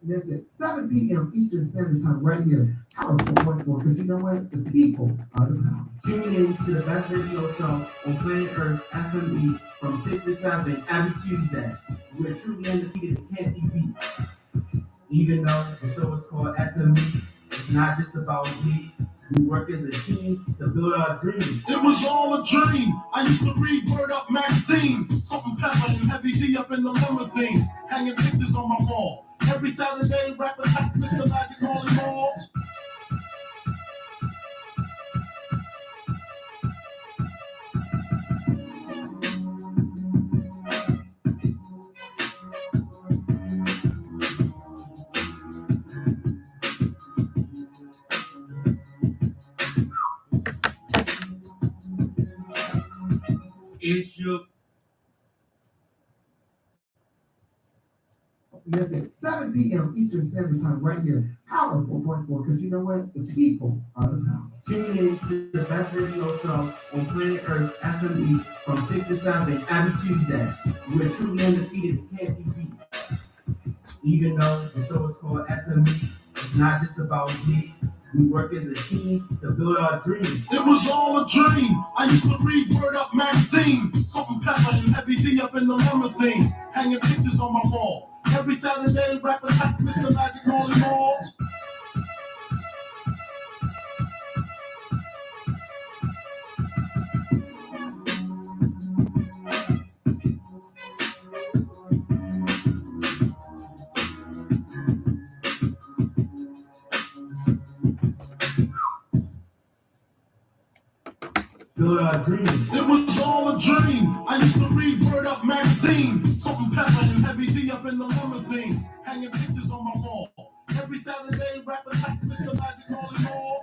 That's it. 7 p.m. Eastern Standard Time right here. Power 4.4. Because you know what? The people are the power. Tune in to the best radio show on planet Earth, SME, from 6 to 7 every Tuesday. We're truly undefeated and can't be beat. Even though the show is called SME, it's not just about me. We work as a team to build our dreams. It was all a dream. I used to read Word Up magazine. Salt and pepper and heavy D up in the limousine. Hanging pictures on my wall. Every Saturday, rap attack Mr. Magic Molly Mall. It's your Listen, 7 p.m. Eastern Standard Time right here. Power 4.4. Because you know what? The people are the power. Tune in to the best radio show on planet Earth, SME, from 6 to 7 every Tuesday. We're truly undefeated and can't be beat. Even though the show is called SME, it's not just about me. We work as a team to build our dreams. It was all a dream. I used to read Word Up magazine. Salt and pepper and heavy D up in the limousine. Hanging pictures on my wall. Every Saturday, rap attack Mr. Magic Molly Mall. Build our dreams. It was all a dream. I used to read Word Up magazine. Salt and pepper and heavy D up in the limousine. Hanging pictures on my wall. Every Saturday, rap attack Mr. Magic Molly Mall.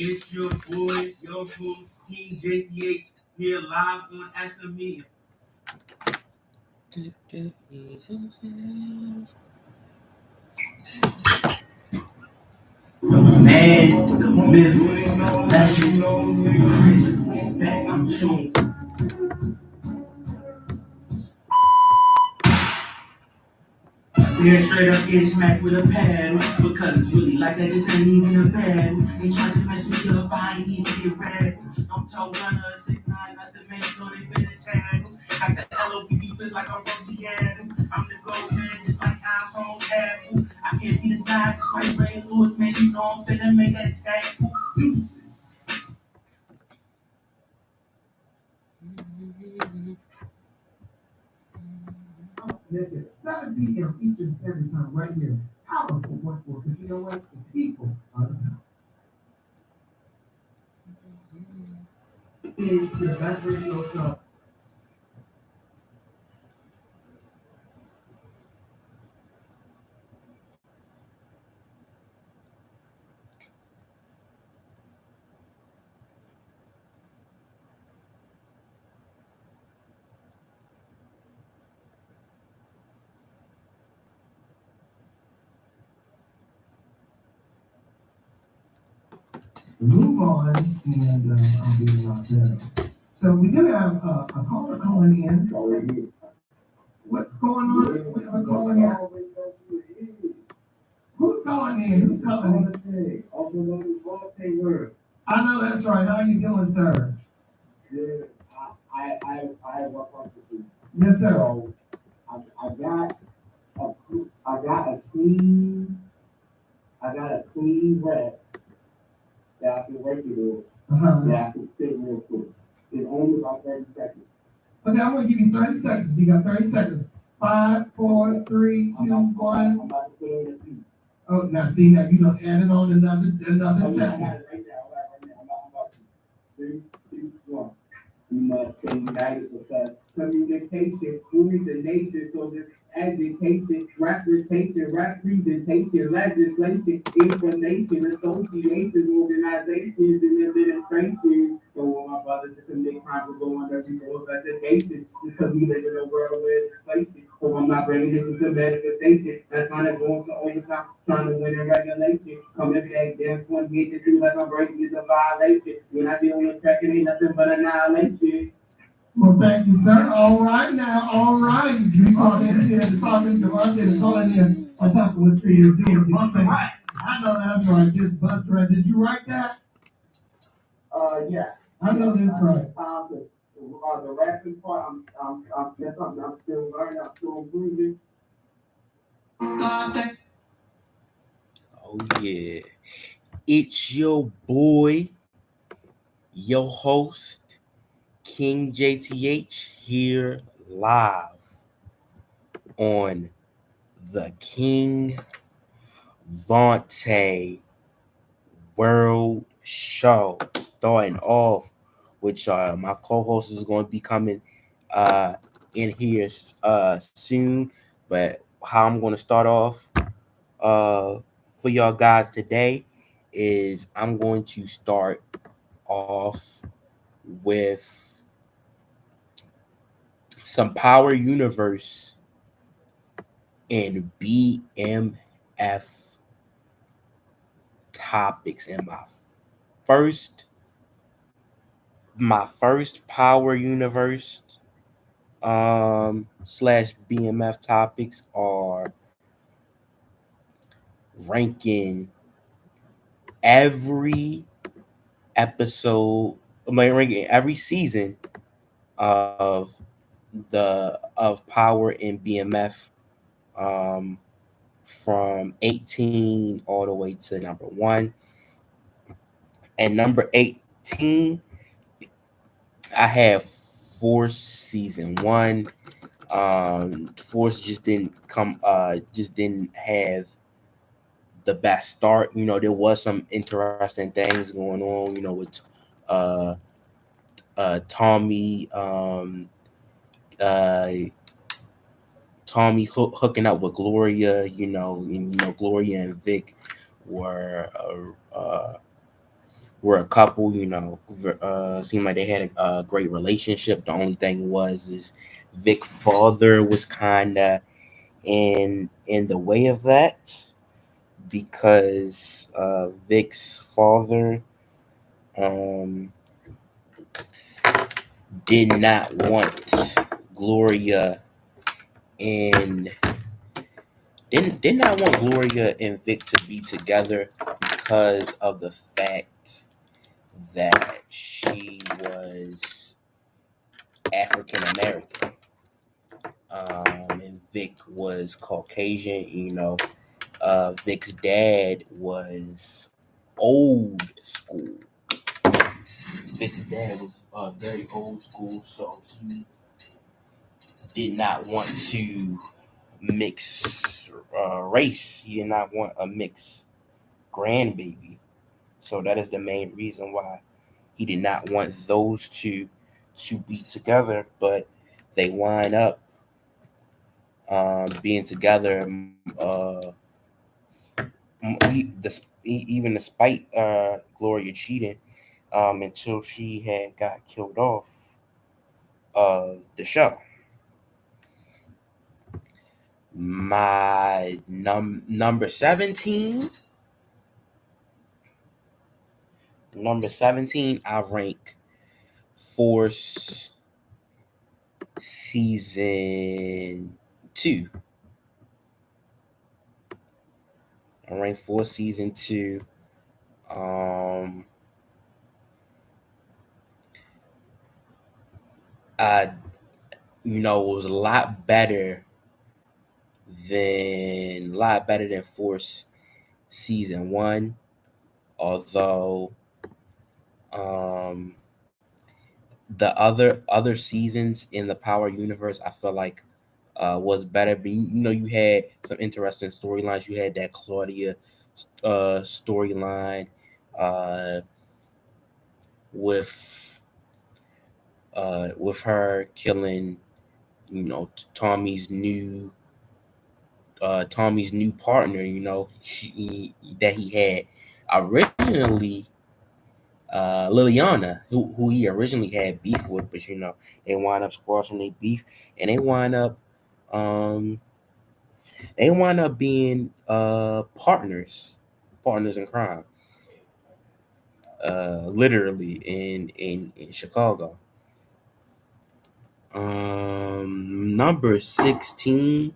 It's your boy, your host, King JTH, here live on SME. Man, the myth, legend, Chris is back on the show. Yeah, straight up get smacked with a paddle. Because it's really like that, this ain't even a battle. They try to mess me up, I ain't even get rattled. I'm toe runner, 6'9", got the man, so they been a tackle. Got the LOP feels like I'm Vontae. I'm the gold man, just like iPhone Apple. I can't be the guy, just like Ray Lewis, man, you know I'm finna make that tackle. Listen, 7 p.m. Eastern Standard Time right here. Power 4.4. Because you know what? The people are the power. Is the best radio show. Move on, and I'll be right there. So we do have a caller calling in. What's going on? We have a caller here. Who's calling in? Who's calling in? I know that's right. How you doing, sir? Good. I work on the. Yes, sir. So I got a clean rep that I can work it with. That I can sit real quick. It's only about 30 seconds. Okay, I'm gonna give you 30 seconds. You got 30 seconds. 5, 4, 3, 2, 1. I'm about to put it on the feet. Oh, now see, now you don't add it on another I got second. it right now. I'm about to. 3, 2, 1. We must stay united because communication proves the nature so that education, representation, legislation, information, associations, organizations, and administration. So when my brothers to commit crimes will go under legal investigation because we live in a world where it's inflation. So I'm not bringing this into manifestation. That's trying to go into overtime, trying to win in regulation. Coming back then, 28 to 2 like I'm breaking is a violation. When I deal with tracking, ain't nothing but annihilation. Well, thank you, sir. All right now, all right. You called in here and talking to Vontae and calling in on top of what they is doing. Right. I know that's right. Just bust right. Did you write that? Yeah. I know that's right. The rapping part, that's something I'm still learning, I'm still improving. Oh yeah. It's your boy, your host, King JTH, here live on the King Vontae World Show. Starting off with my co-host is going to be coming uh in here soon, but how I'm going to start off for y'all guys today is I'm going to start off with some Power Universe and BMF topics. And first my first Power Universe slash BMF topics are ranking every episode, ranking every season of of Power in BMF, um, from 18 all the way to number one. And number 18, I have Force season one. Force just didn't have the best start. You know, there was some interesting things going on. You know, with uh, Tommy, uh, hooking up with Gloria. Gloria and Vic were were a couple. Seemed like they had a great relationship. The only thing was is Vic's father was kind of in the way of that, because Vic's father um, did not want Gloria and did not want Gloria and Vic to be together because of the fact that she was African American, and Vic was Caucasian. Vic's dad was old school. Vic's dad was very old school, so he did not want to mix race. He did not want a mixed grandbaby. So that is the main reason why he did not want those two to be together. But they wind up being together. Even despite Gloria cheating, until she had got killed off of the show. My number 17. Number 17, I rank Force season 2. I rank Force season 2. Um, I, it was a lot better than Force season 1. Although, um, the other seasons in the Power universe, I feel like was better. But you had some interesting storylines. You had that Claudia storyline, uh, with with her killing, Tommy's new Tommy's new partner. That he had originally, Liliana, who he originally had beef with, but they wind up squashing their beef, and um they wind up being partners in crime, literally in Chicago. Number 16,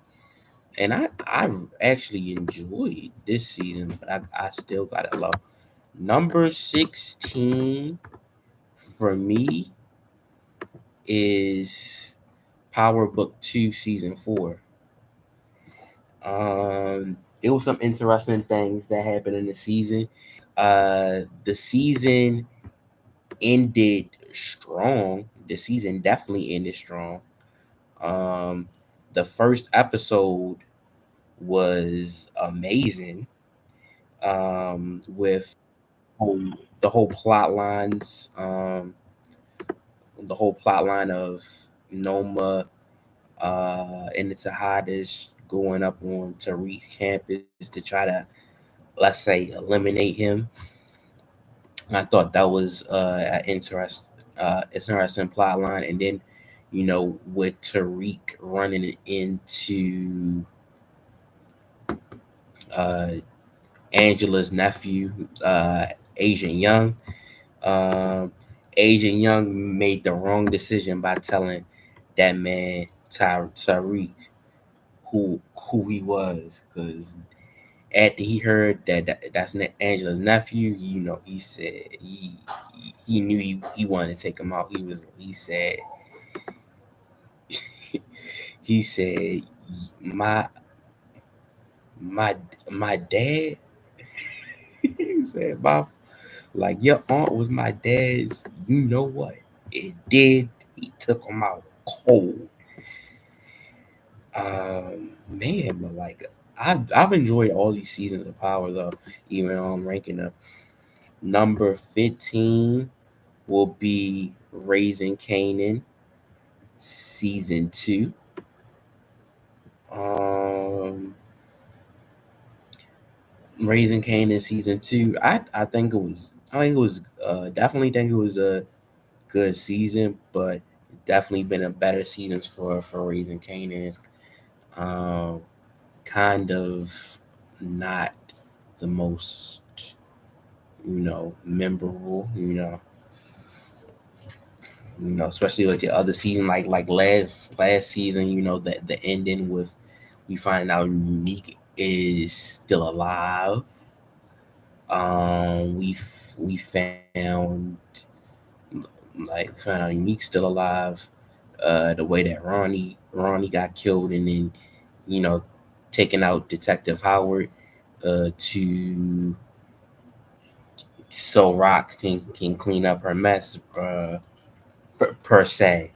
and I've actually enjoyed this season, but I still got it low. Number 16 for me is Power Book 2 Season 4. There was some interesting things that happened in the season. The season ended strong. The season definitely ended strong. Um, the first episode was amazing. With whole, the whole plot lines, the whole plot line of Noma and the Tejadas going up on Tariq's campus to try to, let's say, eliminate him. I thought that was an interesting plot line. And then, with Tariq running into uh, Angela's nephew, Asian Young. Um, Asian Young made the wrong decision by telling that man Tariq who he was, because after he heard that's Angela's nephew, he said he knew he wanted to take him out. He said my my my dad. He said my like your aunt was my dad's. You know what? It did. He took him out cold. Man, but like I've enjoyed all these seasons of Power though. Even ranking up number 15 will be Raising Canaan season 2. Um, Raising Canaan season 2. I definitely think it was a good season, but definitely been a better seasons for Raising Canaan. It's um kind of not the most memorable. Especially like the other season, like last season. The ending with we finding out Unique is still alive. We found found out Unique still alive. The way that Ronnie got killed, and then you know taking out Detective Howard to so Rock can clean up her mess, per se.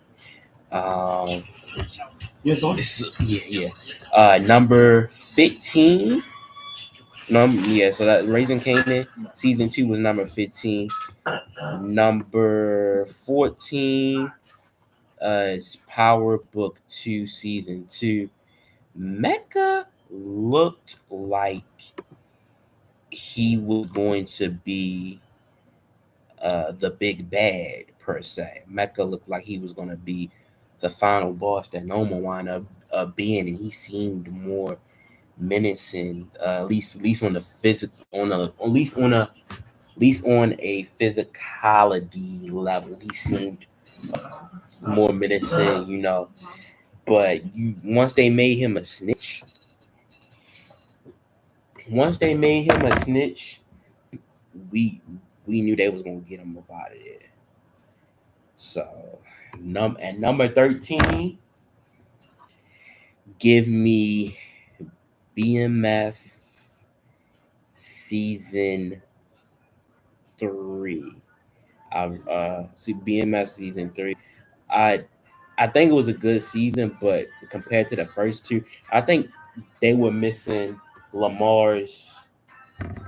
Um, yeah, yeah. Number 15. Yeah. So that Raising Canaan season 2 was number 15. Number 14 is Power Book 2 season 2. Mecca looked like he was going to be the big bad, per se. Mecca looked like he was going to be the final boss that Noma wound up being, and he seemed more menacing. At least on the physical, at least on a physicality level, he seemed more menacing. But once they made him a snitch, we we knew they was gonna get him up out of there. So, at number 13, give me BMF season 3. See BMF season 3. I I think it was a good season, but compared to the first two, I think they were missing Lamar's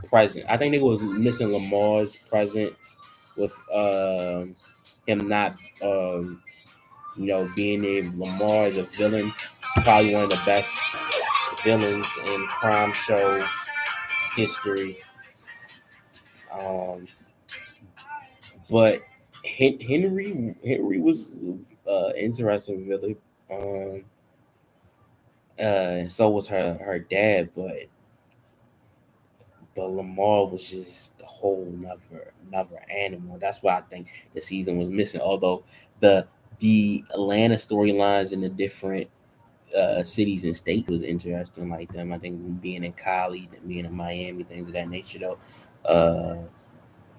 presence. I think they was missing Lamar's presence with him not being a Lamar as a villain, probably one of the best villains in crime show history. Um, but Henry was interesting villain. Um, so was her dad, but Lamar was just a whole another animal. That's why I think the season was missing. Although the the Atlanta storylines in the different cities and states was interesting, like them. I think being in Cali, being in Miami, things of that nature. Though,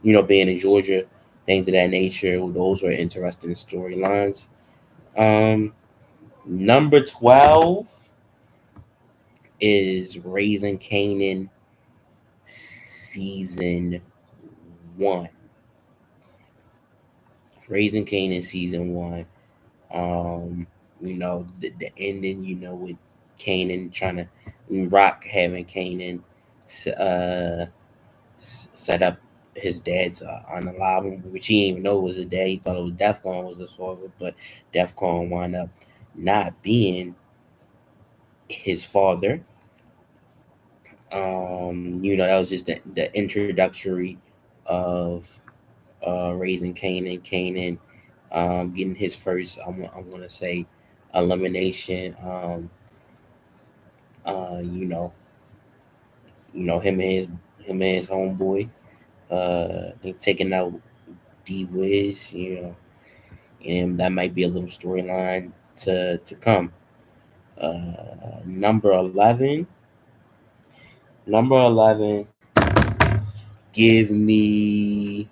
being in Georgia, things of that nature. Those were interesting storylines. Um, Number 12 is Raising Canaan season one. Raising Canaan season one. Um, the ending, with Canaan trying to Rock having Canaan uh set up his dad's unalive, which he didn't even know was his dad. He thought it was Defcon was his father, but Defcon wound up not being his father. That was just the introductory of raising Canaan. Canaan getting his first, I'm gonna say, elimination. You know, him and his homeboy. They taking out D Wiz. And that might be a little storyline to come. Number 11. Number 11. Give me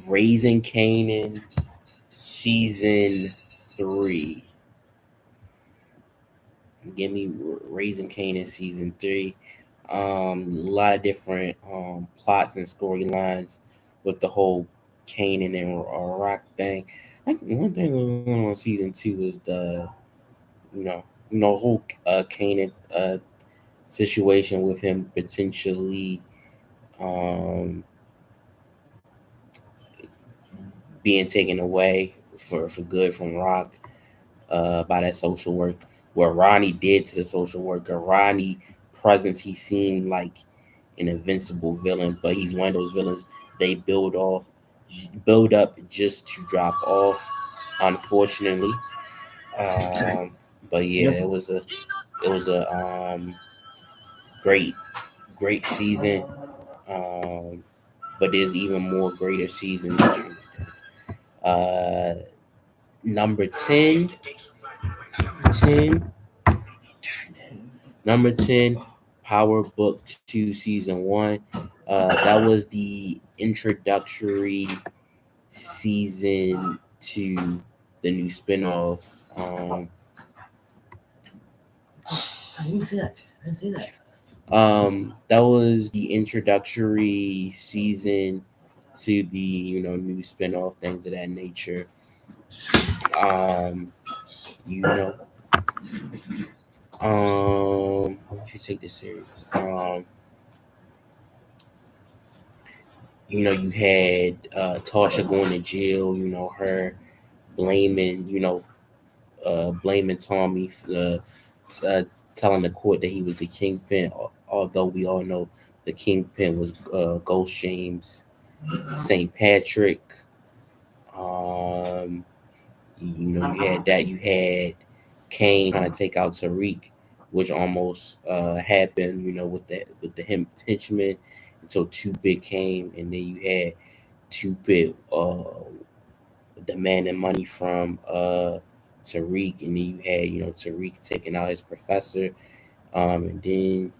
Raising Canaan season 3. Give me Raising Canaan season 3. A lot of different plots and storylines with the whole Canaan and Rock thing. I think one thing going on season 2 is the you know whole Canaan situation with him potentially um, being taken away for good from Rock by that social work. What Ronnie did to the social worker, Ronnie presence, he seemed like an invincible villain, but he's one of those villains they build up just to drop off. Unfortunately, um, but yeah, it was a great great season. Um, but there's even more greater seasons. Uh, number 10, 10, number 10, Power Book 2, Season 1. That was the introductory season to the new spinoff. That was the introductory season to the new spinoff, things of that nature. Um, you know, how would you take this serious? You had Tasha going to jail. Her blaming, blaming Tommy, uh, telling the court that he was the kingpin. Although we all know the kingpin was Ghost James St. Patrick. Um, you had that. You had Kane trying to take out Tariq, which almost happened. With the henchmen until Two Bit came, and then you had Two Bit demanding money from Tariq, and then you had Tariq taking out his professor, and then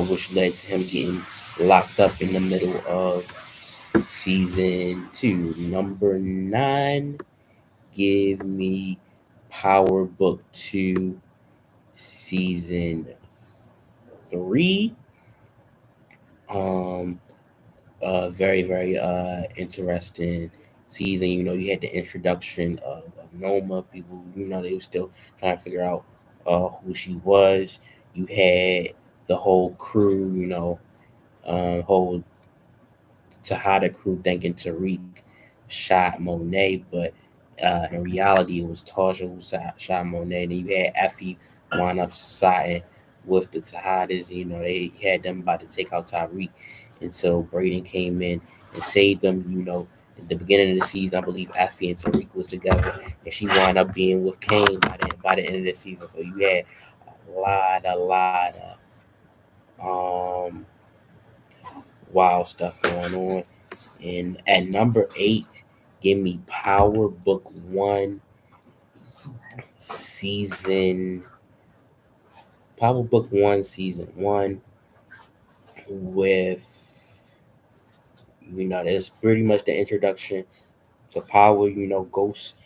which led to him getting locked up in the middle of season 2. Number 9, give me Power Book 2 season 3. Um, very very interesting season. You had the introduction of Noma. People, they were still trying to figure out who she was. You had the whole crew, whole Tejada crew thinking Tariq shot Monet, but In reality, it was Tasha who shot Monet. Then you had Effie wind up siding with the Tejadas. They had them about to take out Tyreek until Braden came in and saved them. At the beginning of the season, I believe Effie and Tariq was together, and she wound up being with Kane by the end of the season. So you had a lot of wild stuff going on. And at number 8, give me Power Book One season. Power Book One season one with that's pretty much the introduction to Power. Ghost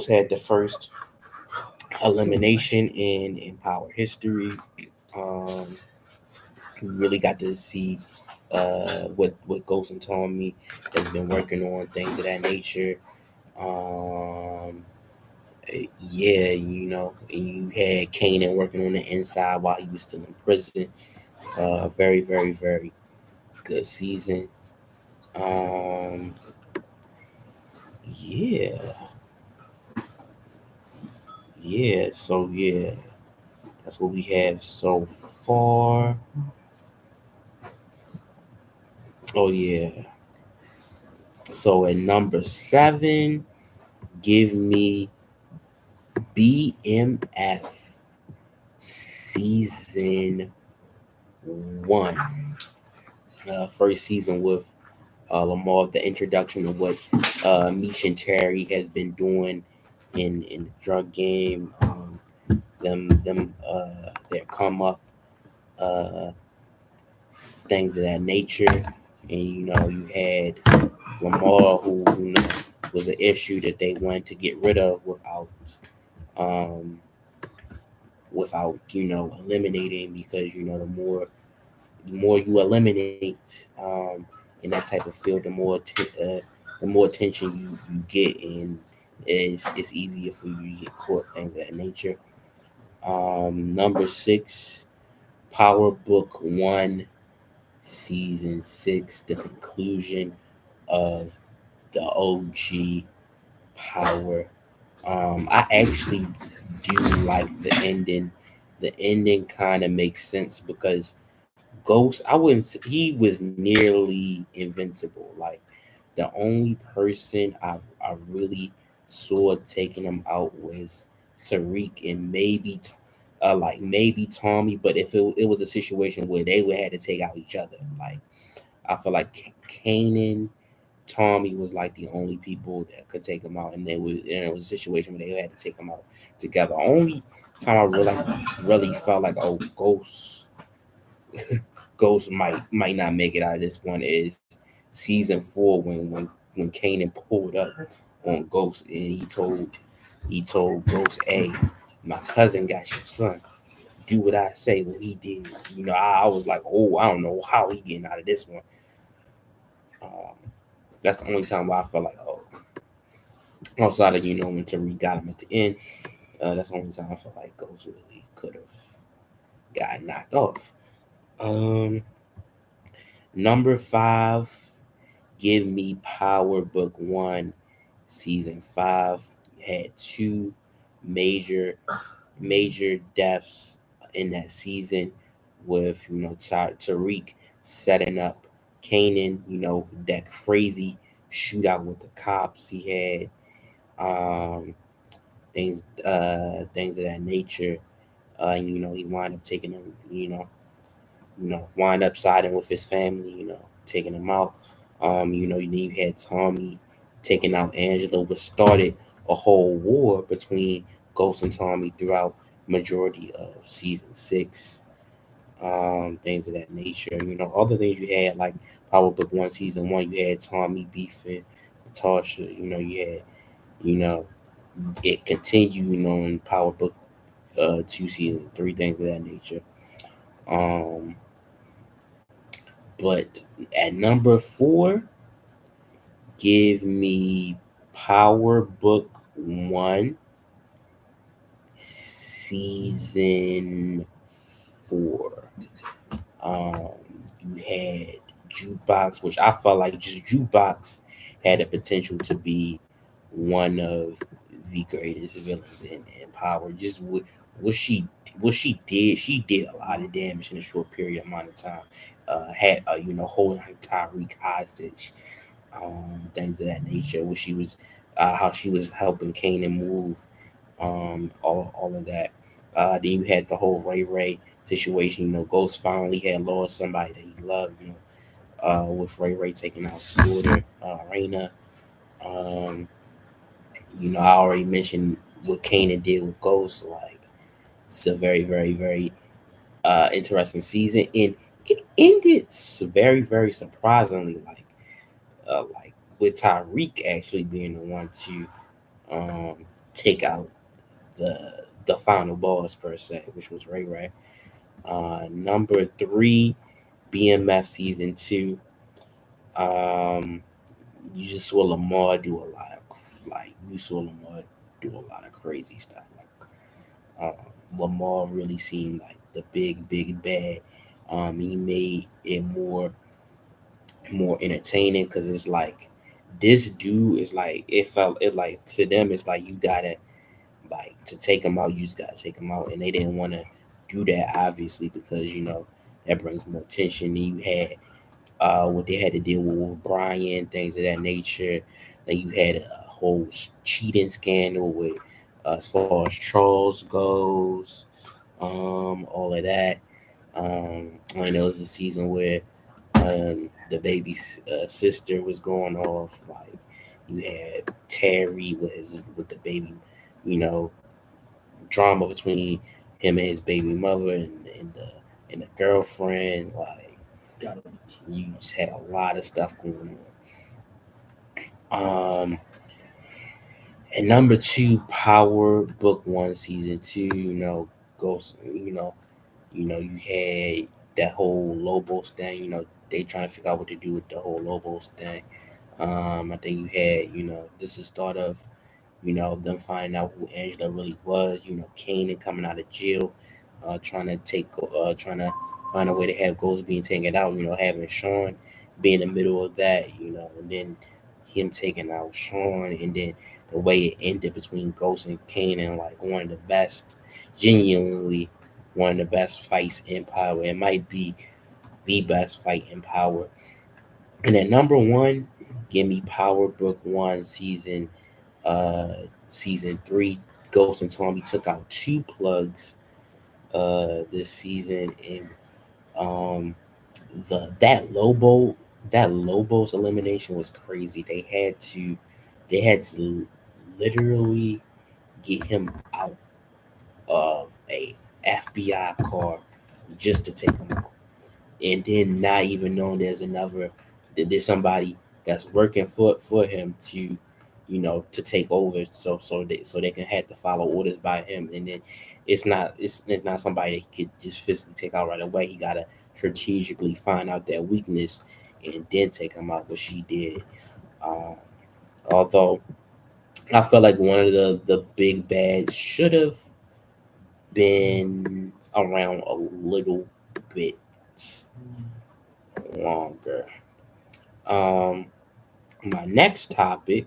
had the first elimination in Power history. Um, we really got to see what Ghost and Tommy has been working on, things of that nature. Um, yeah, and you had Kanan working on the inside while he was still in prison. Very, very, very good season. Um, yeah, yeah. That's what we have so far. Oh yeah. So at number 7, give me BMF season 1. First season with Lamar, the introduction of what Mish and Terry has been doing in the drug game. Their come up, uh, things of that nature, and you had Lamar, who was an issue that they wanted to get rid of um, without eliminating, because the more you eliminate in that type of field, the more attention you get, and it's easier for you to get caught, things of that nature. Number 6, Power Book One, Season 6, the conclusion of the OG Power. I actually do like the ending. The ending kind of makes sense because Ghost, I wouldn't say he was nearly invincible. Like, the only person I really saw taking him out was Tariq, and maybe Tommy. But if it was a situation where they would have to take out each other, like, I feel like Kanan, Tommy was like the only people that could take him out, and it was a situation where they had to take him out together. Only time I really felt like, oh, Ghost might not make it out of this one is season 4, when Kanan pulled up on Ghost, and he told Ghost, "Hey, my cousin got your son. Do what I say." What he did, I was like, "Oh, I don't know how he getting out of this one." Um, that's the only time where I felt like, oh, outside of when Tariq got him at the end, that's the only time I felt like Ghost really could have got knocked off. Um, Number 5, give me Power Book One, Season 5. Had two major deaths in that season, with Tariq setting up Kanan. That crazy shootout with the cops he had. Things of that nature. He wound up taking them. Wind up siding with his family, taking him out. Then you had Tommy taking out Angela, which started a whole war between Ghost and Tommy throughout majority of season 6. Things of that nature. Other things you had, like Power Book One, season 1, you had Tommy beefing with Tasha. You had, you know, it continued, in Power Book 2, season 3, things of that nature. Um, but at number 4, give me Power Book One, Season 4. Um, you had Jukebox, which I felt like just Jukebox had the potential to be one of the greatest villains in Power. Just what she what she did a lot of damage in a short period amount of time. Had holding Tyreek hostage, things of that nature. What she was, how she was helping Kanan move, all of that. Then you had the whole Ray Ray situation. Ghost finally had lost somebody that he loved. With Ray Ray taking out his daughter, Raina. Um, I already mentioned what Kanan did with Ghost. Like, it's a very, very, very interesting season, and it ended very, very surprisingly. Like with Tyreek actually being the one to um, take out the the final boss per se, which was Ray Ray. Number three, BMF season two. Um, you just saw Lamar do a lot of you saw Lamar do a lot of crazy stuff. Lamar really seemed like the big bad. He made it more entertaining because it's like this dude is like it felt it like to them it's like you gotta like to take him out you just gotta take him out and they didn't want to do that obviously because that brings more tension. Then you had what they had to deal with Brian, things of that nature. Then you had a whole cheating scandal with as far as Charles goes, all of that. I know it was a season where the baby's sister was going off. Like you had Terry with the baby, you know, drama between him and his baby mother and the girlfriend. Like you just had a lot of stuff going on. And number two, Power Book One, Season Two. Ghost. You had that whole Lobos thing. They trying to figure out what to do with the whole Lobos thing. I think you had, this is start of, them finding out who Angela really was. Kanan coming out of jail, trying to find a way to have Ghost being taken out. Having Sean be in the middle of that. And then him taking out Sean, and then the way it ended between Ghost and Kanan, like one of the best, genuinely one of the best fights in Power. It might be the best fight in Power. And at number one, give me Power Book One season three. Ghost and Tommy took out two plugs this season, and um that Lobos elimination was crazy. They had to literally get him out of a FBI car just to take him out, and then not even knowing there's somebody that's working for him to to take over so they can have to follow orders by him, and then it's not somebody that he could just physically take out right away. He gotta strategically find out their weakness and then take them out, which she did. um, Although I felt like one of the big bads should have been around a little bit longer. Um, my next topic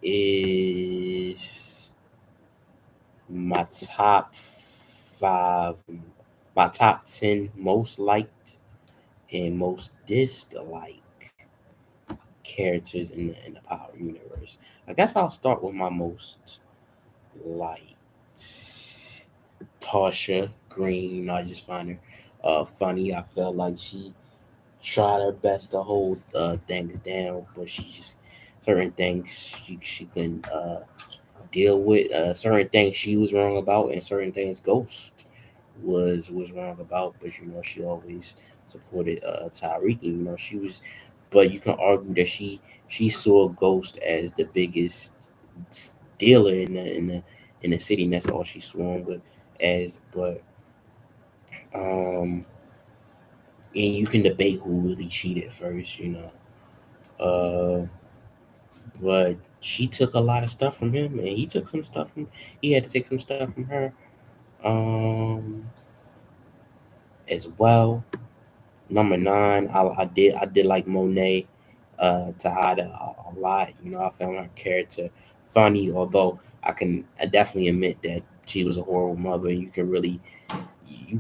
is my top five, my top 10 most liked and most disliked characters in the Power universe. I guess I'll start with my most liked. Tasha Green. I just find her funny. I felt like she tried her best to hold things down, but she just certain things she couldn't deal with. Certain things she was wrong about, and certain things Ghost was wrong about. But she always supported Tyreek. And, she was, but you can argue that she saw Ghost as the biggest dealer in the city, and that's all she swung with as. But um, and you can debate who really cheated first. But she took a lot of stuff from him, and he took some stuff from. He had to take some stuff from her, um, as well. Number nine, I did like Monet. Tahada a lot. I found her character funny, although I definitely admit that she was a horrible mother. You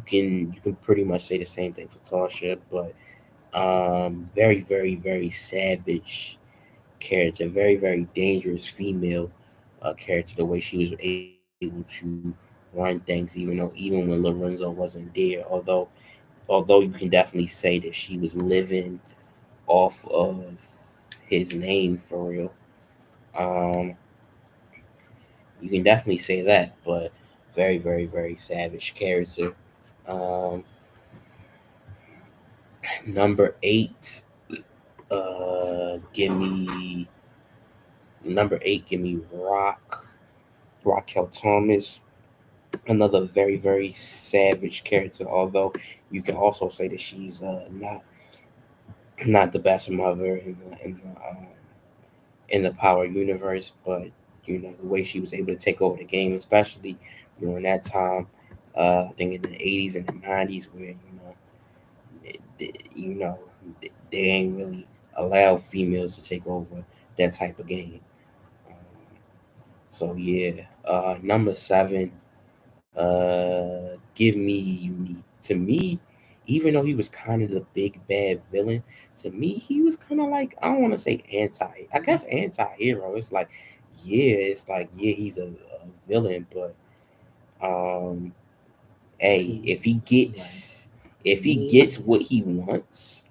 can pretty much say the same thing for Tasha, but very very very savage character, very very dangerous female character. The way she was able to run things, even when Lorenzo wasn't there, although you can definitely say that she was living off of his name for real. Um, you can definitely say that, but very, very, very savage character. Um, number eight, give me number eight. Give me Raquel Thomas. Another very, very savage character. Although you can also say that she's not the best mother in the Power universe, but the way she was able to take over the game, especially during that time. I think in the '80s and the '90s, where you know they ain't really allow females to take over that type of game. Um, so yeah, number seven, give me Unique. To me, even though he was kind of the big bad villain, to me he was kind of like, I don't want to say anti. I guess anti-hero. It's like, yeah, he's a villain, but um, hey, if he gets what he wants,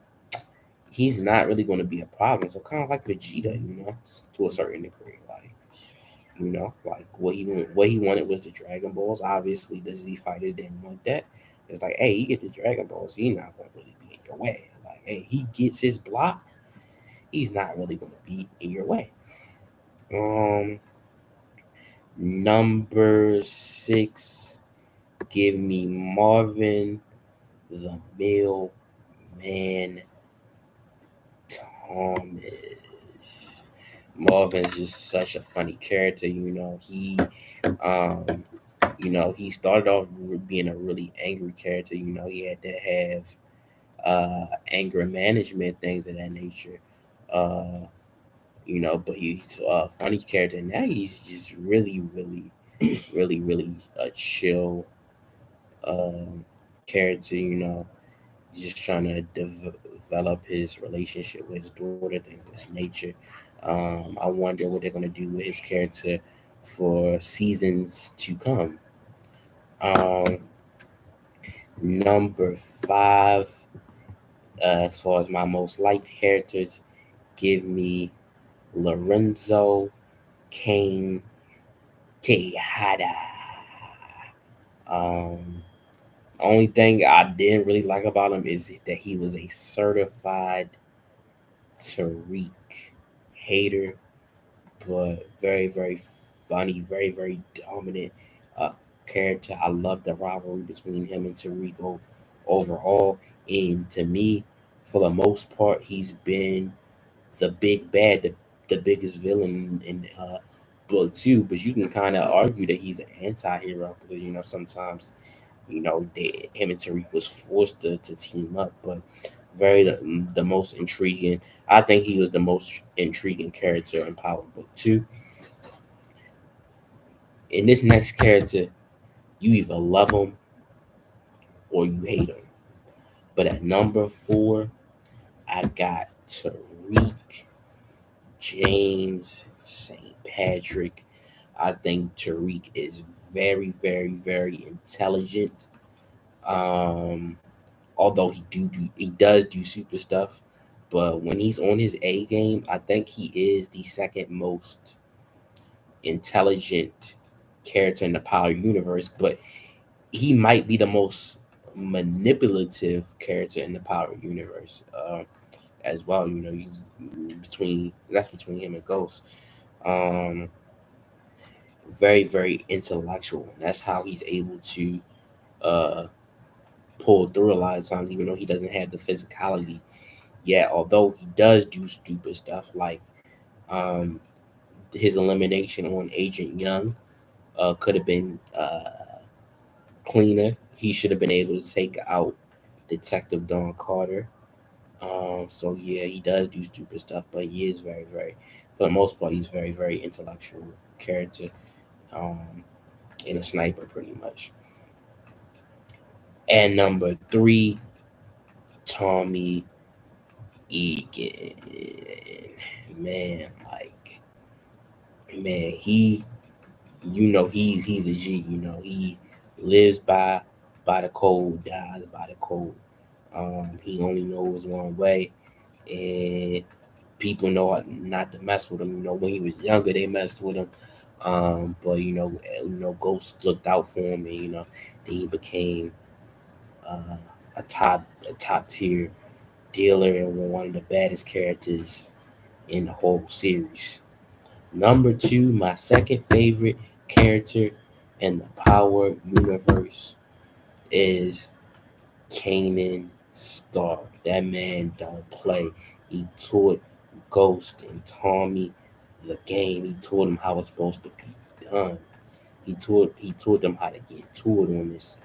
he's not really going to be a problem. So kind of like Vegeta, to a certain degree, like what he wanted was the Dragon Balls. Obviously, the Z fighters didn't want that. It's like, hey, he get the Dragon Balls, he's not gonna really be in your way. Like, hey, he gets his block, he's not really gonna be in your way. Um, number six, give me Marvin the Mailman Thomas. Marvin's just such a funny character. Um, he started off being a really angry character. He had to have anger management, things of that nature. Uh, but he's a funny character. Now he's just really, really, really, really a chill um, character. He's just trying to develop his relationship with his daughter, things of that nature. I wonder what they're gonna do with his character for seasons to come. Um, Number five, as far as my most liked characters, give me Lorenzo Kane Tejada. Um, Only thing I didn't really like about him is that he was a certified Tariq hater, but very, very funny, very, very dominant uh, character. I love the rivalry between him and Tariq overall. And to me, for the most part, he's been the big bad, the biggest villain in book two. But you can kind of argue that he's an anti-hero because sometimes him and Tariq was forced to team up. But the most intriguing. I think he was the most intriguing character in Power Book Two. In this next character, you either love him or you hate him. But at number four, I got Tariq James St. Patrick. I think Tariq is very, very, very intelligent. Um, Although he does do super stuff, but when he's on his A game, I think he is the second most intelligent character in the Power universe. But he might be the most manipulative character in the Power universe as well. He's between him and Ghost. Um, Very very intellectual. That's how he's able to uh, pull through a lot of times, even though he doesn't have the physicality yet. Although he does do stupid stuff like um, his elimination on Agent Young could have been cleaner. He should have been able to take out Detective Don Carter. So yeah, he does do stupid stuff, but he is very, very, for the most part, he's very, very intellectual character, um, and a sniper pretty much. And number three, Tommy Egan. Man, like man, he's a G. He lives by the code, dies by the code. He only knows one way, and people know not to mess with him. When he was younger, they messed with him. But Ghost looked out for him, and then he became uh, a top tier dealer and one of the baddest characters in the whole series. Number two, my second favorite character in the Power universe is Kanan Stark. That man don't play. He taught Ghost and Tommy the game. He taught them how it's supposed to be done. He taught them how to get to it on this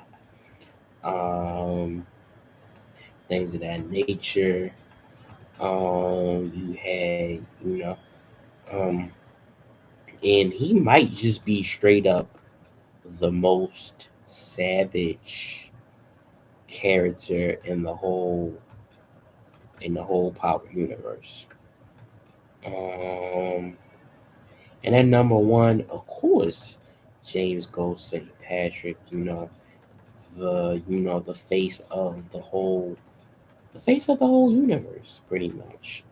side. Things of that nature. You had, and he might just be straight up the most savage character in the whole Power universe. Um, and then number one, of course, James Ghost St. Patrick. The face of the whole universe, pretty much.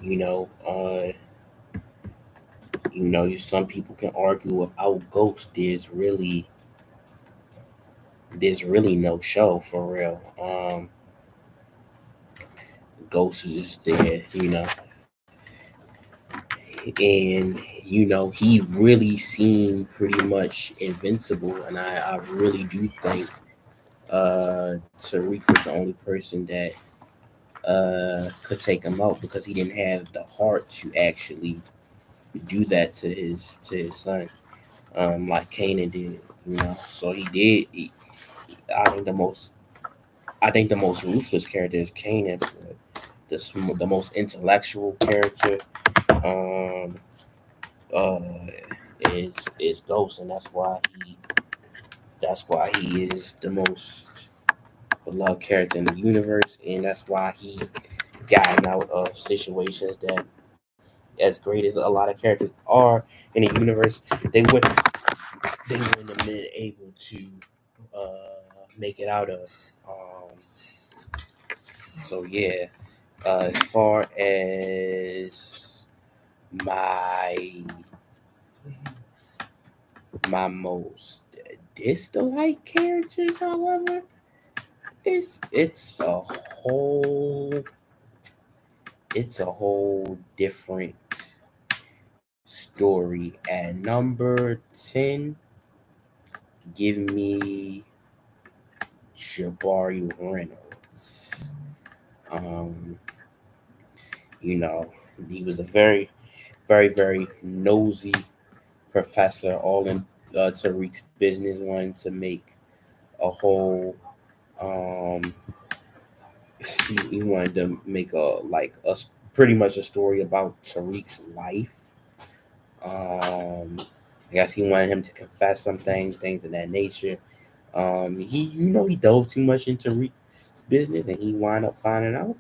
You know, uh, some people can argue without Ghost, there's really no show for real. Ghost is there, and he really seemed pretty much invincible, and I really do think Tariq was the only person that could take him out because he didn't have the heart to actually do that to his son, like Kanan did. So he did. I think the most ruthless character is Kanan, but the most intellectual character um, uh, is Ghost, and that's why he is the most beloved character in the universe, and that's why he gotten out of situations that, as great as a lot of characters are in the universe, they wouldn't they wouldn't have been able to make it out of. So yeah, as far as my my most disliked characters, however, it's whole a whole different story. At number 10, give me Jabari Reynolds. Um, you know, he was a very, very, very nosy professor, all in Tariq's business, wanting to make a whole. Um, he wanted to make pretty much a story about Tariq's life. I guess he wanted him to confess some things of that nature. He dove too much into Tariq's business, and he wound up finding out,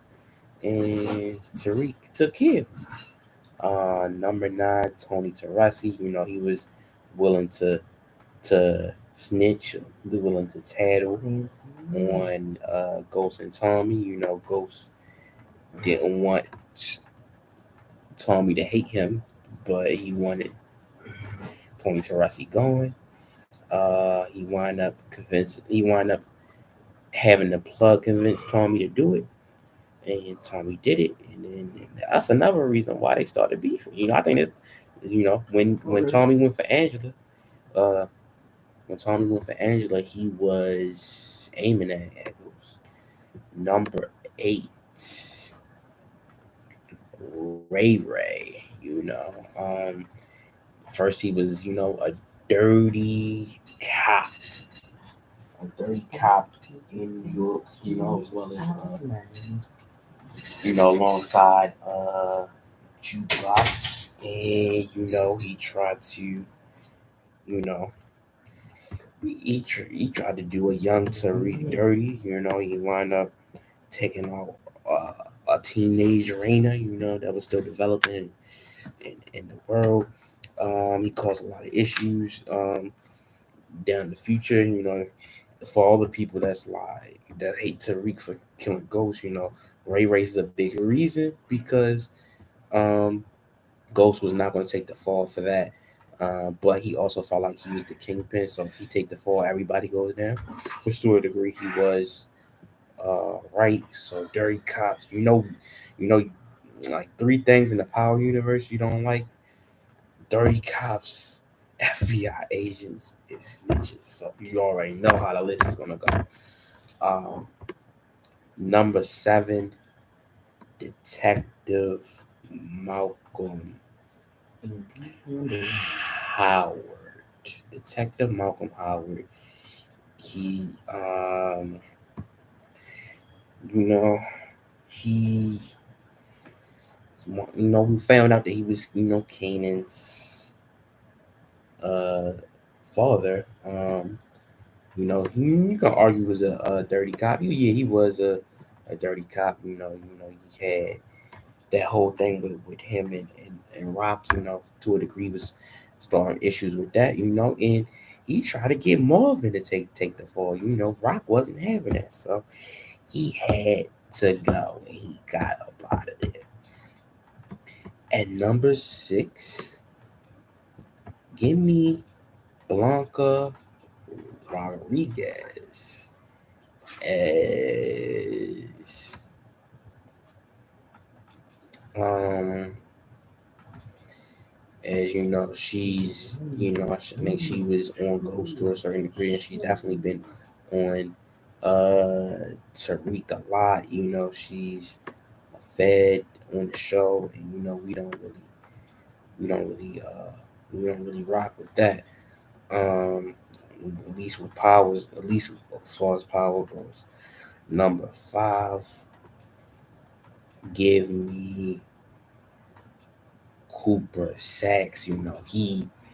and Tariq took care of him. Number nine, Tony Teresi. He was willing to snitch, willing to tattle on Ghost and Tommy. Ghost didn't want Tommy to hate him, but he wanted Tony Teresi going. He wound up having the plug convince Tommy to do it, and Tommy did it, and then that's another reason why they started beefing. I think it's when Tommy went for Angela, uh, he was aiming at Echoes. Number 8, Ray. First he was a dirty cop, a dirty cop in New York, as well as alongside Jukebox, and he tried to, you know, he tried to do a young Tariq dirty. He wound up taking out a teenage Raina, that was still developing in the world. He caused a lot of issues down the future. For all the people that hate Tariq for killing Ghost, Ray Ray's a big reason because um, Ghost was not going to take the fall for that. But he also felt like he was the kingpin, so if he take the fall, everybody goes down. Which to a degree he was right. So dirty cops, you know, like three things in the Power universe you don't like: dirty cops, FBI agents, and snitches. So you already know how the list is gonna go. Um, Number 7, Detective Malcolm Howard. Detective Malcolm Howard. He, you know, he, we found out that he was, Kanan's uh, father. You can argue he was a dirty cop. Yeah, he was a dirty cop. You had that whole thing with him and Rock. To a degree, was starting issues with that. And he tried to get Marvin to take the fall. Rock wasn't having that, so he had to go, and he got up out of there. At number 6, give me Blanca Rodriguez as um she's I think she was on Ghost to a certain degree, and she definitely been on Tariq a lot. She's a fed on the show, and we don't really we don't really rock with that. Um at least with powers, at least as far as power goes. Number 5, give me Cooper Sacks.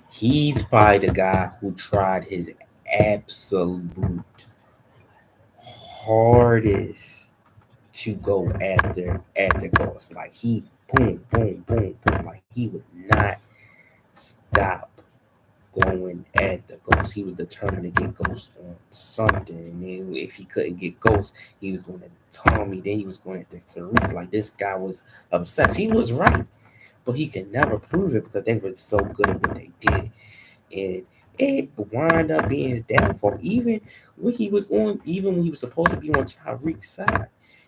He's probably the guy who tried his absolute hardest to go after Ghost. Like he boom, boom, boom, boom. Like he would not stop going at the Ghost. He was determined to get Ghost on something. And then if he couldn't get Ghost, he was going to Tommy. Then he was going to Tariq. Like this guy was obsessed. He was right, but he could never prove it because they were so good at what they did. And it wound up being his downfall. Even when he was supposed to be on Tyreek's side,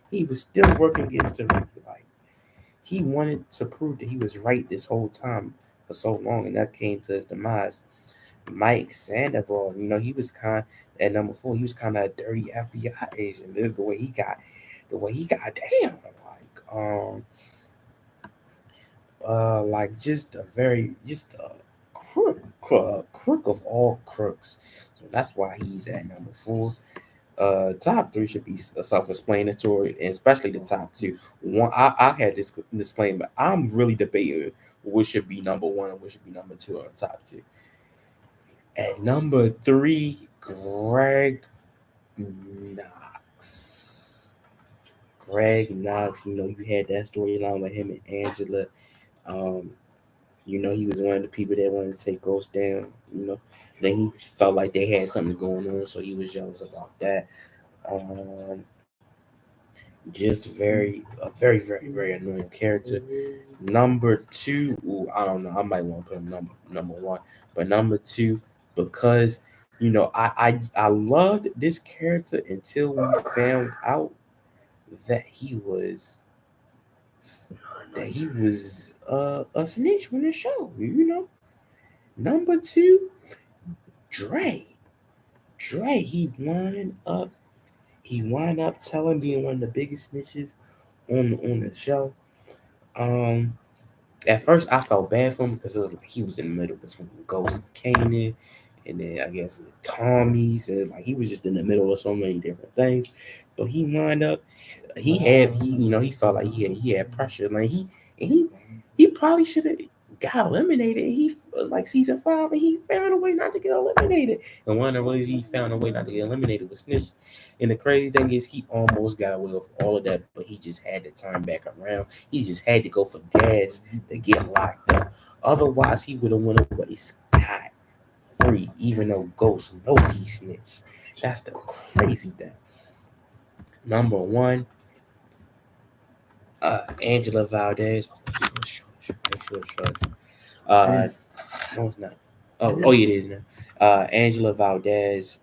he was still working against Tyreek. Like he wanted to prove that he was right this whole time for so long, and that came to his demise. Mike Sandoval, he was kind at number 4. He was kind of a dirty FBI agent. The way he got down, like just a very just a crook of all crooks. So that's why he's at number 4. Top 3 should be self-explanatory, and especially the top 2. One, I had this disclaimer. I'm really debating what should be number 1 and what should be number 2 on the top 2. At number 3, Greg Knox. Greg Knox, you had that storyline with him and Angela. Um, he was one of the people that wanted to take Ghost down. Then he felt like they had something going on, so he was jealous about that. Um, just very, very, very annoying character. Number 2, ooh, I don't know. I might want to put him number 1, but number 2, because I loved this character until we found out that he was a snitch on the show. Number 2, Dre. Dre, he wound up telling being one of the biggest snitches on the show. Um, at first I felt bad for him because it was like he was in the middle between Ghost and Kanan, and then I guess Tommy said like he was just in the middle of so many different things, but he wound up he felt like he had pressure like he probably should have got eliminated. He like season 5 and he found a way not to get eliminated. And one of the ways he found a way not to get eliminated was Snitch. And the crazy thing is he almost got away with all of that, but he just had to turn back around. He just had to go for gas to get locked up. Otherwise, he would have went away scot free, even though Ghost know he snitched. That's the crazy thing. Number one, Angela Valdez. Make sure it's short. No, it's not. Oh, yeah, it is now. Angela Valdez.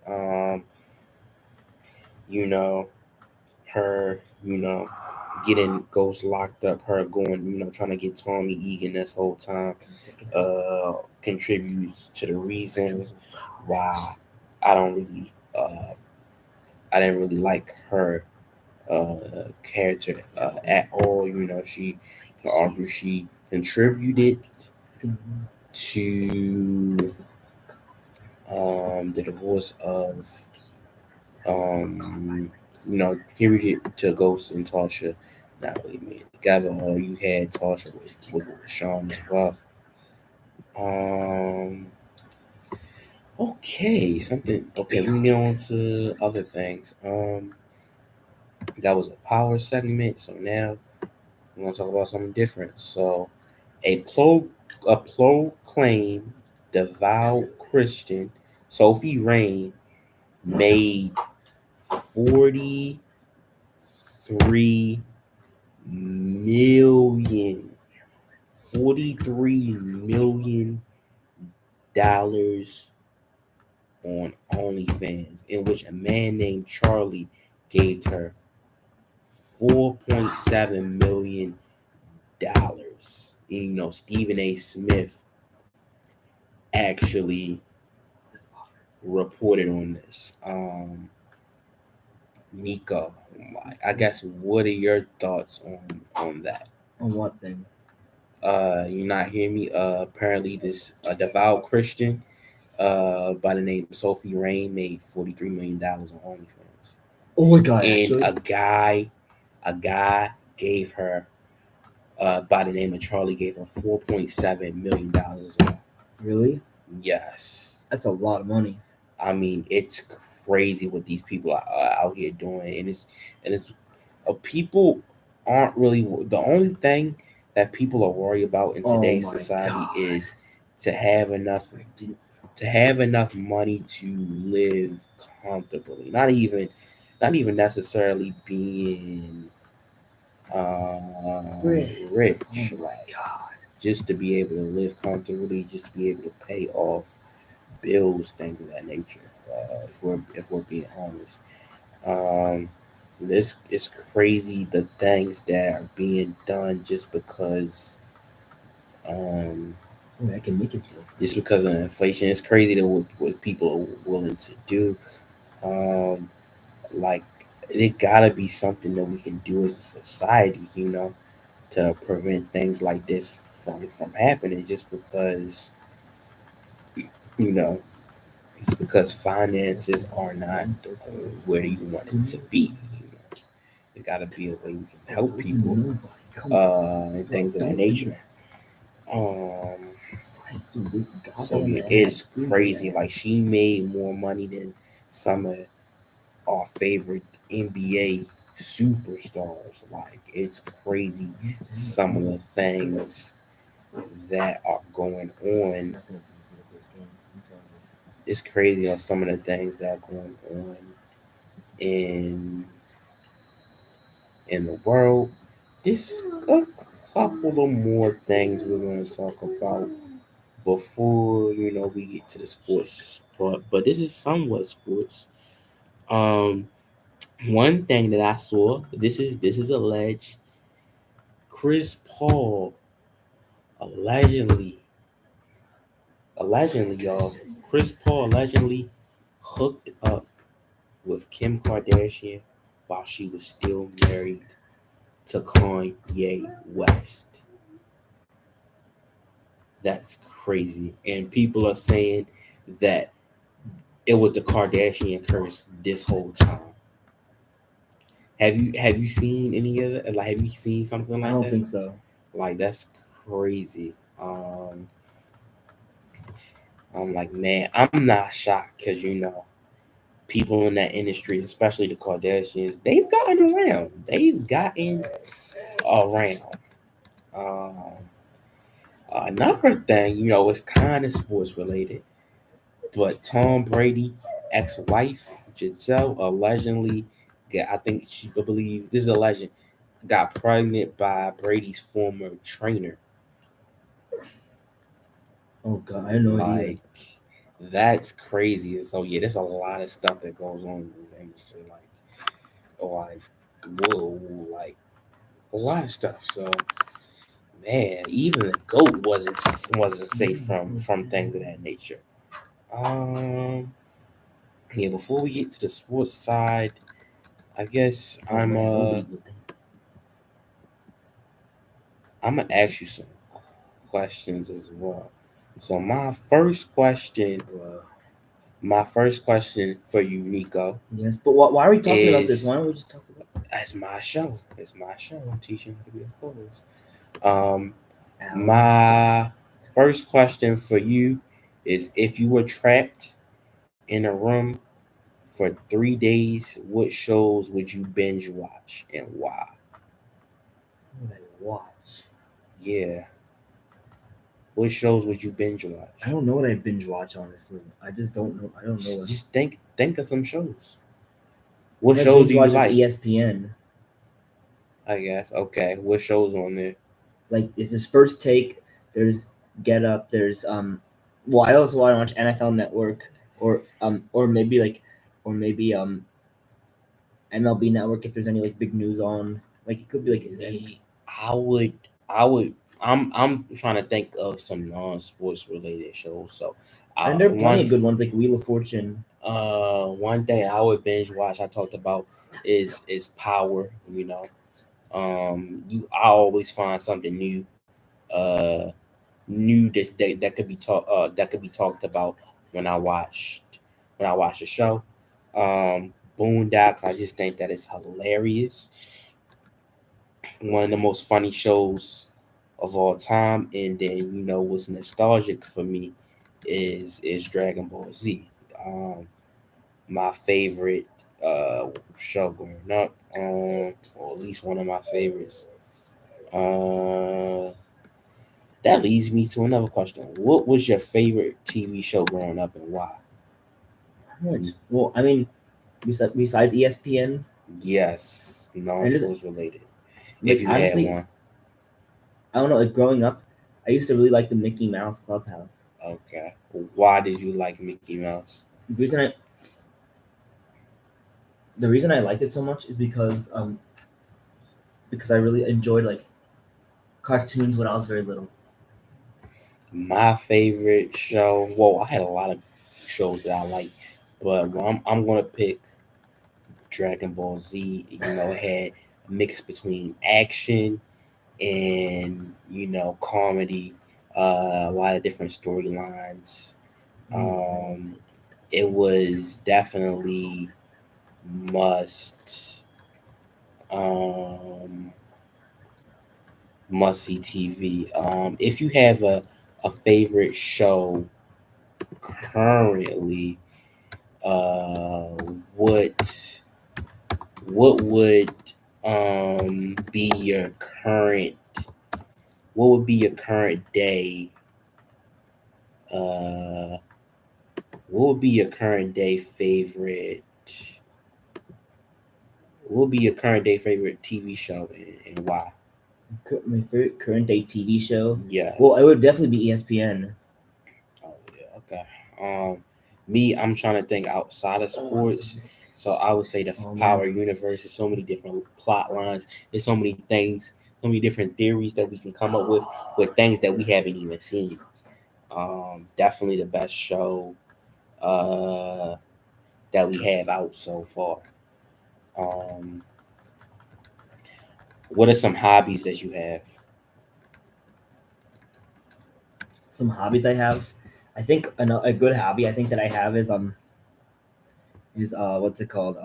You know, her. Getting Ghost locked up. Her going. Trying to get Tommy Egan this whole time. Contributes to the reason why I don't really. I didn't really like her character at all. She can argue she contributed to the divorce of contributed to Ghost and Tasha not really being together. You had Tasha with Sean as well. Um, okay, something. Okay, we can get on to other things. That was a power segment, so now we're gonna talk about something different. So, a proclaimed devout Christian, Sophie Rain, made 43 million, $43 million on OnlyFans, in which a man named Charlie gave her $4.7 million. And, Stephen A. Smith actually reported on this. Nico, I guess what are your thoughts on that? On what thing? You not hear me? Apparently this devout Christian by the name Sophie Rain made $43 million on OnlyFans. Oh my god! And actually? a guy gave her by the name of Charlie gave her $4.7 million as well. Really? Yes. That's a lot of money. I mean, it's crazy what these people are out here doing, and it's people aren't really the only thing that people are worried about in today's society is to have enough money to live comfortably. Not even necessarily being rich. Like just to be able to live comfortably, just to be able to pay off bills, things of that nature. If we're being honest, this is crazy. The things that are being done just because, I can make it feel. just because of inflation. It's crazy that what people are willing to do. Like it gotta be something that we can do as a society, to prevent things like this from happening. Just because, you know, it's because finances are not where you want it to be. There gotta be a way we can help people, and things of that nature. So yeah, it's crazy. Like she made more money than some of our favorite NBA superstars. Like it's crazy some of the things that are going on. It's crazy on some of the things that are going on in the world. There's a couple of more things we're going to talk about before we get to the sports part. But this is somewhat sports. One thing that I saw. This is alleged. Chris Paul allegedly, y'all. Chris Paul allegedly hooked up with Kim Kardashian while she was still married to Kanye West. That's crazy. And people are saying that it was the Kardashian curse this whole time. Have you seen any of it? Like, have you seen something I like don't that? think so. Like, that's crazy. I'm like, man, I'm not shocked because people in that industry, especially the Kardashians, they've gotten around. They've gotten around. Um, Another thing, it's kind of sports related, but Tom Brady ex-wife Giselle allegedly I think I believe this is a legend, got pregnant by Brady's former trainer. Oh god, I didn't know it either. Like, that's crazy. So yeah, there's a lot of stuff that goes on in this industry. Like whoa, like a lot of stuff. So man, even the goat wasn't safe from things of that nature. Um, yeah. Before we get to the sports side, I guess Oh man, nobody was there. I'm gonna ask you some questions as well. So my first question for you, Nico, Yes, but why are we talking about this? is Why don't we just talk about that's my show. It's my show. I'm teaching you how to be a host. Um, Al? my first question for you is: if you were trapped in a room for 3 days, what shows would you binge watch and why? What did I watch? Yeah, what shows would you binge I watch? don't know what I binge watch, honestly. I just don't know. I don't know what. Just think of some shows. I What think I shows binge do you watch like like? ESPN. I guess. Okay, what shows on there? Like if there's First Take, there's Get Up, there's well I also want to watch NFL Network or maybe MLB Network if there's any like big news on. Like it could be like Me, I would. I'm trying to think of some non-sports related shows. So, and there are plenty of one good ones like Wheel of Fortune. one thing I would binge watch. I talked about is Power. I always find something uh, new that could be talked about when I watched when I watch the show. Boondocks. I just think that it's hilarious, one of the most funny shows of all time. And then what's nostalgic for me is Dragon Ball Z. Um, my favorite show growing up, or at least one of my favorites. Uh, that leads me to another question. What was your favorite TV show growing up and why? Well, I mean, besides ESPN, Yes, and just non-sports related. If like you had honestly, one. I don't know. Like growing up, I used to really like the Mickey Mouse Clubhouse. Okay. Why did you like Mickey Mouse? The reason I the reason I liked it so much is because I really enjoyed like cartoons when I was very little. My favorite show. Well, I had a lot of shows that I like, but I'm gonna pick Dragon Ball Z. It had a mix between action and comedy, a lot of different storylines. Um, it was definitely must um, must see TV. If you have a favorite show currently, uh, what what would be your current what would be your current day uh what would be your current day favorite what would be your current day favorite TV show, and why? My favorite current day TV show. Yeah. Well, it would definitely be ESPN. Oh yeah, okay. Me, I'm trying to think outside of sports. So I would say the Oh man, Power Universe. There's so many different plot lines. There's so many things, so many different theories that we can come up with things that we haven't even seen. Definitely the best show uh, that we have out so far. Um, what are some hobbies that you have? some hobbies I have. I think a good hobby I think that I have is is what's it called?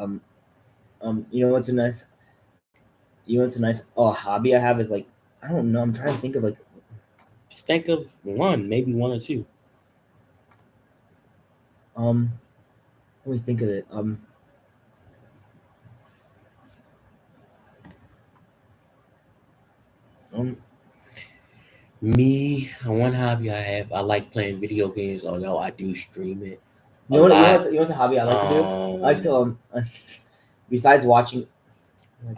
You know what's a nice hobby I have is like I don't know. I'm trying to think of like Just think of one, maybe one or two. um let me think of it. Um Me, one hobby I have, I like playing video games, although I do stream it a you know lot. what's a hobby I like to do? I like to Um, besides watching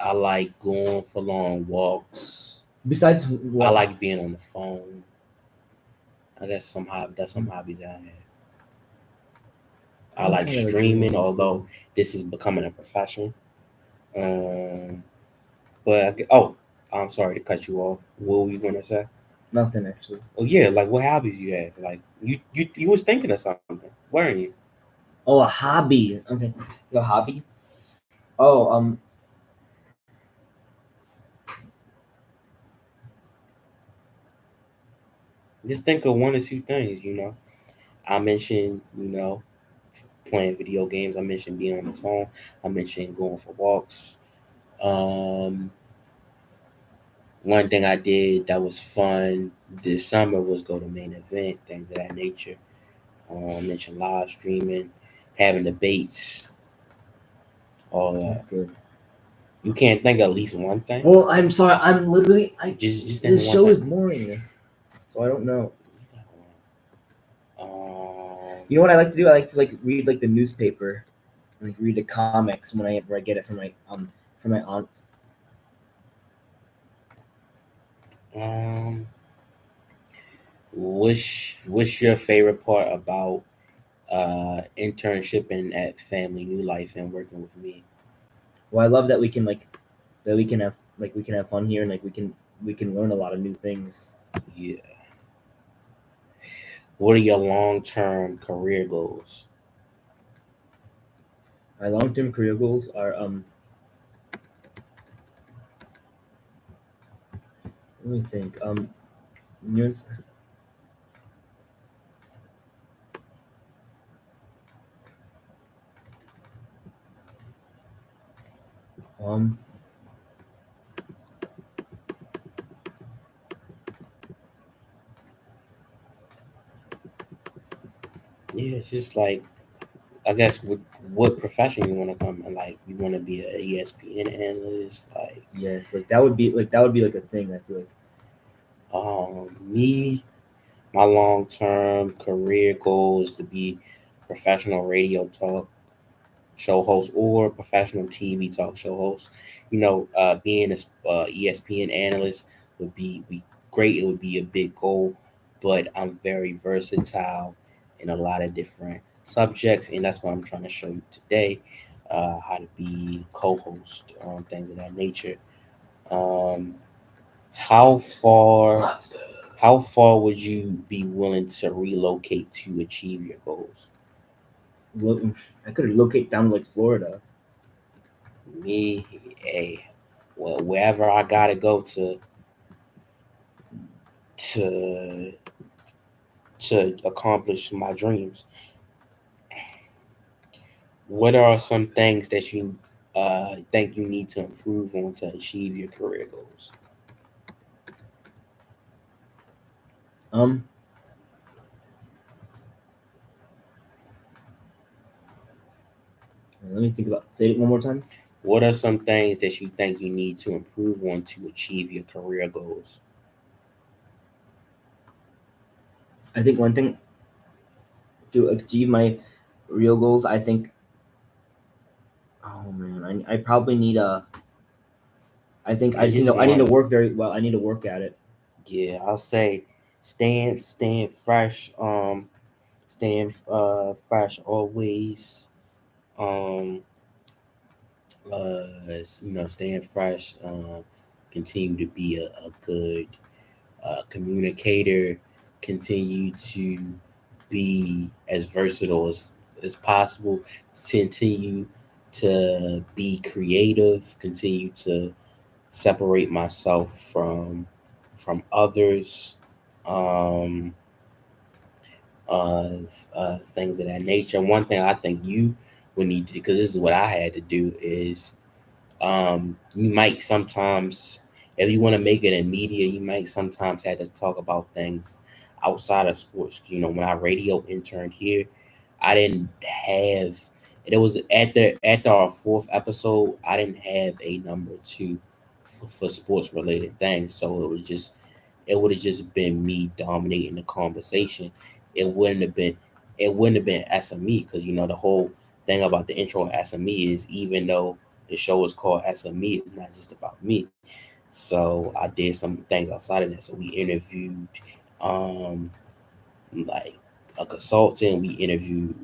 I like going for long walks. besides I what like being on the phone. I guess that's some hobbies I have. I I'm like kind of like doing streaming, these although things. this is becoming a profession. Um, oh, I'm sorry to cut you off. What were you gonna say? Nothing actually. Oh yeah, like what hobbies you have? Like you was thinking of something, weren't you? Oh, a hobby. Okay, your hobby. Oh, Just think of one or two things. I mentioned playing video games. I mentioned being on the phone. I mentioned going for walks. Um, One thing I did that was fun this summer was go to main event, things of that nature. I mentioned live streaming, having debates, all that's that. good. You can't think of at least one thing. Well, I'm sorry. I'm literally. I Just think of This one show thing. is boring, so I don't know. Um, You know what I like to do? I like to like read like the newspaper, and, like read the comics whenever I get it from my aunt. um, what's your favorite part about internshiping at Family New Life and working with me? Well, I love that we can have fun here and like we can learn a lot of new things. Yeah. What are your long term career goals? My long term career goals are let me think you know, um Yeah, it's just like I guess what profession you want to come in? Like you want to be a ESPN analyst? Like yes, that would be like a thing. I feel like me, my long term career goal is to be professional radio talk show host or professional TV talk show host. Being a ESPN analyst would be great. It would be a big goal, but I'm very versatile in a lot of different subjects, and that's what I'm trying to show you today. How to be co-host, things of that nature. Um, how far? How far would you be willing to relocate to achieve your goals? look, I could locate down to like Florida. Me, hey, well, wherever I gotta go to to accomplish my dreams. What are some things that you think you need to improve on to achieve your career goals? Um, Let me think about. Say it one more time. What are some things that you think you need to improve on to achieve your career goals? I think one thing to achieve my real goals, I think. Oh man, I probably need a. I think I It's just just I need to one. work very well. I need to work at it. Yeah, I'll say staying fresh. Staying fresh always. Um, staying fresh, continue to be a good communicator, continue to be as versatile as possible, continue to be creative, continue to separate myself from others, um, uh, things of that nature. One thing I think you would need to, because this is what I had to do is you might sometimes, if you want to make it in media, you might sometimes have to talk about things outside of sports. When I radio interned here, I didn't have. It was after our fourth episode. I didn't have a number two for sports related things, so it would have just been me dominating the conversation. It wouldn't have been it wouldn't have been SME, because the whole thing about the intro of SME is, even though the show is called SME, it's not just about me. So I did some things outside of that. So we interviewed um like a consultant. We interviewed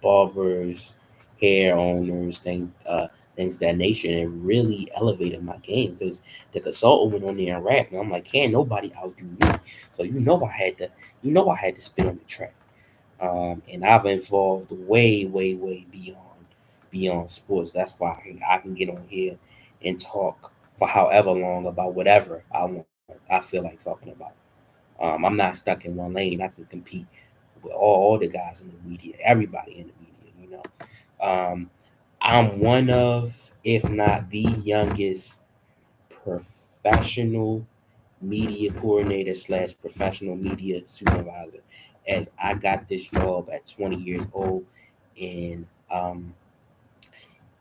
barbers, hair owners, things of that nature, and it really elevated my game, because the consultant went on there and rapped, and I'm like, can't nobody outdo me. So I had to spit on the track. And I've evolved way, way, way beyond sports. That's why I can get on here and talk for however long about whatever I feel like talking about. I'm not stuck in one lane. I can compete with all the guys in the media, everybody in the media. I'm one of, if not the youngest professional media coordinator slash professional media supervisor, as I got this job at 20 years old, and um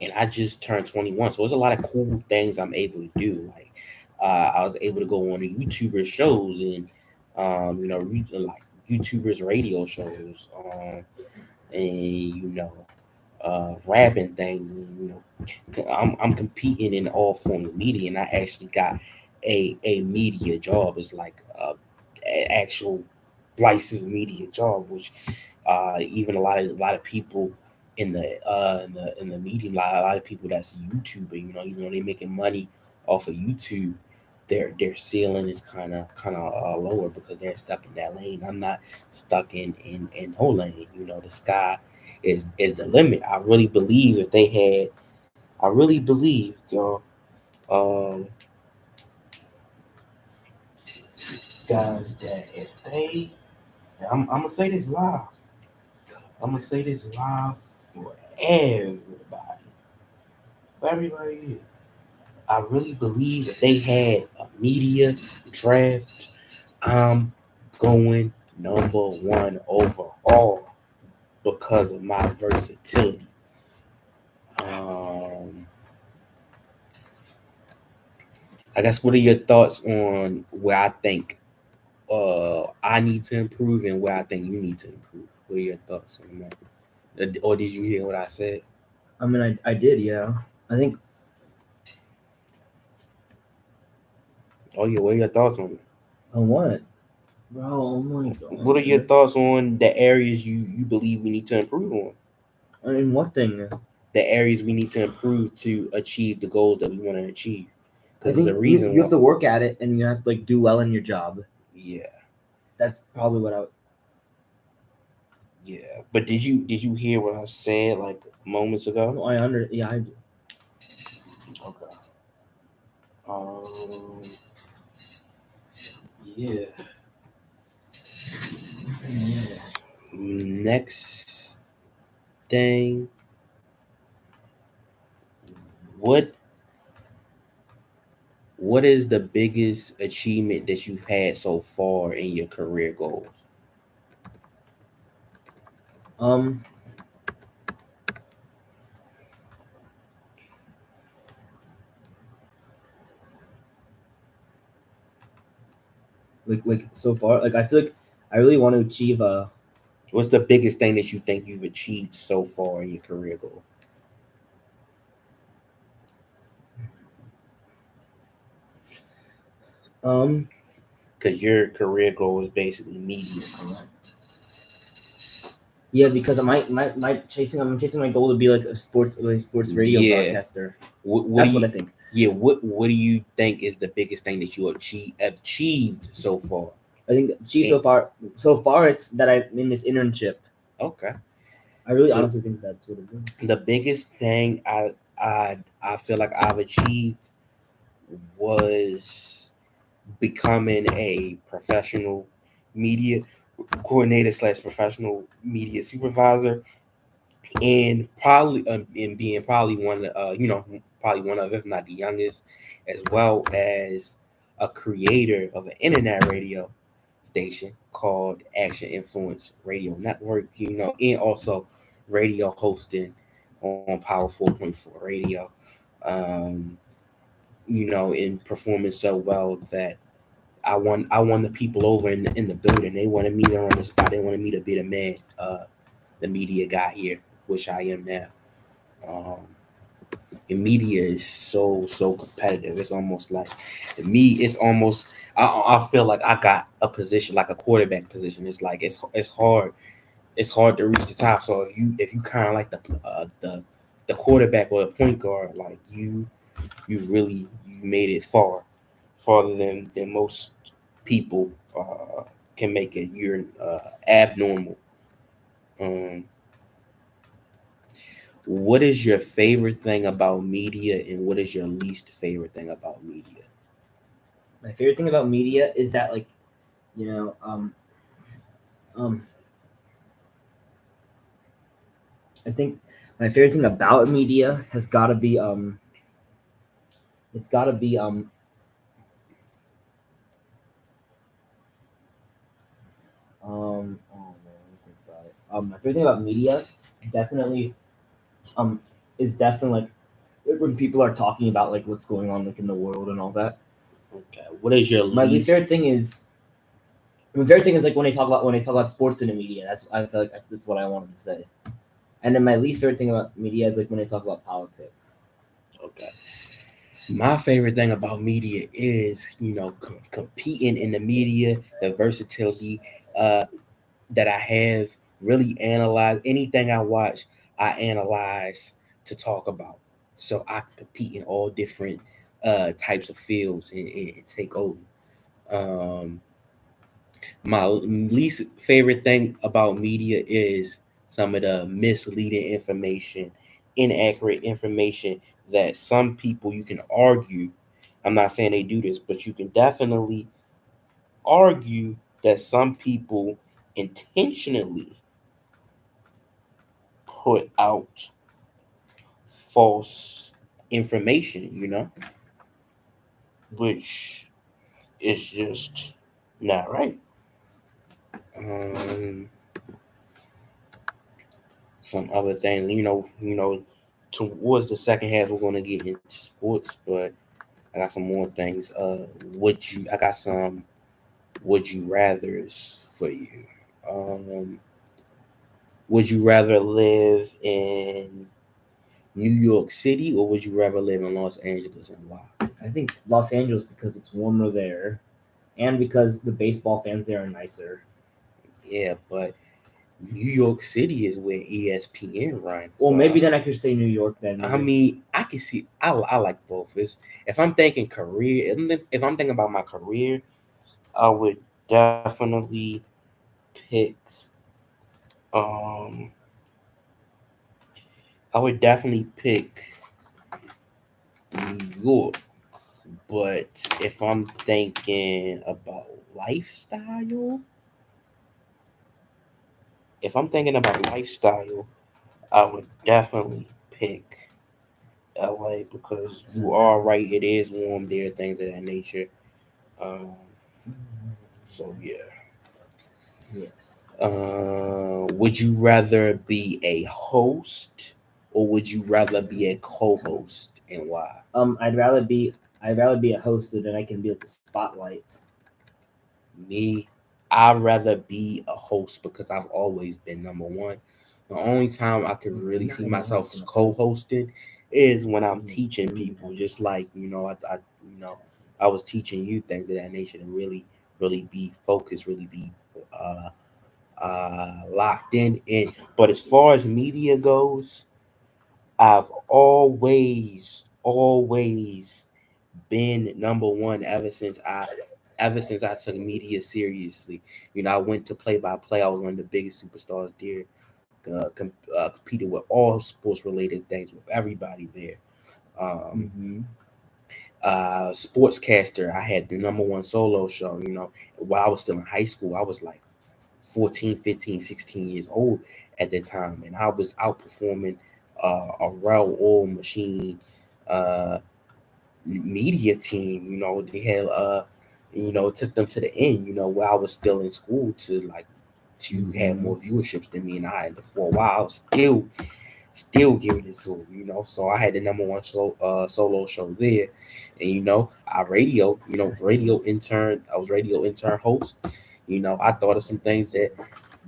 and I just turned 21. So there's a lot of cool things I'm able to do. Like I was able to go on the YouTuber shows, and like YouTubers radio shows, and rapping things, and I'm competing in all forms of media, and I actually got a media job. It's like an actual licensed media job, which even a lot of people in the media, a lot of people that's YouTuber, even though they're making money off of YouTube, their ceiling is kind of lower, because they're stuck in that lane. I'm not stuck in no lane. The sky is the limit. I really believe, if they had, I really believe, um, guys, that if they, I'm gonna say this live. I'm gonna say this live for everybody, for everybody here. I really believe if they had a media draft, I'm going number one overall, because of my versatility. Um, I guess, what are your thoughts on where I think I need to improve, and where I think you need to improve? What are your thoughts on that? Or did you hear what I said? I mean, I did, yeah. I think Oh yeah, what are your thoughts on it? on what, bro? Oh my What are your god. thoughts on the areas you believe we need to improve on? I mean, what thing? The areas we need to improve to achieve the goals that we want to achieve. I Because there's think a you reason you why. have to work at it, and you have to like do well in your job. Yeah, That's probably what I would. yeah. But did you hear what I said like moments ago? No, yeah, I do. Okay. Um. Yeah. Next thing, what what is the biggest achievement that you've had so far in your career goals? Um, like so far, like I feel like I really want to achieve a What's the biggest thing that you think you've achieved so far in your career goal? um. Because your career goal is basically media, correct? Yeah, because I'm chasing my goal to be like sports radio Yeah. broadcaster. What do That's what you? I think. Yeah. What do you think is the biggest thing that you achieved so far? I think achieve And, so far it's that I'm in this internship. okay. I really The honestly think that's what it is. the biggest thing I feel like I've achieved was becoming a professional media coordinator slash professional media supervisor, and probably and being probably one probably one of, if not the youngest, as well as a creator of an internet radio station called Action Influence Radio Network, and also radio hosting on Power 4.4 Radio. Um, in performing so well that I won the people over in the building. They wanted me there on the spot. They wanted me to be the man, the media guy here, which I am now. Um, and media is so competitive. It's almost like me. It's almost I feel like I got a position like a quarterback position. It's like it's hard. It's hard to reach the top. So if you kind of like the quarterback or the point guard, like you made it farther than most people can make it. You're abnormal. Um, what is your favorite thing about media, and what is your least favorite thing about media? My favorite thing about media is that, like, you know, um, I think my favorite thing about media has got to be it's got to be oh man, let me think about it. My favorite thing about media definitely um is definitely like when people are talking about like what's going on like in the world and all that. Okay, what is your My least least? favorite thing is my favorite thing is like when they talk about sports in the media. That's I feel like that's what I wanted to say. And then my least favorite thing about media is like when they talk about politics. Okay, my favorite thing about media is competing in the media, the versatility that I have. Really analyze anything I watch. I analyze to talk about, so I compete in all different types of fields and take over. Um, my least favorite thing about media is some of the misleading information, inaccurate information that some people you can argue. I'm not saying they do this, but you can definitely argue that some people intentionally put out false information, which is just not right. Um, some other things, towards the second half, we're gonna get into sports, but I got some more things. I got some would you rather's for you. Um, would you rather live in New York City, or would you rather live in Los Angeles, and why? I think Los Angeles because it's warmer there, and because the baseball fans there are nicer. Yeah, but New York City is where ESPN runs. Well, So maybe then I could say New York then. I mean, I can see. I like both. If I'm thinking career, if I'm thinking about my career, I would definitely pick. Um, I would definitely pick New York. But if I'm thinking about lifestyle, if I'm thinking about lifestyle, I would definitely pick LA because you are right. It is warm there, things of that nature. Um, so yeah. Yes. Would you rather be a host or would you rather be a co-host, and why? I'd rather be a host so then I can be at the spotlight. Me, I'd rather be a host because I've always been number one. The only time I could really see myself as co-hosting is when I'm teaching people, just like I was teaching you things of that nature to really be focused, really be locked in. And but as far as media goes, I've always been number one ever since I took media seriously. I went to play by play. I was one of the biggest superstars there. Competed with all sports related things with everybody there. Um, Mm-hmm. Sportscaster. I had the number one solo show. While I was still in high school, I was like 14, 15, 16 years old. at the time, and I was outperforming a well-oiled machine uh, media team. They had took them to the end. Where I was still in school to have more viewerships than me, and I had for a while still giving it to them. So I had the number one solo show there, and radio intern. I was radio intern host. I thought of some things that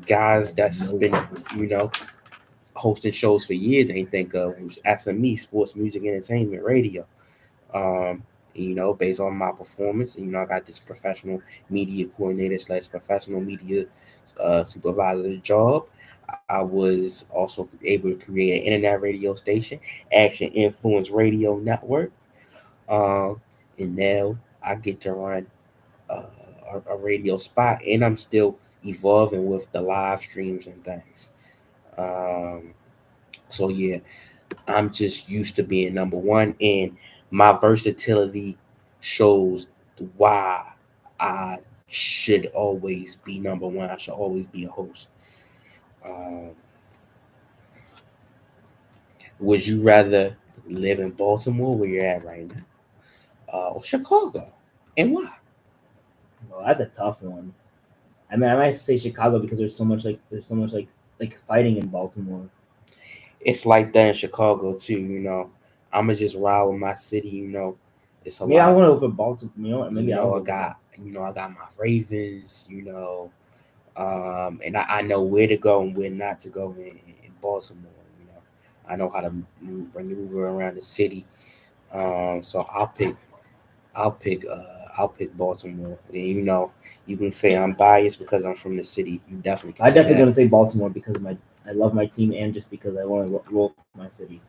guys that's been you know hosting shows for years ain't think of. Was asking me sports, music, entertainment, radio. Um, based on my performance, I got this professional media coordinator slash professional media supervisor job. I was also able to create an internet radio station, Action Influence Radio Network, um, and now I get to run a radio spot, and I'm still evolving with the live streams and things. Um, so yeah, I'm just used to being number one, and my versatility shows why I should always be number one. I should always be a host. Um, would you rather live in Baltimore, where you're at right now, or Chicago, and why? Well, that's a tough one. I mean, I might say Chicago because there's so much fighting in Baltimore. It's like that in Chicago too. I'ma just ride with my city. It's a Maybe I lot. want to go for Baltimore. You know what? Maybe I'll I go for got Baltimore. I got my Ravens. And I know where to go and where not to go in Baltimore. I know how to maneuver around the city. So I'll pick Baltimore. And you can say I'm biased because I'm from the city. You definitely can I'm say definitely that. gonna say Baltimore because I love my team and just because I want to roll for my city.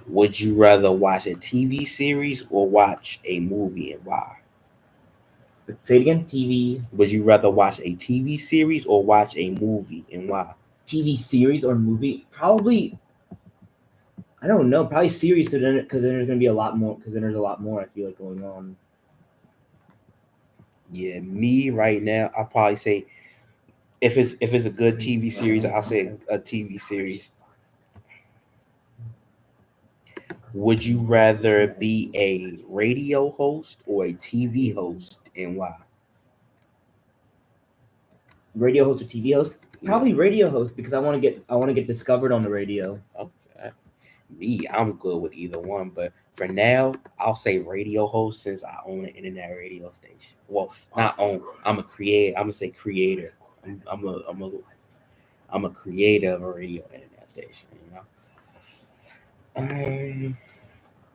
Would you rather watch a TV series or watch a movie, and why? But say it again. Would you rather watch a TV series or watch a movie, and why? TV series or movie? Probably. I don't know. Probably series because then there's gonna be a lot more. Because then there's a lot more. I feel like going on. Yeah, me right now, I'll probably say if it's a good TV series, I'll say a TV series. Would you rather be a radio host or a TV host, and why? Radio host or TV host? Yeah. Probably radio host because I want to get discovered on the radio. Okay. Me, I'm good with either one, but for now, I'll say radio host since I own an internet radio station. Well, not own. I'm a creator. I'm gonna say creator. I'm a creator of a radio internet station.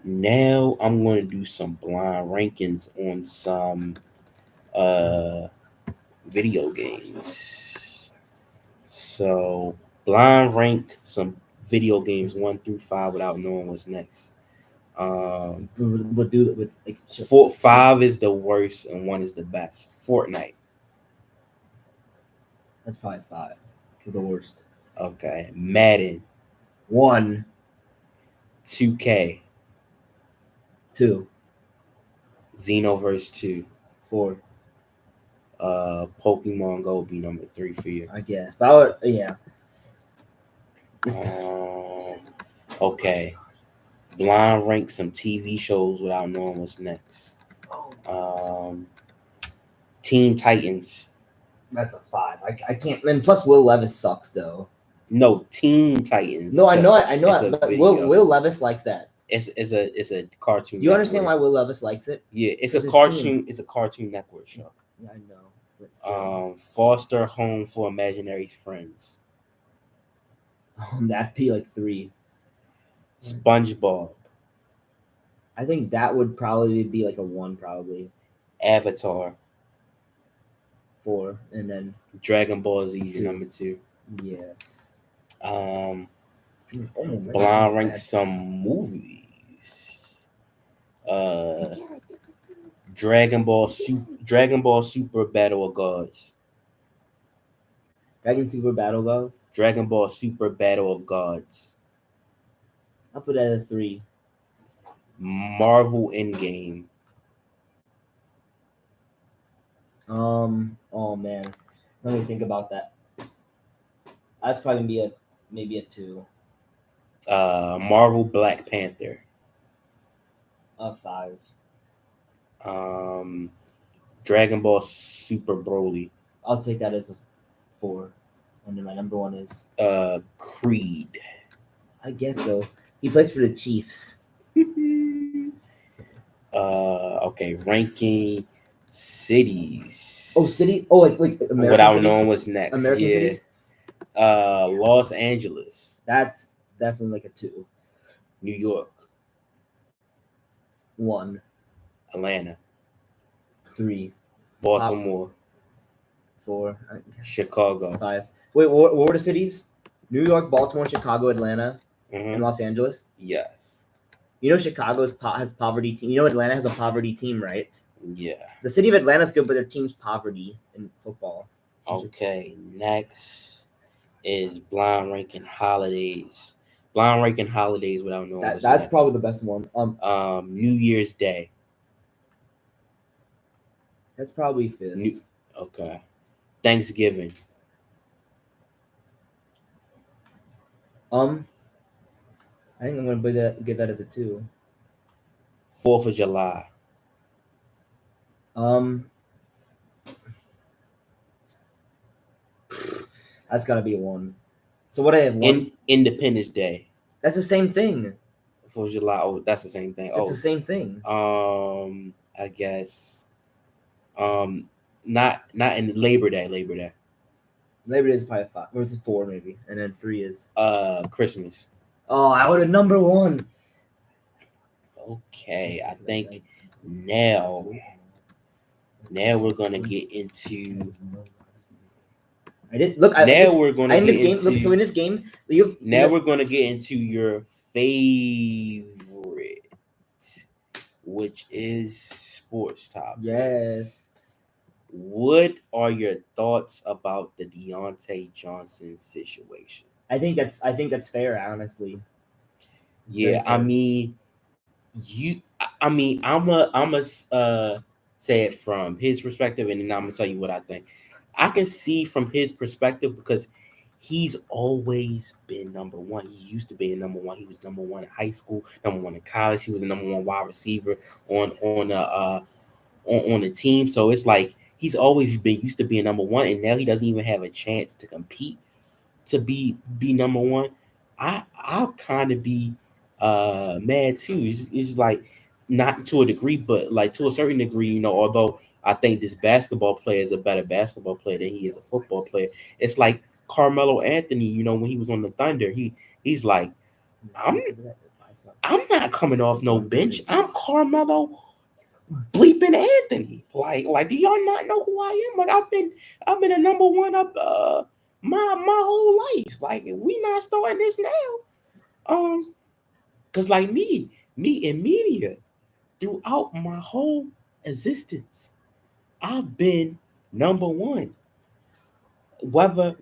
Now I'm going to do some blind rankings on some uh video games. So blind rank some video games 1 through 5 without knowing what's next. We'll do that with like. 5 is the worst and 1 is the best. Fortnite. That's probably 5. To the worst. Okay. Madden. 1, 2K. 2, Xenoverse 2. 4. Pokemon Go would be number 3 for you. I guess. But I would, yeah. Okay. Blind rank some TV shows without knowing what's next. Teen Titans. That's a 5. I can't. And plus, Will Levis sucks though. No, Teen Titans. No, I know it. it's a But video. Will Levis likes that. It's a cartoon. Do you understand network. why Will Levis likes it? Yeah, it's a It's his cartoon. team. It's a Cartoon Network show. Yeah, I know. But still. Foster Home for Imaginary Friends. That'd be like 3. SpongeBob. I think that would probably be like a 1, probably Avatar. 4, and then Dragon Ball Z is 2. number 2. Yes. Blind rank some movies. Dragon Ball Super Battle of Gods. Dragon Super Battle Gods. Dragon Ball Super Battle of Gods. I'll put that at a 3. Marvel Endgame. Oh man, let me think about that. That's probably gonna be maybe a 2, Marvel Black Panther. a 5. Um, Dragon Ball Super Broly. I'll take that as a 4. And then my number 1 is, Creed. I guess so. He plays for the Chiefs. Okay, ranking cities. Oh, city. Oh, like American Without cities. knowing what's next. American yeah. cities. Los Angeles, That's definitely like a 2, New York, 1, Atlanta, 3, Baltimore, 4, Chicago. 5. Wait, what were the cities? New York, Baltimore, Chicago, Atlanta, and Los Angeles. Yes. You know Chicago's has poverty team. You know Atlanta has a poverty team, right? Yeah. The city of Atlanta's good, but their team's poverty in football. Okay. Next is blind ranking holidays. Blind ranking holidays without knowing what's That's next. probably the best one. New Year's Day. That's probably 5th. Okay. Thanksgiving. I think I'm gonna give that as a 2. 4th of July. That's gotta be a 1. So what I have 1. Independence Day. That's the same thing. 4th of July. Oh, that's the same thing. It's the same thing. I guess. Not in Labor Day. Labor Day is probably 5, or it's 4 maybe, and then 3 is Christmas. Oh, I would have number 1. Okay, I think now we're gonna get into. I did look. We're gonna in get this game. into. Look, so in this game, we're gonna get into your favorite, which is sports topic. Yes. What are your thoughts about the Deontay Johnson situation? I think that's fair, honestly. Yeah, I mean, I'm a say it from his perspective, and then I'm gonna tell you what I think. I can see from his perspective because he's always been number one. He used to be a number one. He was number one in high school, number one in college. He was the number one wide receiver on the team. So it's like he's always been used to being number one, and now he doesn't even have a chance to compete to be number one. I'll kind of be mad too. It's like not to a degree, but like to a certain degree, although I think this basketball player is a better basketball player than he is a football player. It's like Carmelo Anthony, when he was on the Thunder, he's like, I'm not coming off no bench. I'm Carmelo bleeping Anthony. Like do y'all not know who I am? Like I've been a number one up my whole life. Like we not starting this now. Cause like me in media, throughout my whole existence, I've been number one. Whether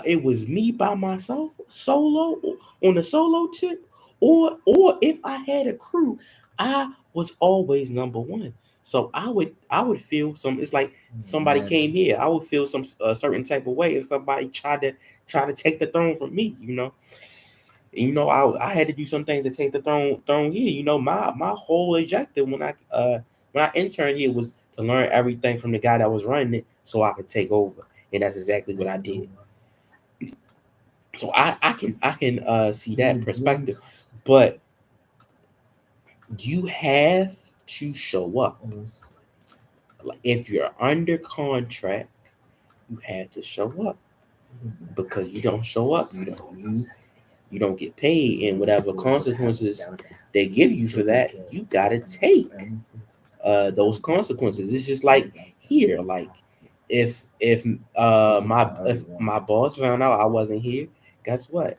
it was me by myself, solo on a solo tip, or if I had a crew, I was always number one. So I would feel some. It's like somebody came here. I would feel some certain type of way if somebody tried to take the throne from me. And, I had to do some things to take the throne here. My whole objective when I interned here was to learn everything from the guy that was running it, so I could take over, and that's exactly what I did. So I can see that perspective, but you have to show up. Like if you're under contract, you have to show up, because you don't show up, you don't get paid, and whatever consequences they give you for that, you gotta take those consequences. It's just like here, like if my boss found out I wasn't here, guess what?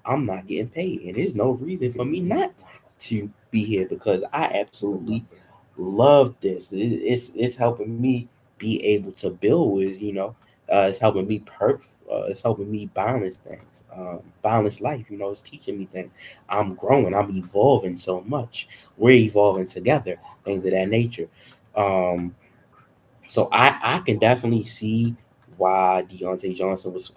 I'm not getting paid, and there's no reason for me not to be here because I absolutely love this. It's helping me be able to build with, it's helping me it's helping me balance things, balance life. It's teaching me things. I'm growing. I'm evolving so much. We're evolving together. Things of that nature. So I can definitely see why Deontay Johnson was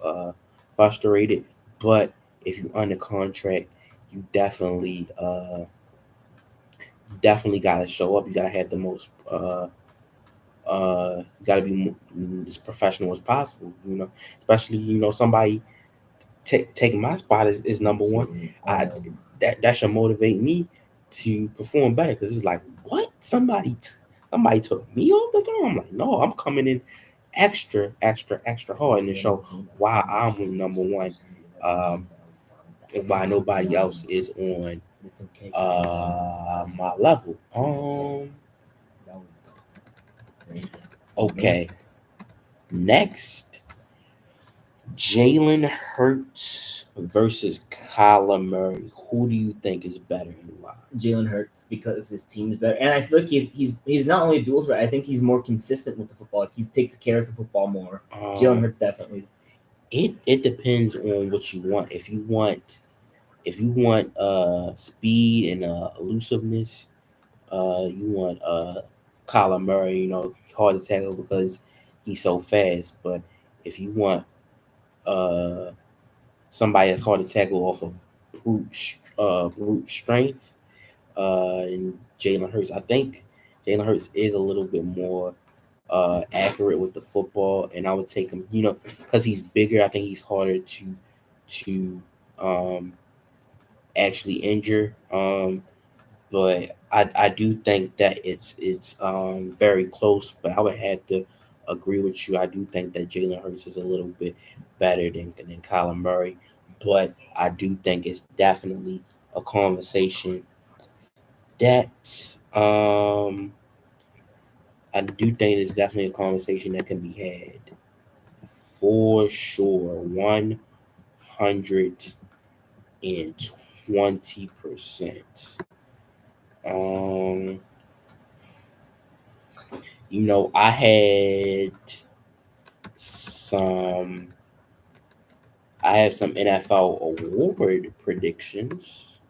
frustrated. But if you're under contract, you definitely gotta show up. You gotta have the most you gotta be as professional as possible. Especially somebody taking my spot is number one. I that should motivate me to perform better because it's like what somebody took me off the throne. I'm like, no, I'm coming in extra, extra, extra hard in the show why I'm number one, um, and why nobody else is on my level. Okay, next, Jalen Hurts versus Kyler Murray. Who do you think is better and why? Jalen Hurts because his team is better, and I feel like he's not only a dual threat. I think he's more consistent with the football. Like he takes care of the football more. Jalen Hurts definitely. It depends on what you want. If you want speed and elusiveness, you want Kyler Murray. Hard to tackle because he's so fast. But if you want uh somebody that's hard to tackle off of brute strength, and Jalen Hurts. I think Jalen Hurts is a little bit more accurate with the football, and I would take him. Because he's bigger. I think he's harder to um, actually injure. But I do think that it's very close. But I would have to agree with you. I do think that Jalen Hurts is a little bit better than Kyler Murray, but I do think it's definitely a conversation that I do think it's definitely a conversation that can be had for sure. 120%. Um, I had some NFL award predictions.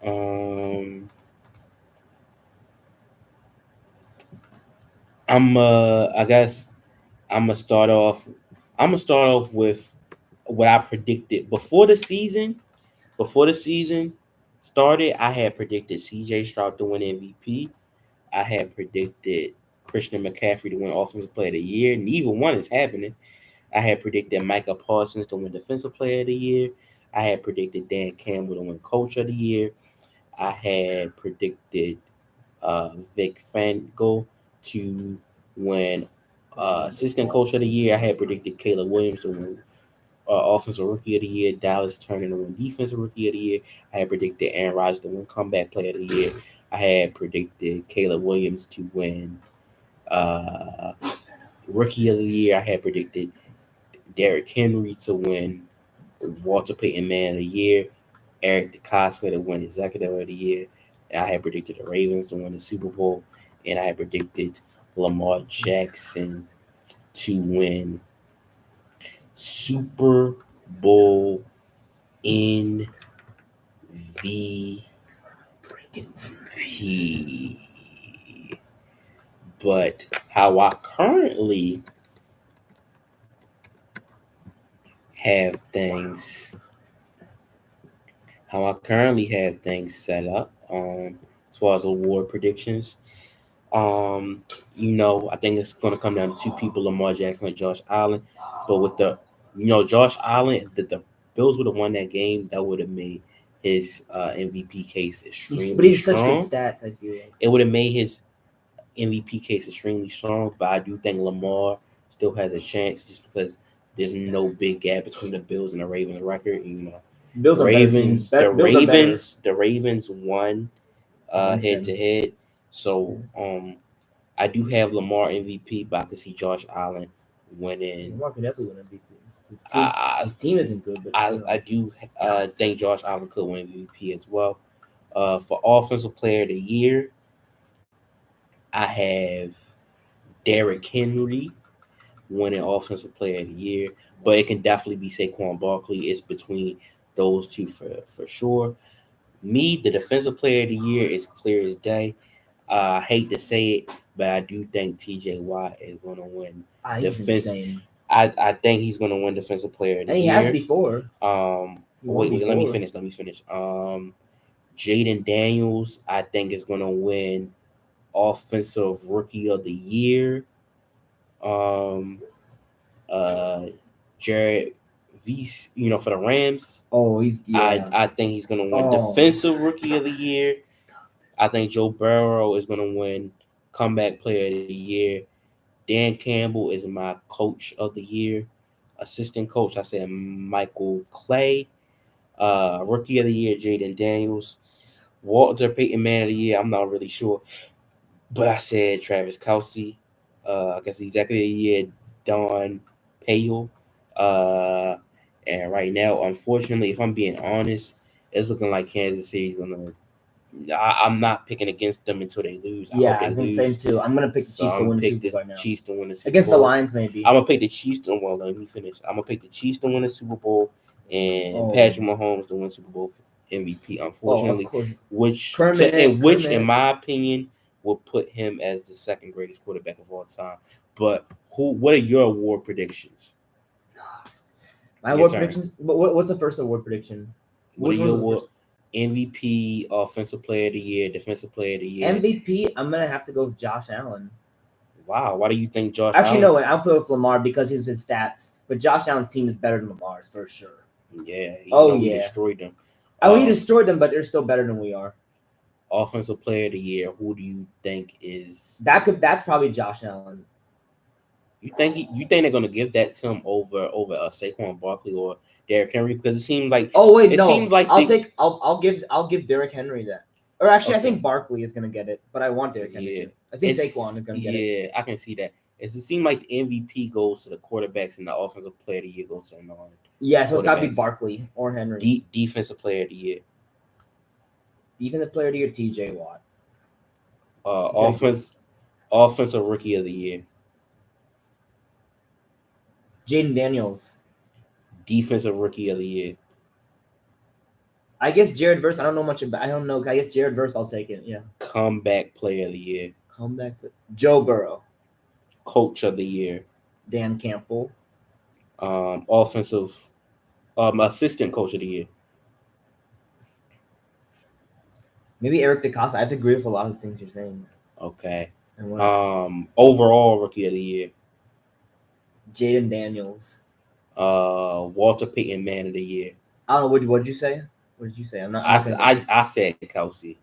Um, I guess I'm gonna start off. I'm gonna start off with what I predicted before the season. Before the season started, I had predicted C.J. Stroud to win MVP. I had predicted Christian McCaffrey to win Offensive Player of the Year. Neither one is happening. I had predicted Micah Parsons to win Defensive Player of the Year. I had predicted Dan Campbell to win Coach of the Year. I had predicted Vic Fangio to win Assistant Coach of the Year. I had predicted Caleb Williams to win Offensive Rookie of the Year. Dallas Turner to win Defensive Rookie of the Year. I had predicted Aaron Rodgers to win Comeback Player of the Year. I had predicted Caleb Williams to win uh, Rookie of the Year. I had predicted Derrick Henry to win Walter Payton Man of the Year. Eric DeCosta to win Executive of the Year. And I had predicted the Ravens to win the Super Bowl. And I had predicted Lamar Jackson to win Super Bowl MVP. But have things, how I currently have things set up, as far as award predictions, um, I think it's going to come down to two people, Lamar Jackson and Josh Allen. But with Josh Allen, the Bills would have won that game, that would have made his MVP case But extremely he's such good strong. stats. I feel like It would have made his MVP case extremely strong, but I do think Lamar still has a chance just because there's no big gap between the Bills and the Ravens record. Bills The are better team. Ravens, the Bills are better. Ravens won head to head. So I do have Lamar MVP, but I can see Josh Allen winning. Lamar could definitely win MVP. I His team isn't good, but I do think Josh Allen could win MVP as well. For Offensive Player of the Year, I have Derrick Henry winning Offensive Player of the Year, but it can definitely be Saquon Barkley. It's between those two for sure. Me, the Defensive Player of the Year is clear as day. I hate to say it, but I do think T.J. Watt is going to win he's insane. I think he's gonna win Defensive Player of the And he has Year. before. He won Wait, let me before. finish. Let me finish. Jaden Daniels, I think is gonna win Offensive Rookie of the Year. Um, uh, Jared V's, for the Rams. Oh, he's I think he's gonna win Oh. Defensive Rookie of the Year. I think Joe Burrow is gonna win Comeback Player of the Year. Dan Campbell is my Coach of the Year. Assistant coach, I said Michael Clay. Rookie of the Year, Jaden Daniels. Walter Payton Man of the Year, I'm not really sure. But I said Travis Kelsey. I guess Executive of the Year, Don Payne. Uh, and right now, unfortunately, if I'm being honest, it's looking like Kansas City's going to. I'm not picking against them until they lose. I Yeah, hope they I think same lose. too. I'm gonna pick the So Chiefs to I'm win gonna the pick Super the Bowl right now. Chiefs to win the Super Against the Bowl. Lions, maybe. I'm gonna pick the Chiefs to well. Let me finish. I'm gonna pick the Chiefs to win the Super Bowl and Oh. Patrick Mahomes to win Super Bowl MVP. Oh, of Unfortunately, course. which in my opinion will put him as the second greatest quarterback of all time. But what are your award predictions? My Your award turn. predictions. What's the first award prediction? What are your award? MVP, Offensive Player of the Year, Defensive Player of the Year. MVP, I'm gonna have to go with Josh Allen. Wow, why do you think Josh Actually, Allen? no, wait, I'll put with Lamar because he's his stats. But Josh Allen's team is better than Lamar's for sure. Yeah, we yeah. destroyed them. He destroyed them, but they're still better than we are. Offensive Player of the Year, who do you think is that's probably Josh Allen. You think they're gonna give that to him over Saquon Barkley or Derrick Henry? Because it seems like seems like I'll give Derrick Henry that. Or actually, I Okay. think Barkley is gonna get it, but I want Derrick Henry Yeah. to. I think Saquon is gonna get it. Yeah, I can see that. It seems like the MVP goes to the quarterbacks and the Offensive Player of the Year goes to the non. Yeah, so it's gotta be quarterbacks. Barkley or Henry. Defensive Player of the Year. Defensive Player of the Year, T.J. Watt. Offensive Rookie of the Year. Jaden Daniels. Defensive Rookie of the Year. I guess Jared Verse. I don't know much about. I don't know. I guess Jared Verse. I'll take it. Yeah. Comeback Player of the Year. Comeback. Joe Burrow. Coach of the Year. Dan Campbell. Offensive. Assistant Coach of the Year. Maybe Eric DeCosta. I have to agree with a lot of the things you're saying. Okay. Overall Rookie of the Year. Jaden Daniels. Walter Payton Man of the Year. I don't know. What did you say? What did you say? I'm not. I said Kelsey.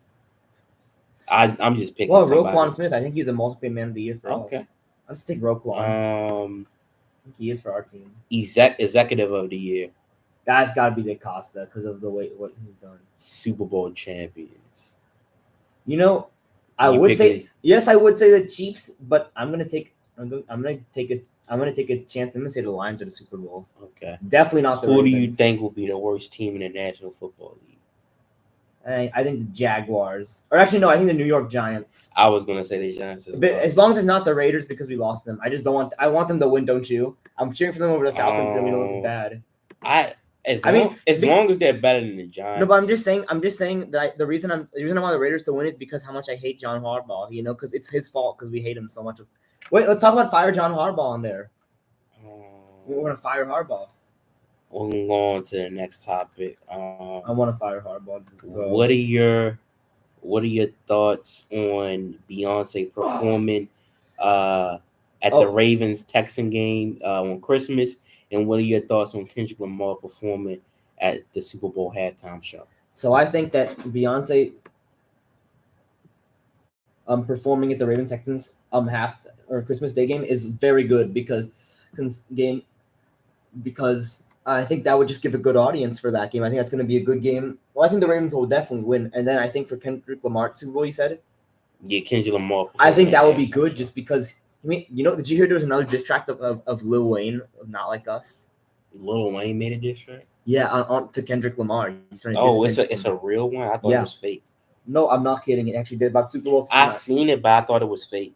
I'm just picking. Well, somebody. Roquan Smith. I think he's a multiple Man of the Year for us. Okay. Let's take Roquan. I think he is for our team. Executive of the Year. That's got to be DeCosta because of the way what he's done. Super Bowl champions. I would say the Chiefs, but I'm gonna take a chance. I'm gonna say the Lions are the Super Bowl. Okay. Definitely not the Who Ravens. do you think will be the worst team in the National Football League? I think the Jaguars. Or actually, no, I think the New York Giants. I was gonna say the Giants as But well. as long as it's not the Raiders because we lost them. I just don't want. I want them to win, don't you? I'm cheering for them over the Falcons, and we know it's bad. As long as they're better than the Giants. No, but I'm just saying that the reason I want the Raiders to win is because how much I hate John Harbaugh. Because it's his fault because we hate him so much. Wait, let's talk about fire John Harbaugh on there. We're gonna fire Harbaugh. We'll go on to the next topic. I want to fire Harbaugh. What are your thoughts on Beyonce performing at the Ravens Texan game on Christmas? And what are your thoughts on Kendrick Lamar performing at the Super Bowl halftime show? So I think that Beyonce performing at the Ravens Texans Christmas Day game is very good because I think that would just give a good audience for that game. I think that's going to be a good game. Well, I think the Ravens will definitely win. And then I think for Kendrick Lamar Super Bowl, you said it? Yeah, Kendrick Lamar. I think that would be good just because. Did you hear there was another diss track of Lil Wayne, of Not Like Us? Lil Wayne made a diss track? Yeah, on to Kendrick Lamar. It's a real one? I thought it was fake. No, I'm not kidding. It actually did about Super Bowl. I seen it, but I thought it was fake.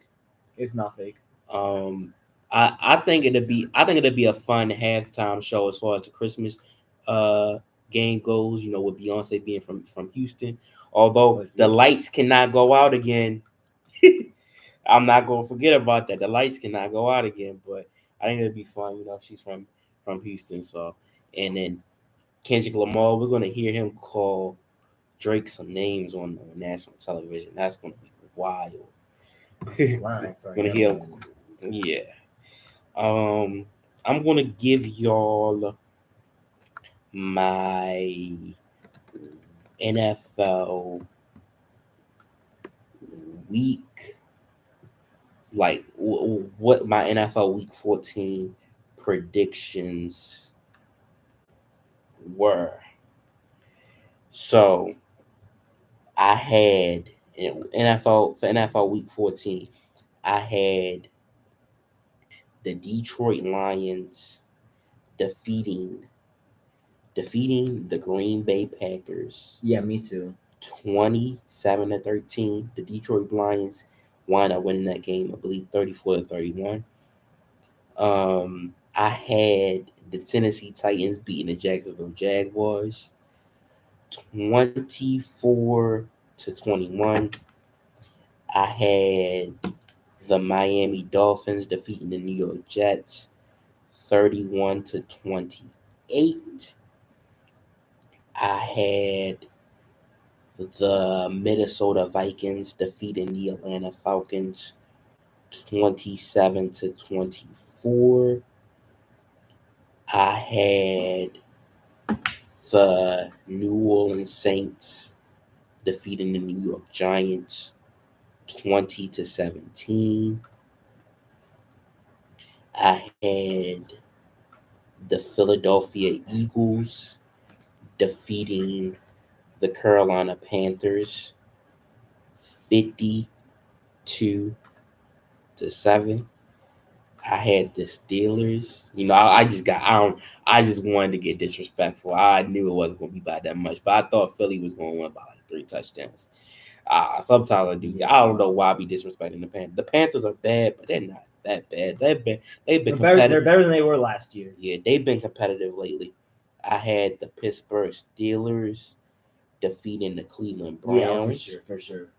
It's not fake. I think it'd be a fun halftime show as far as the Christmas game goes, with Beyonce being from Houston. Although the lights cannot go out again. I'm not gonna forget about that. The lights cannot go out again, but I think it'd be fun. She's from Houston, so and then Kendrick Lamar, we're gonna hear him call Drake some names on national television. That's gonna be wild. Slang for Gonna him. hear him, yeah. I'm gonna give y'all my NFL week, like what my NFL week 14 predictions were. So I had in NFL week 14, I had the Detroit Lions defeating defeating the Green Bay Packers Yeah, me too. 27-13. The Detroit Lions wound up winning that game, I believe 34-31. I had the Tennessee Titans beating the Jacksonville Jaguars 24-21. I had the Miami Dolphins defeating the New York Jets 31-28. I had the Minnesota Vikings defeating the Atlanta Falcons 27-24. I had the New Orleans Saints defeating the New York Giants 20-17. I had the Philadelphia Eagles defeating the Carolina Panthers 52-7. I had the Steelers. I just wanted to get disrespectful. I knew it wasn't going to be by that much, but I thought Philly was going to win by like 3 touchdowns. Sometimes I do. I don't know why I be disrespecting the Panthers. The Panthers are bad, but they're not that bad. They've been competitive. They're better than they were last year. Yeah, they've been competitive lately. I had the Pittsburgh Steelers defeating the Cleveland Browns. Yeah, for sure.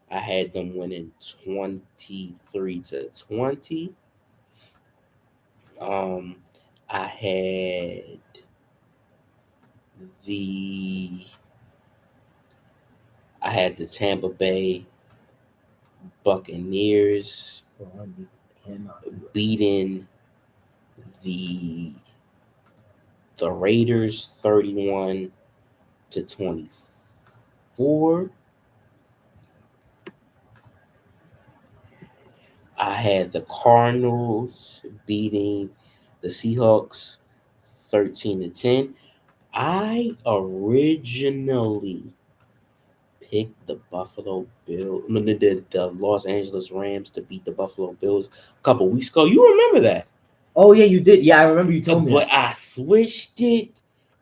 I had them winning 23-20. Um, I had the Tampa Bay Buccaneers beating the Raiders 31-24. I had the Cardinals beating the Seahawks 13-10. I originally picked the Buffalo Bills, the Los Angeles Rams to beat the Buffalo Bills a couple weeks ago. You remember that? Oh yeah, you did. Yeah, I remember you told me. But I switched it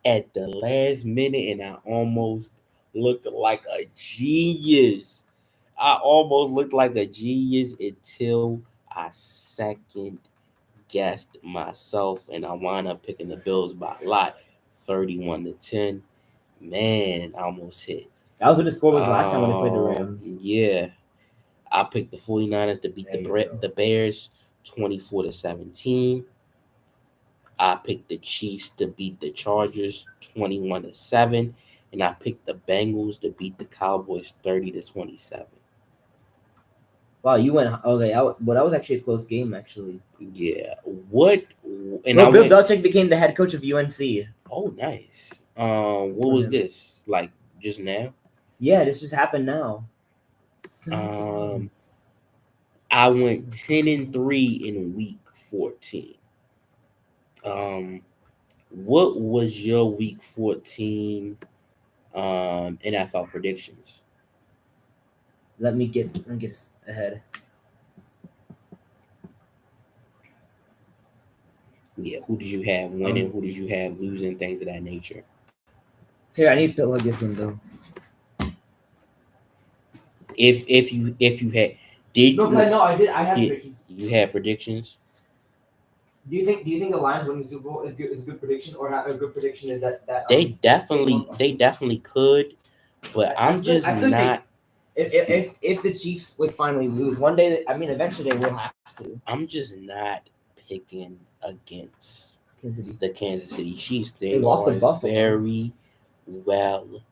at the last minute, and I almost looked like a genius. I almost looked like a genius until I second guessed myself, and I wound up picking the Bills by a lot, 31-10. Man, I almost hit. That was what the score was last time when they played the Rams. Yeah. I picked the 49ers to beat the Bears 24-17. I picked the Chiefs to beat the Chargers 21-7. And I picked the Bengals to beat the Cowboys 30-27. Wow, you went okay. But that was actually a close game, actually. Yeah. What? And Bill Belichick became the head coach of UNC. Oh, nice. What was this? Like just now? Yeah, this just happened now. I went 10-3 in week 14. What was your week 14 NFL predictions? Let me get ahead. Yeah, who did you have winning? Who did you have losing? Things of that nature. Here, I need to plug this in though. If you had I did. I had predictions. You had predictions. Do you think the Lions winning the Super Bowl is a good prediction, or a good prediction is that they definitely could, but I'm just not. If the Chiefs would finally lose one day, I mean, eventually they will have to. I'm just not picking against Kansas City. the Kansas City Chiefs. They They lost are to a Buffalo. very well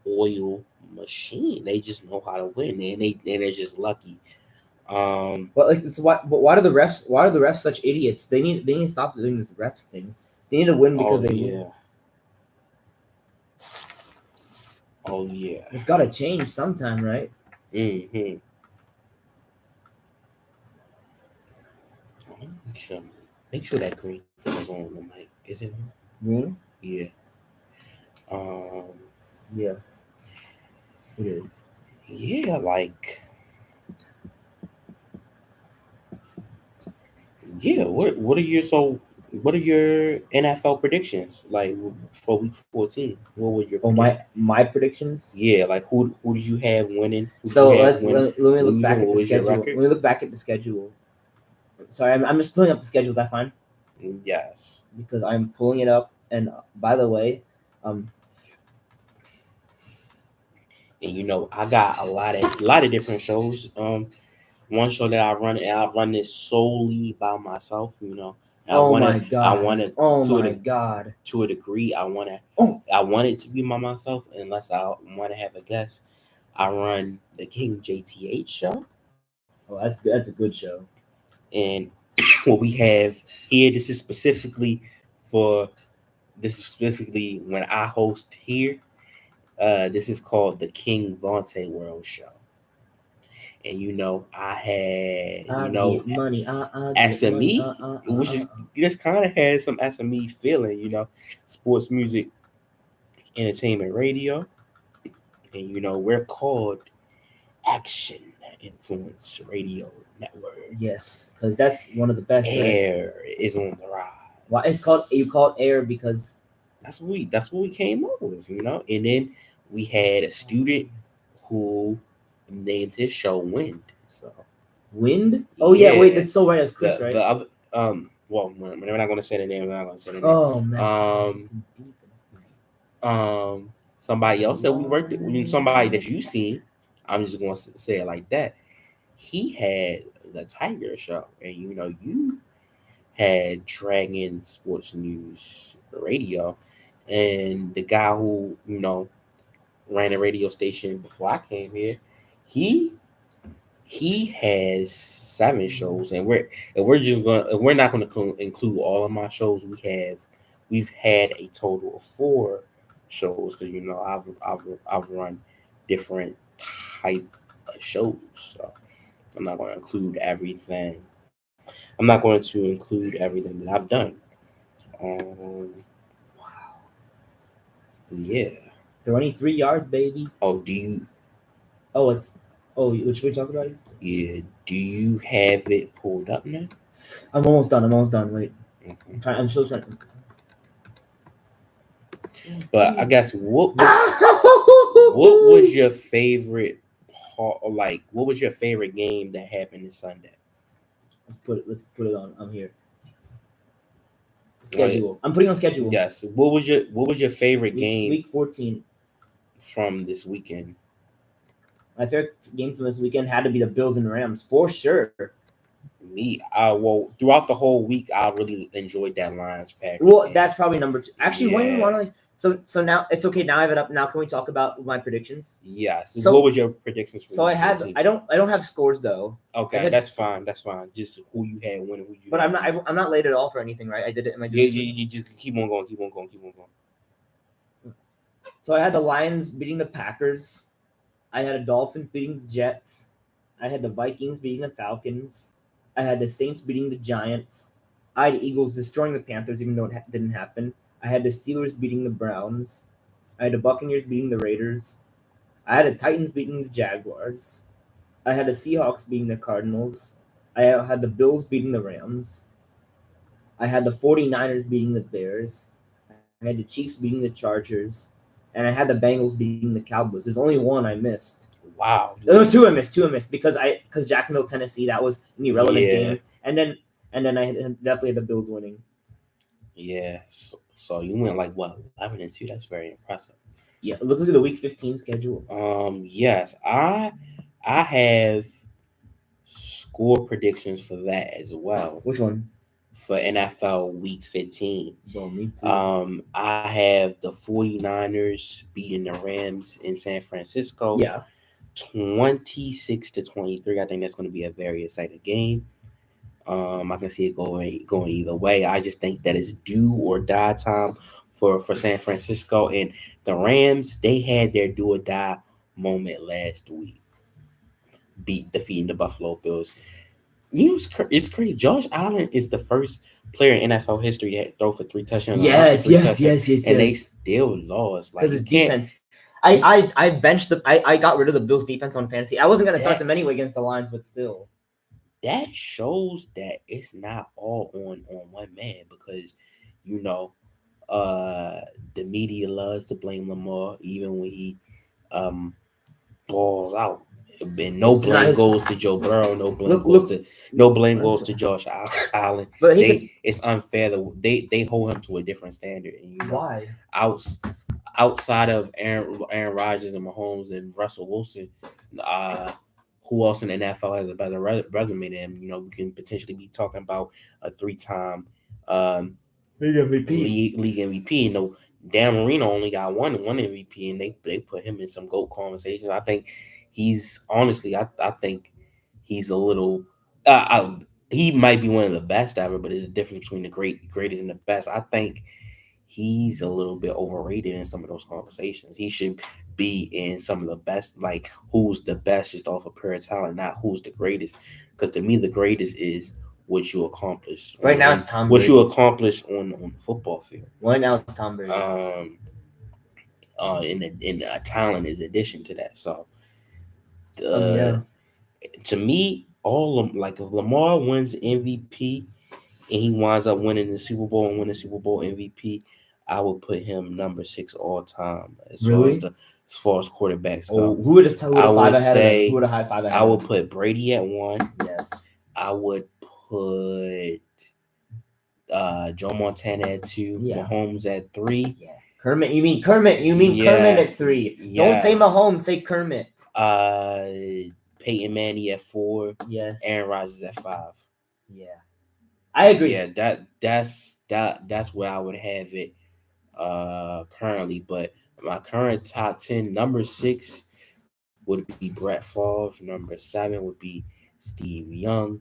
oiled machine. They just know how to win, and they're just lucky. But like, so why? But why do the refs? Why are the refs such idiots? They need to stop doing this refs thing. They need to win because Oh they yeah, win. oh yeah. It's got to change sometime, right? Mm-hmm. Make sure that green is on the mic. Is it on? Green. Yeah. Um. Yeah, it is. Yeah. Like. Yeah. What are your so? What are your NFL predictions like for Week 14? What were your Oh, predictions? my predictions. Yeah. Like who did you have winning? Who did you So have winning? let me look Losing? back at What the was your schedule. record? Let me look back at the schedule. Sorry, I'm just pulling up the schedule. Is that fine? Yes. Because I'm pulling it up. And by the way, um, And I got a lot of different shows. One show that I run, and I run this solely by myself. And I oh want my to, I god, want to, oh to my a god, to a degree, oh I want it to be by myself, unless I want to have a guest. I run the King JTH show, oh that's good. That's a good show. and what we have here, for this is specifically when I host here. This is called the King Vontae World Show. And I had I get money. I get money. SME, which is this kind of has some SME feeling, sports music, entertainment, radio, and we're called Action Influence Radio Network. Yes, because that's one of the best, right? Air is on the rise. Why it's called you call it air because That's what we came up with, and then we had a student who named his show Wind. So wind. Oh yeah, wait, yeah, that's so right. That's Chris, the right? other we're not gonna say the name. We're not gonna say the name. Oh man. Um, Somebody else that we worked with, somebody that you seen. I'm just gonna say it like that. He had the Tiger Show, and you had Dragon Sports News Radio, and the guy who ran a radio station before I came here, he has 7 shows, and we're not gonna include all of my shows. We've had a total of 4 shows, because I've run different type of shows, so I'm not going to include everything. I'm not going to include everything that I've done. Um, yeah. 23 yards, baby. Oh, do you? Oh, it's which we talk about? Yeah. Do you have it pulled up now? I'm almost done. I'm almost done. Wait, Mhm. I'm still trying. But I guess what was your favorite part? Or like, what was your favorite game that happened this Sunday? Let's put it on. I'm here. Like, Schedule. I'm putting on schedule. yes. What was your favorite game Week 14. from this weekend? My favorite game from this weekend had to be the Bills and Rams for sure. Me, throughout the whole week, I really enjoyed that Lions Packers Well, game. that's probably number 2. Actually, when you Yeah. want to so now it's okay. Now I have it up. Now can we talk about my predictions? Yeah. So, So- what was your predictions for? So I week have 14? I don't have scores though. Okay, I had- that's fine. That's fine. Just who you had winning, who you. But had I'm not late at all for anything, right? I did it. Am I doing Yeah, this week? you just keep on going, keep on going, keep on going. So I had the Lions beating the Packers. I had a Dolphins beating the Jets. I had the Vikings beating the Falcons. I had the Saints beating the Giants. I had Eagles destroying the Panthers, even though it didn't happen. I had the Steelers beating the Browns. I had the Buccaneers beating the Raiders. I had the Titans beating the Jaguars. I had the Seahawks beating the Cardinals. I had the Bills beating the Rams. I had the 49ers beating the Bears. I had the Chiefs beating the Chargers. And I had the Bengals beating the Cowboys. There's only one I missed. Wow. No, two I missed because Jacksonville, Tennessee, that was an irrelevant Yeah. game. And then I definitely had the Bills winning. Yeah. So you went like what, 11-2? That's very impressive. Yeah, look at the Week 15 schedule. Yes, I have score predictions for that as well. Which one? for NFL Week 15. Bro, me too. I have the 49ers beating the Rams in San Francisco Yeah. 26-23. I think that's going to be a very exciting game. I can see it going either way. I just think that it's do or die time for San Francisco, and the Rams. They had their do or die moment last week, defeating the Buffalo Bills. You know, it's crazy. Josh Allen is the first player in NFL history that throw for 3 touchdowns and run for Yes, three yes, touchdowns, yes, yes, and they yes. still lost. Like Because you his can't. defense. You, I benched I got rid of the Bills defense on fantasy. I wasn't gonna start that them anyway against the Lions, but still. that shows that it's not all on one man because you know uh the media loves to blame Lamar even when he um balls out. And no It's not blame his goes to Joe Burrow. No blame look goes look to no blame I'm goes to sorry. Josh Allen. But he gets It's unfair that they hold him to a different standard. And why? outs outside of Aaron Rodgers and Mahomes and Russell Wilson, uh, who else in the NFL has a better resume than him? We can potentially be talking about a 3-time um, Big MVP. league MVP. Dan Marino only got one MVP, and they put him in some GOAT conversations. I think he's honestly, I think he's a little. He might be one of the best ever, but there's a difference between the greatest and the best. I think he's a little bit overrated in some of those conversations. He should be in some of the best, like who's the best just off of pure talent, not who's the greatest. Because to me, the greatest is what you accomplish Right now it's Tom what you Brady. accomplish on the football field. Right now it's Tom Brady. Um, and a talent is addition to that. So, uh, Yeah. to me, all of like if Lamar wins MVP and he winds up winning the Super Bowl and winning Super Bowl MVP, I would put him number 6 all time Really? as far as quarterbacks Oh, go. who would I have five would ahead of him? Who say would have high five I ahead of would him? put Brady at 1. Yes. I would put Joe Montana at 2, Yeah. Mahomes at 3. Yeah. Kermit, you mean Kermit? You mean Kermit Yeah, at 3? Don't say yes. Mahomes. Say Kermit. Uh, Peyton Manning at 4, Yes. Aaron Rodgers at 5. Yeah. I agree. Yeah, that's where I would have it currently. But my current top 10, number 6 would be Brett Favre. Number 7 would be Steve Young.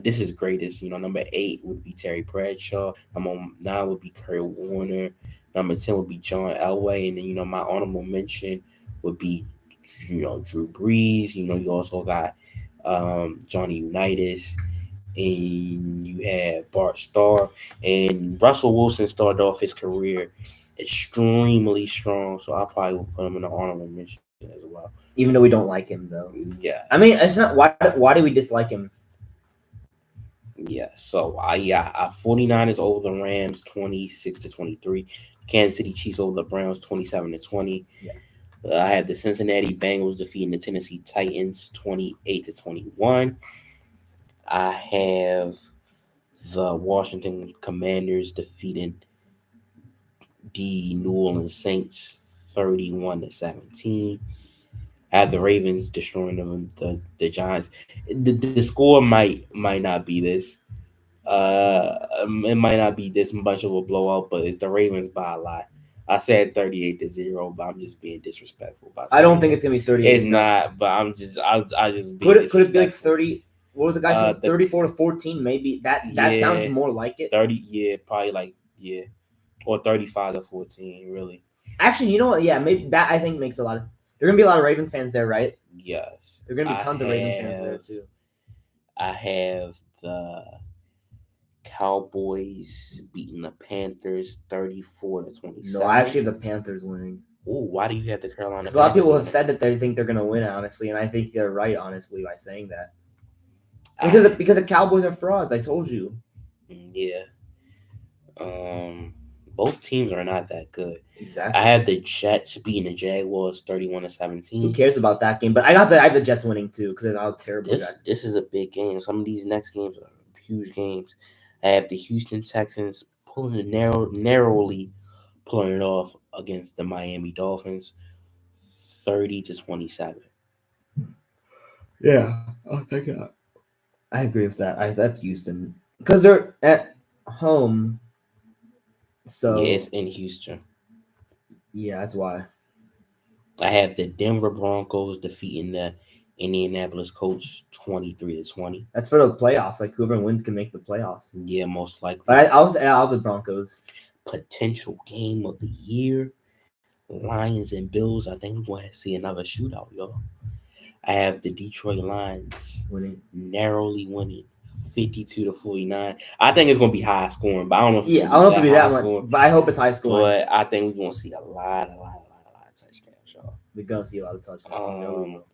This is greatest. Number 8 would be Terry Bradshaw. Number 9 would be Kurt Warner. Number 10 would be John Elway, and then my honorable mention would be Drew Brees. You also got Johnny Unitas, and you had Bart Starr, and Russell Wilson started off his career extremely strong. So I probably will put him in the honorable mention as well. Even though we don't like him, though. Yeah. I mean, it's not why do we dislike him? Yeah, so 49ers over the Rams 26-23. Kansas City Chiefs over the Browns 27-20. Yeah. I have the Cincinnati Bengals defeating the Tennessee Titans 28-21. I have the Washington Commanders defeating the New Orleans Saints 31-17. I have the Ravens destroying the Giants. The score might not be this. It might not be this much of a blowout, but it's the Ravens by a lot. I said 38-0, but I'm just being disrespectful by I saying don't think it's gonna be 38. it's not. But I just being Could it be like disrespectful. 30? What was the guy saying? 34-14? Maybe that sounds Yeah, more like it. 30. Yeah, probably or 35-14. Really. Actually, you know what? Yeah, maybe that I think makes a lot of. There are gonna be a lot of Ravens fans there, right? Yes. There are gonna be tons of Ravens fans there too. I have the Cowboys beating the Panthers 34-27. No, I actually have the Panthers winning. Oh, why do you have the Carolina Panthers? A lot of people have said that they think they're gonna win, honestly, and I think they're right, honestly, by saying that. Because the Cowboys are frauds. I told you. Yeah. Both teams are not that good. Exactly. I have the Jets beating the Jaguars 31-17. Who cares about that game? But I have the Jets winning too because of how terrible guys. This is a big game. Some of these next games are huge games. I have the Houston Texans narrowly pulling it off against the Miami Dolphins 30-27. Yeah, I agree with that. That's Houston. because they're at home. Yeah, So it's in Houston. yeah, that's why. I have the Denver Broncos defeating the Indianapolis Colts 23-20. That's for the playoffs. Like whoever wins can make the playoffs. Yeah, most likely. But I'll have the Broncos. Potential game of the year: Lions and Bills. I think we're going to see another shootout, y'all. I have the Detroit Lions Winning. narrowly winning 52-49. I think it's going to be high scoring, but I don't know if it's Yeah, going I to don't be know if that it'll be high that much, scoring. but I hope it's high scoring. But I think we're going to see a lot of touchdowns, y'all. We're gonna see a lot of touchdowns. We know we Um, will.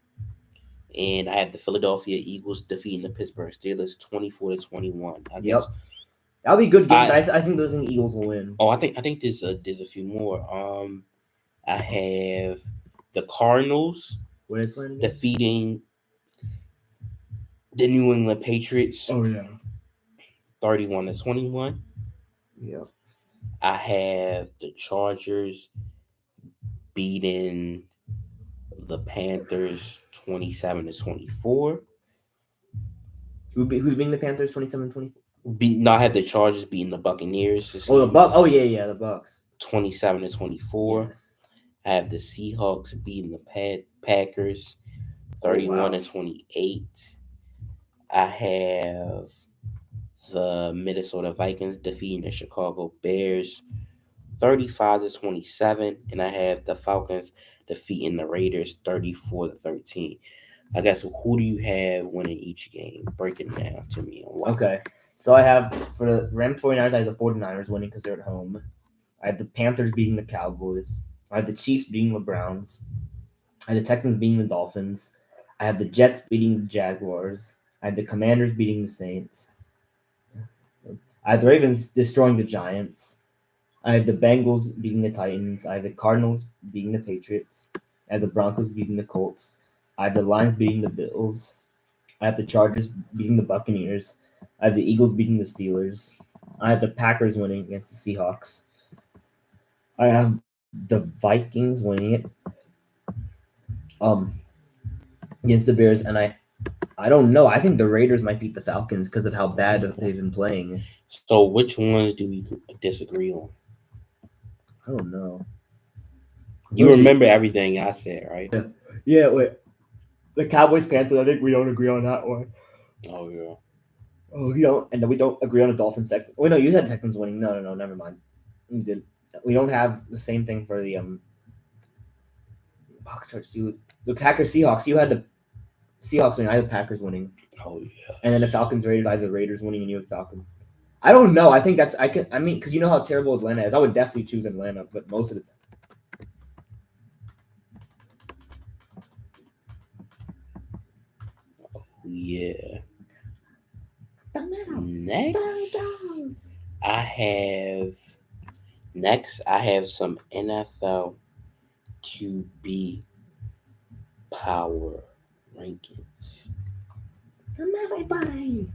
and I have the Philadelphia Eagles defeating the Pittsburgh Steelers 24-21. I guess Yep, that'll be a good game. I But I think those think Eagles will win. I think there's a few more. I have the Cardinals When it's playing again. defeating the New England Patriots Oh yeah. 31-21. Yep. I have the Chargers beating the Panthers 27-24. Who's being the Panthers 27-20? No, I have the Chargers beating the Buccaneers this Oh, the evening Buck. Oh yeah, the Bucks. 27-24. Yes. I have the Seahawks beating the Packers Oh wow. 31-28. I have the Minnesota Vikings defeating the Chicago Bears 35-27, and I have the Falcons defeating the Raiders 34-13. I guess who do you have winning each game? Break it down to me and why. Okay. So I have for the Rams 49ers, I have the 49ers winning because they're at home. I have the Panthers beating the Cowboys. I have the Chiefs beating the Browns. I have the Texans beating the Dolphins. I have the Jets beating the Jaguars. I have the Commanders beating the Saints. I have the Ravens destroying the Giants. I have the Bengals beating the Titans. I have the Cardinals beating the Patriots. I have the Broncos beating the Colts. I have the Lions beating the Bills. I have the Chargers beating the Buccaneers. I have the Eagles beating the Steelers. I have the Packers winning against the Seahawks. I have the Vikings winning it um against the Bears, and I don't know. I think the Raiders might beat the Falcons because of how bad they've been playing. So which ones do we disagree on? I don't know. You remember everything I said, right? Yeah, wait. The Cowboys Panthers. I think we don't agree on that one. Oh yeah. Oh, we don't, and we don't agree on the Dolphins. Texans. Wait, no, you said Texans winning. No, never mind. You did. We don't have the same thing for the the Packers Seahawks. You had the Seahawks winning. I had the Packers winning, Oh yeah. and then the Falcons Raiders. I had the Raiders winning, and you had Falcons. I don't know. I think that's I can. I mean, because you know how terrible Atlanta is. I would definitely choose Atlanta, but most of the time. Yeah. I have some NFL QB power rankings. Everybody.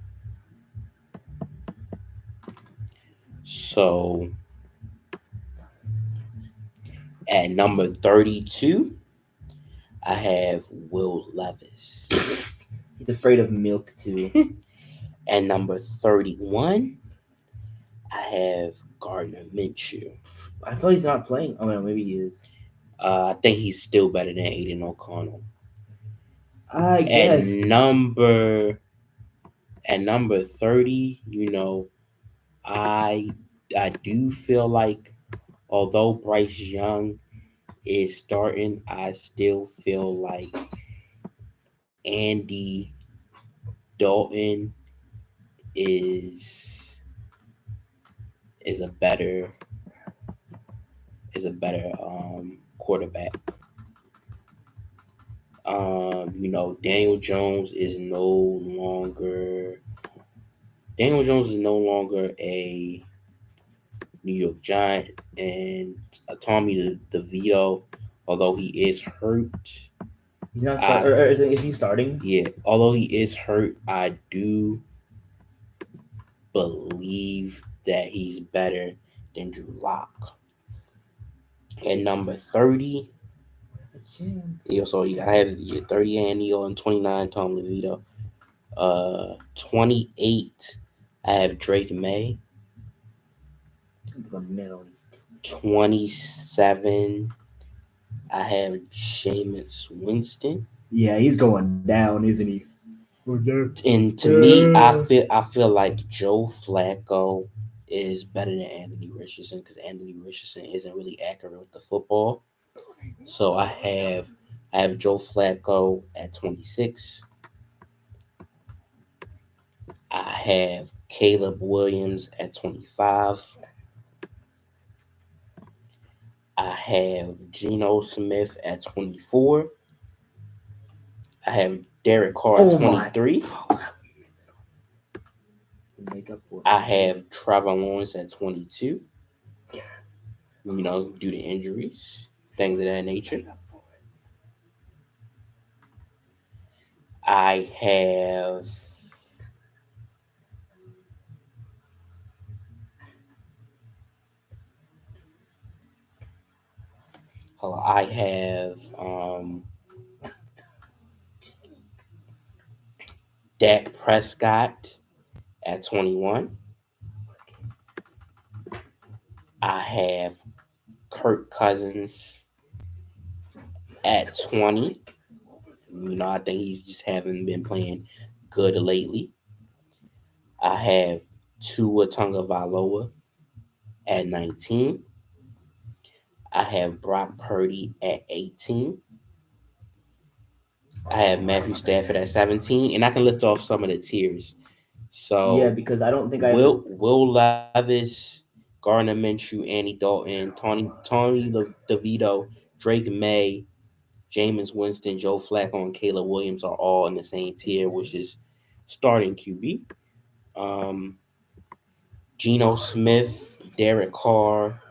So at number 32, I have Will Levis. He's afraid of milk too. At number 31, I have Gardner Minshew. I thought he's not playing. Oh no, maybe he is. I think he's still better than Aiden O'Connell. I guess. At number 30, I do feel like although Bryce Young is starting, I still feel like Andy Dalton is a better quarterback. Daniel Jones is no longer a New York Giant, and Tommy DeVito, although he is hurt. He's not starting. Or is he starting? Yeah, although he is hurt, I do believe that he's better than Drew Lock. At number 30, so I have 30 Andy and 29 Tom DeVito. 28 I have Drake May. I'm gonna nail these. 27. I have Jameis Winston. Yeah, he's going down, isn't he? Going down. And to me, I feel like Joe Flacco is better than Anthony Richardson because Anthony Richardson isn't really accurate with the football. So I have Joe Flacco at 26. I have Caleb Williams at 25. I have Geno Smith at 24. I have Derek Carr at Oh my 23. God. Make up for it. I have Trevor Lawrence at 22. Due to injuries, things of that nature. I have I have Dak Prescott at 21. I have Kirk Cousins at 20. I think he's just haven't been playing good lately. I have Tua Tagovailoa at 19. I have Brock Purdy at 18. I have Matthew Stafford at 17, and I can list off some of the tiers. Yeah, So because I don't think I have. Will Levis, Gardner Minshew, Andy Dalton, Tony DeVito, Drake May, Jameis Winston, Joe Flacco, and Caleb Williams are all in the same tier, which is starting QB. Um, Geno Smith, Derek Carr,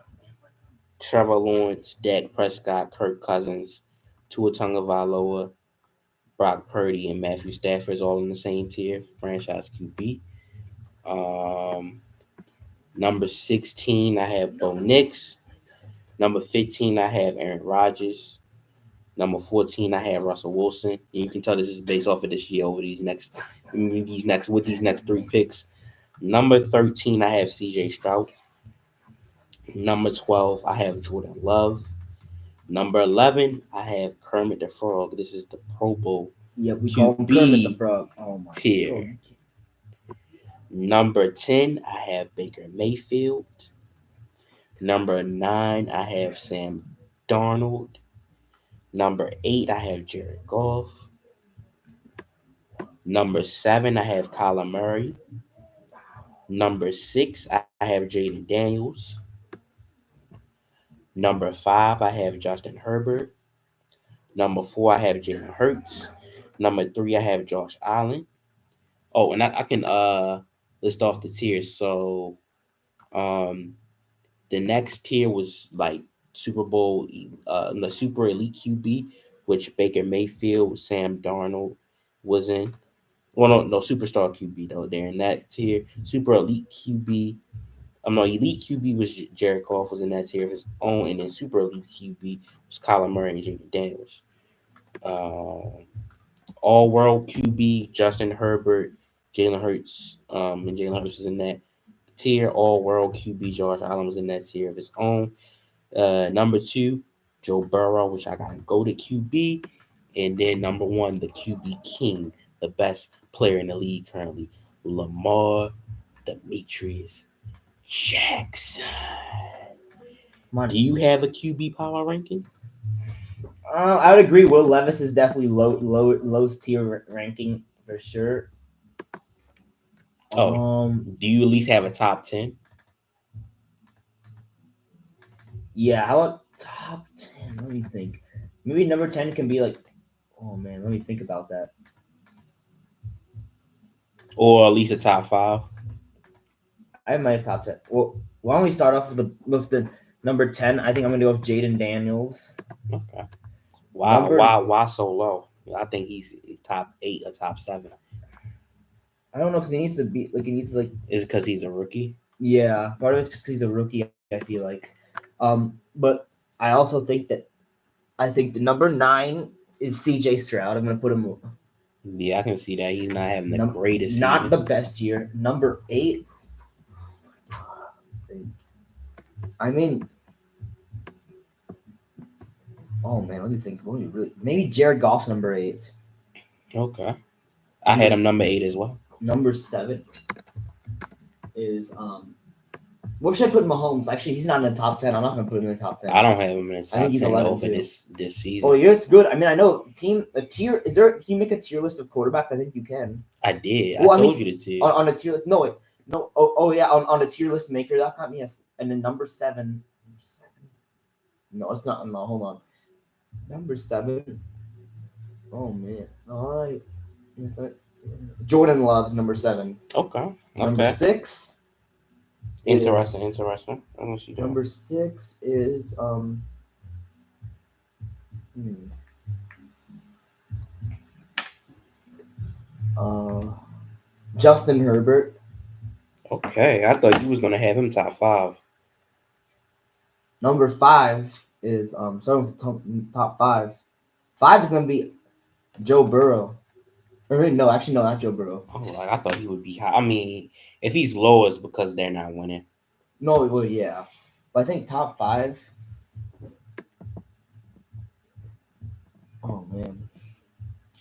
Trevor Lawrence, Dak Prescott, Kirk Cousins, Tua Tagovailoa, Brock Purdy, and Matthew Stafford is all in the same tier, franchise QB. Um, Number 16, I have Bo Nix. Number 15, I have Aaron Rodgers. Number 14, I have Russell Wilson. And you can tell this is based off of this year over these next three picks. Number 13, I have CJ Stroud. Number 12, I have Jordan Love. Number 11, I have Kermit the Frog. This is the Pro Bowl Yeah, we call him Kermit the QB Frog. Oh my tier. God. Number 10, I have Baker Mayfield. Number 9, I have Sam Darnold. Number 8, I have Jared Goff. Number 7, I have Kyler Murray. Number 6, I have Jaden Daniels. Number 5, I have Justin Herbert. Number 4, I have Jalen Hurts. Number 3, I have Josh Allen. Oh, and I can list off the tiers. So um the next tier was like Super Bowl, the Super Elite QB, which Baker Mayfield, Sam Darnold was in. Well, no, Superstar QB though. They're in that tier. Super Elite QB. No, Elite QB was Jared Goff was in that tier of his own, and then Super Elite QB was Kyler Murray and Jaden Daniels. Um, All World QB Justin Herbert, Jalen Hurts, and Jalen Hurts was in that tier. All World QB Josh Allen was in that tier of his own. Number 2, Joe Burrow, which I got to go to QB. And then number 1, the QB King, the best player in the league currently, Lamar Demetrius Jackson. Do you have a QB power ranking? I would agree. Will Levis is definitely lowest tier ranking for sure. Oh, do you at least have a top 10? Yeah, how about top 10? Let me think. Maybe number 10 can be like, oh man, let me think about that. Or at least a top 5? I have my top 10. Well, why don't we start off with the number 10? I think I'm gonna go with Jaden Daniels. Okay. Why so low? I think he's top 8 or top 7. I don't know because he needs to be like Is it because he's a rookie? Yeah, part of it's just because he's a rookie. I feel like, but I also think that I think the number 9 is CJ Stroud. I'm gonna put him Yeah, I can see that he's not having the greatest Not season. the best year. Number 8. I mean, oh man, let me think. What do you really? Maybe Jared Goff's number 8. Okay, I Number had him number 8 as well. number 7 is Where should I put Mahomes? Actually, he's not in the top 10. I'm not gonna put him in the top 10. I don't have him in the I think top he's 10 11 over too. this Oh, season. yeah, it's good. I mean, I know a tier. Is there? Can you make a tier list of quarterbacks? I think you can. I did. Well, I I told mean, you the tier. on a tier list. No, wait, no. Oh yeah, on a tier list maker.com. Yes, and then number 7. No, it's not. No, hold on. Number 7. Oh man. All right. Jordan Love's number 7. Okay. Number Okay. 6 is Interesting. Interesting. I want to see that. number 6 is hmm, uh Justin Herbert. Okay, I thought you was gonna have him top 5. Number 5 is starting with the top 5. 5 is gonna be Joe Burrow. Or wait, no, actually no, not Joe Burrow. Oh, like I thought he would be high. I mean, if he's low, it's because they're not winning. No, well yeah, but I think top 5. Oh man,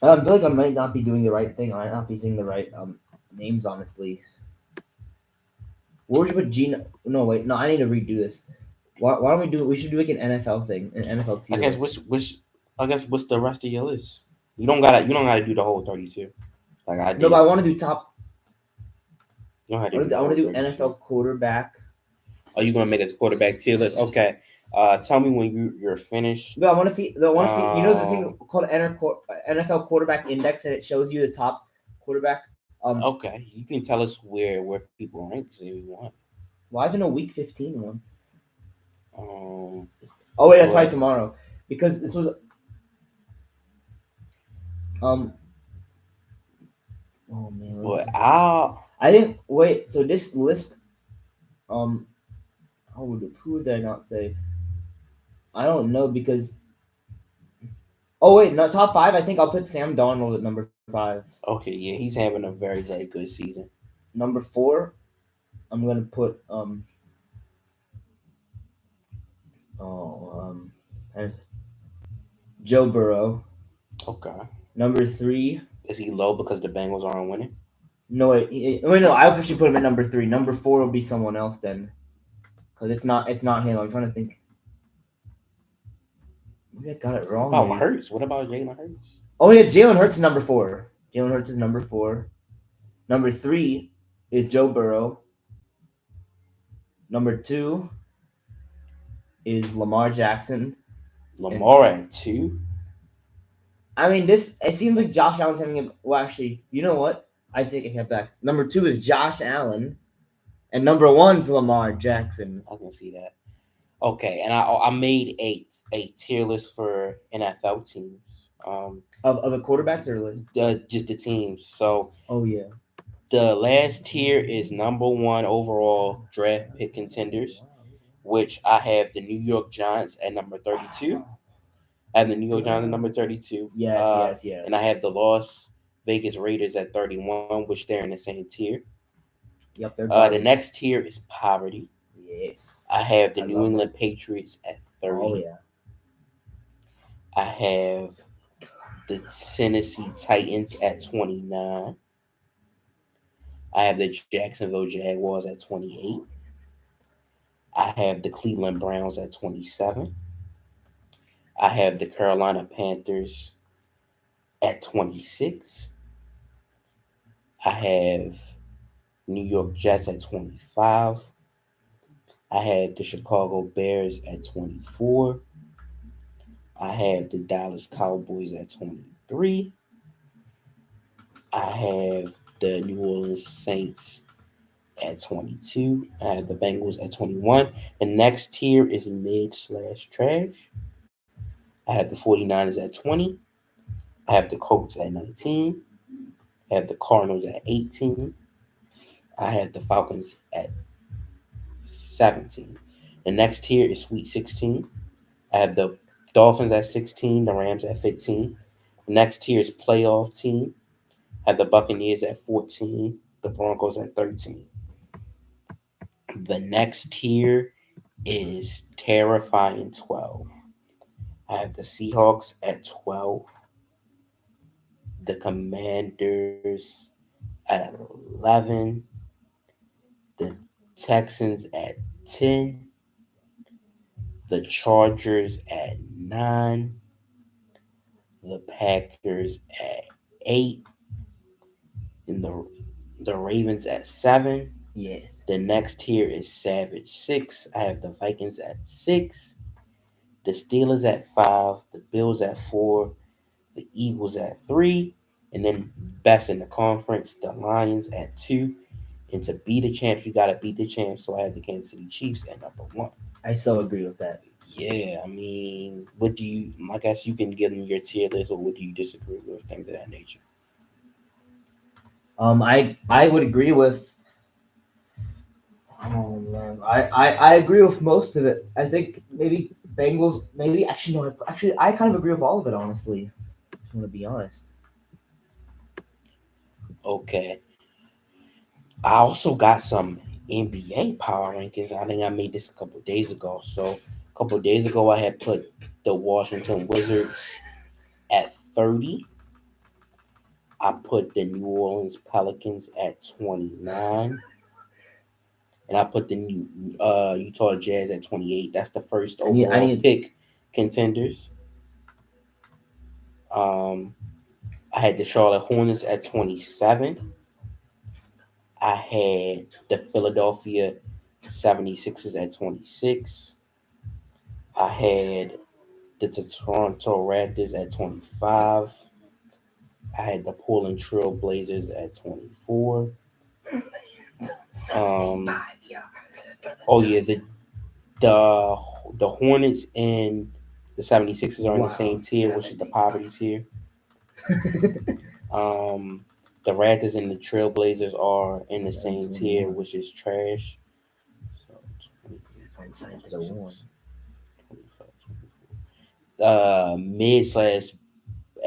I feel like I might not be doing the right thing. I might not be saying the right names honestly. Where would you put Gina? No, wait, no, I need to redo this. Why don't we do it? We should do like an NFL thing, an NFL I tier guess list. what's the rest of your list? You don't gotta do the whole 32. Like I No, did. but I want to do top. You don't have I to do the want whole to do 32. NFL quarterback. Are you gonna make a quarterback tier list? Okay. Tell me when you're finished. No, I want to see. I want to see. You know, there's a thing Um. called NFL quarterback index, and it shows you the top quarterback. Okay. You can tell us where people rank if you want. Why isn't a week 15 one? Um. Oh wait, that's probably What? tomorrow, because this was um. Oh man. What? I think wait. So this list, um, who did I not say? I don't know because. Oh wait, no, top 5. I think I'll put Sam Darnold at number 5. Okay. Yeah, he's having a very very good season. Number 4, I'm gonna put there's Joe Burrow. Okay. Number 3, Is he low because the Bengals aren't winning? no wait, no, I actually put him at number 3. Number 4 will be someone else then, because it's not him. I'm trying to think. Maybe I got it What wrong. about Maybe. Hurts? What about Jalen Hurts? Oh yeah, Jalen Hurts is number 4. Jalen Hurts is number 4. Number 3 is Joe Burrow. Number 2 is Lamar Jackson. Lamar at 2. I mean, it seems like Josh Allen's having a. Well, actually, you know what? I take it back. Number 2 is Josh Allen, and number 1 is Lamar Jackson. I can see that. Okay, and I made a tier list for NFL teams. Of the quarterbacks or list? Just the teams. So Oh yeah. the last tier is number 1 overall draft pick contenders, which I have the New York Giants at number 32. I have the New York Giants at number 32. Yes. And I have the Las Vegas Raiders at 31, which they're in the same tier. Yep, they're The next tier is poverty. Yes. I have the New love England Patriots at 30. Oh yeah. I have the Tennessee Titans at 29. I have the Jacksonville Jaguars at 28. I have the Cleveland Browns at 27. I have the Carolina Panthers at 26. I have New York Jets at 25. I have the Chicago Bears at 24. I have the Dallas Cowboys at 23. I have the New Orleans Saints at 22. I have the Bengals at 21. The next tier is mid slash trash. I have the 49ers at 20. I have the Colts at 19. I have the Cardinals at 18. I have the Falcons at 17. The next tier is Sweet 16. I have the Dolphins at 16, the Rams at 15. The next tier is Playoff Team. Had the Buccaneers at 14, the Broncos at 13. The next tier is terrifying 12. I have the Seahawks at 12, the Commanders at 11, the Texans at 10, the Chargers at 9, the Packers at 8, and the Ravens at 7. Yes. The next tier is Savage 6. I have the Vikings at 6, the Steelers at 5, the Bills at 4, the Eagles at 3, and then best in the conference, the Lions at 2. And to be the champs, you gotta beat the champs. So I have the Kansas City Chiefs at number 1. I so agree with that. Yeah, I mean, what do you? I guess you can give them your tier list, or what do you disagree with? Things of that nature. I would agree with. Oh man, I agree with most of it. I think maybe Bengals. Maybe actually no. Actually, I kind of agree with all of it. Honestly, if I'm gonna be honest. Okay. I also got some NBA power rankings. I think I made this a couple days ago. So a couple days ago, I had put the Washington Wizards at 30. I put the New Orleans Pelicans at 29. And I put the Utah Jazz at 28. That's the first I overall need. pick contenders. Um, I had the Charlotte Hornets at 27. I had the Philadelphia 76ers at 26. I had the Toronto Raptors at 25. I had the Portland Trail Blazers at 24. Um, oh yeah, the the Hornets and the 76ers are in the same tier, which is the poverty tier. Um, the Raptors and the Trailblazers are in the same tier, which is trash. So 20, 29 to the 1. 25, mid slash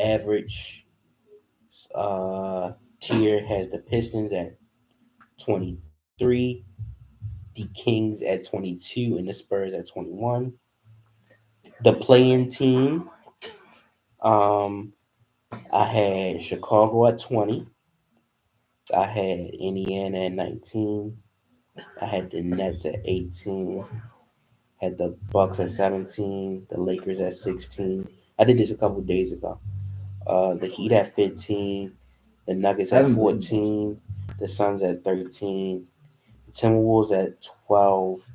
average tier has the Pistons at 23, the Kings at 22, and the Spurs at 21. The playing team, um, I had Chicago at 20. I had Indiana at 19. I had the Nets at 18. Had the Bucks at 17. The Lakers at 16. I did this a couple days ago. The Heat at 15. The Nuggets I at haven't been. 14. The Suns at 13. The Timberwolves at 12.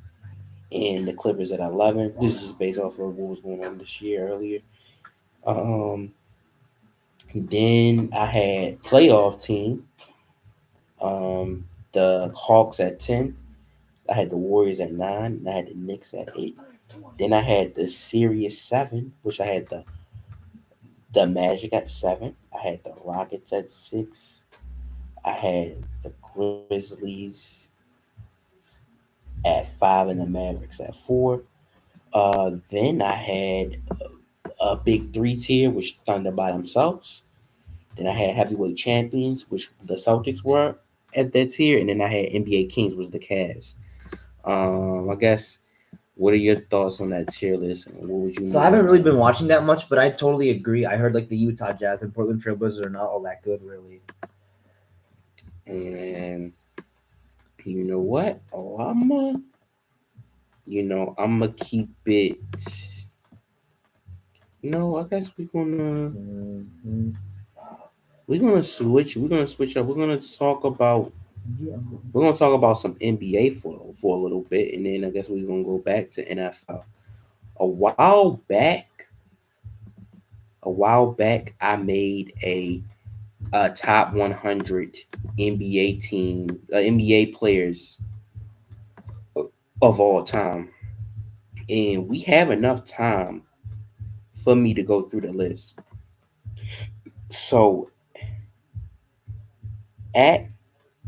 And the Clippers at 11. This is just based off of what was going on this year earlier. Um, then I had playoff team. Um, the Hawks at 10. I had the Warriors at 9. And I had the Knicks at 8. Then I had the Series 7, which I had the Magic at 7. I had the Rockets at 6. I had the Grizzlies at 5 and the Mavericks at 4. Then I had a big 3 tier, which Thunder by themselves. Then I had heavyweight champions, which the Celtics were at that tier, and then I had NBA Kings, which was the Cavs. I guess. What are your thoughts on that tier list, and what would you So I move haven't really around? been watching that much, but I totally agree. I heard like the Utah Jazz and Portland Trailblazers are not all that good, really. And you know what? I'm gonna keep it. I guess Mm-hmm. we're gonna switch up. Yeah. We're gonna talk about some NBA for a little bit, and then I guess we're gonna go back to NFL. A while back, I made a top 100 NBA team, NBA players of all time, and we have enough time for me to go through the list. So at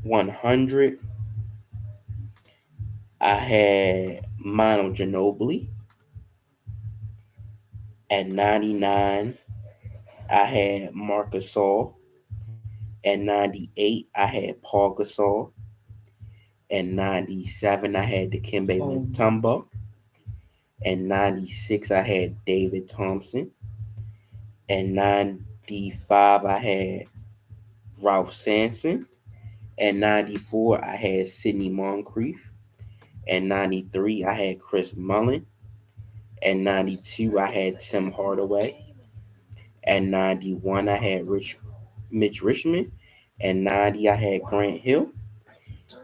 100, I had Manu Ginobili. At 99, I had Marcus Gasol. At 98, I had Paul Gasol. At 97, I had Dikembe Mutombo. At 96, I had David Thompson. At 95, I had Ralph Sampson. At 94, I had Sidney Moncrief. At 93, I had Chris Mullin. At 92, I had Tim Hardaway. At 91, I had Mitch Richmond. At 90, I had Grant Hill.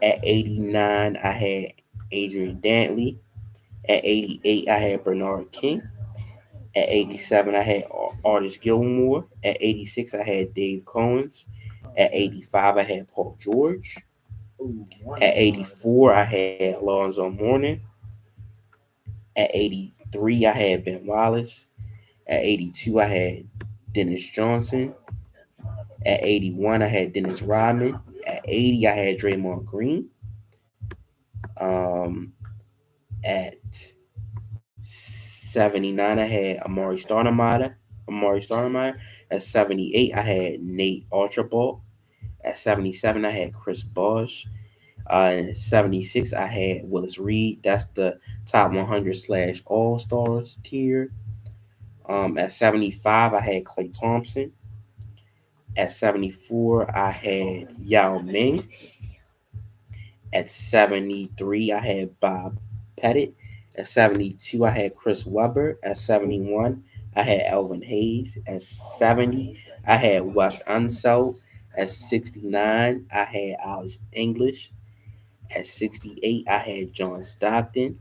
At 89, I had Adrian Dantley. At 88, I had Bernard King. At 87, I had Artis Gilmore. At 86, I had Dave Cohens. At 85, I had Paul George. At 84, I had Alonzo Mourning. At 83, I had Ben Wallace. At 82, I had Dennis Johnson. At 81, I had Dennis Rodman. At 80, I had Draymond Green. Um, at 79, I had Amari Stoudemire. At 78, I had Nate Archibald. At 77, I had Chris Bosh. And at 76, I had Willis Reed. That's the top 100 slash All Stars tier. At 75, I had Clay Thompson. At 74, I had Yao Ming. At 73, I had Bob Pettit. At 72, I had Chris Webber. At 71, I had Elvin Hayes. At 70, I had Wes Unseld. At 69, I had Alex English. At 68, I had John Stockton.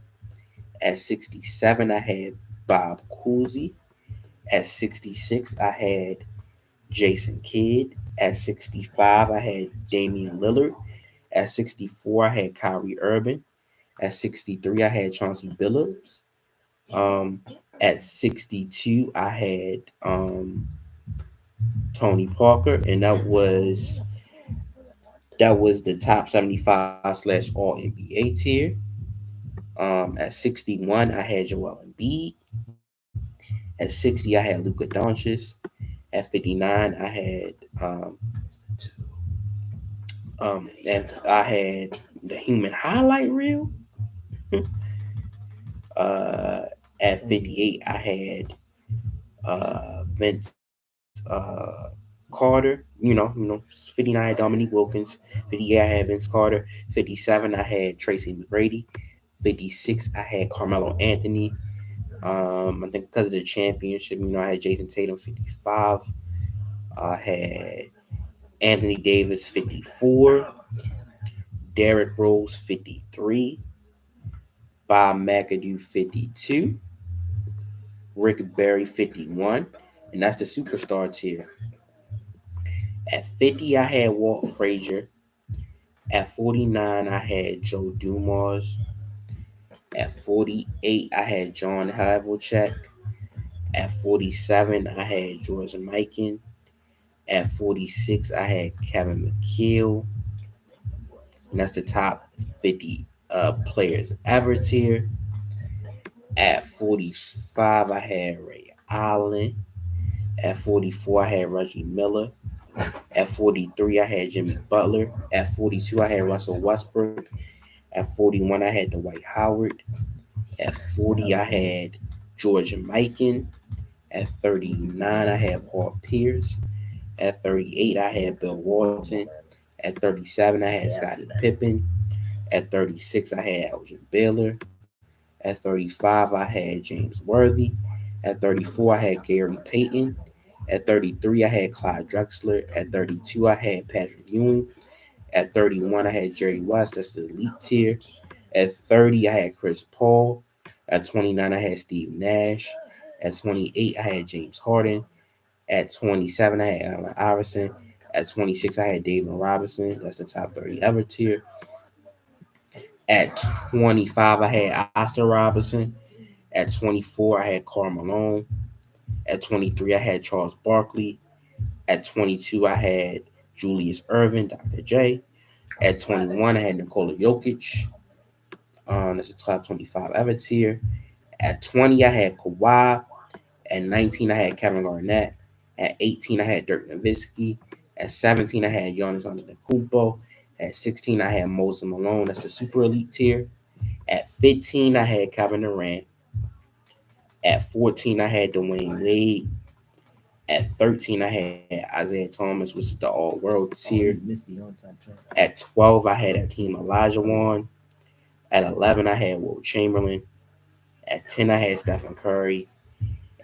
At 67, I had Bob Cousy. At 66, I had Jason Kidd. At 65, I had Damian Lillard. At 64, I had Kyrie Irving. At 63, I had Chauncey Billups. Um, at 62, I had Tony Parker, and that was the top 75 slash All NBA tier. At 61, I had Joel Embiid. At 60, I had Luka Doncic. At 59, I had and I had the Human Highlight Reel. uh, at 58, I had Vince Carter. 59 Dominique Wilkins. 58, I had Vince Carter. 57, I had Tracy McGrady. 56, I had Carmelo Anthony. I think because of the championship, I had Jason Tatum 55. I had Anthony Davis 54. Derrick Rose 53. Bob McAdoo 52. Rick Barry 51. And that's the superstar tier. At 50, I had Walt Frazier. At 49, I had Joe Dumars. At 48, I had John Havlicek. At 47, I had George Mikan. At 46, I had Kevin McHale. And that's the top 50 players ever tier. At 45, I had Ray Allen. At 44, I had Reggie Miller. At 43, I had Jimmy Butler. At 42, I had Russell Westbrook. At 41, I had Dwight Howard. At 40, I had George Mikan. At 39, I had Paul Pierce. At 38, I had Bill Walton. At 37, I had Scottie Pippen. At 36, I had Elgin Baylor. At 35, I had James Worthy. At 34, I had Gary Payton. At 33, I had Clyde Drexler. At 32, I had Patrick Ewing. At 31, I had Jerry West. That's the elite tier. At 30, I had Chris Paul. At 29, I had Steve Nash. At 28, I had James Harden. At 27, I had Allen Iverson. At 26, I had David Robinson. That's the top 30 ever tier. At 25, I had Oscar Robinson. At 24, I had Karl Malone. At 23, I had Charles Barkley. At 22, I had Julius Irvin, Dr. J. At 21, I had Nikola Jokic. That's the top 25 ever tier. At 20, I had Kawhi. At 19, I had Kevin Garnett. At 18, I had Dirk Nowitzki. At 17, I had Giannis Antetokounmpo. At 16, I had Moses Malone. That's the super elite tier. At 15, I had Kevin Durant. At 14, I had Dwayne Wade. At 13, I had Isaiah Thomas, which is the all world tier. Missed the onside track. At 12, I had Hakeem Olajuwon. At 11, I had Will Chamberlain. At 10, I had Stephen Curry.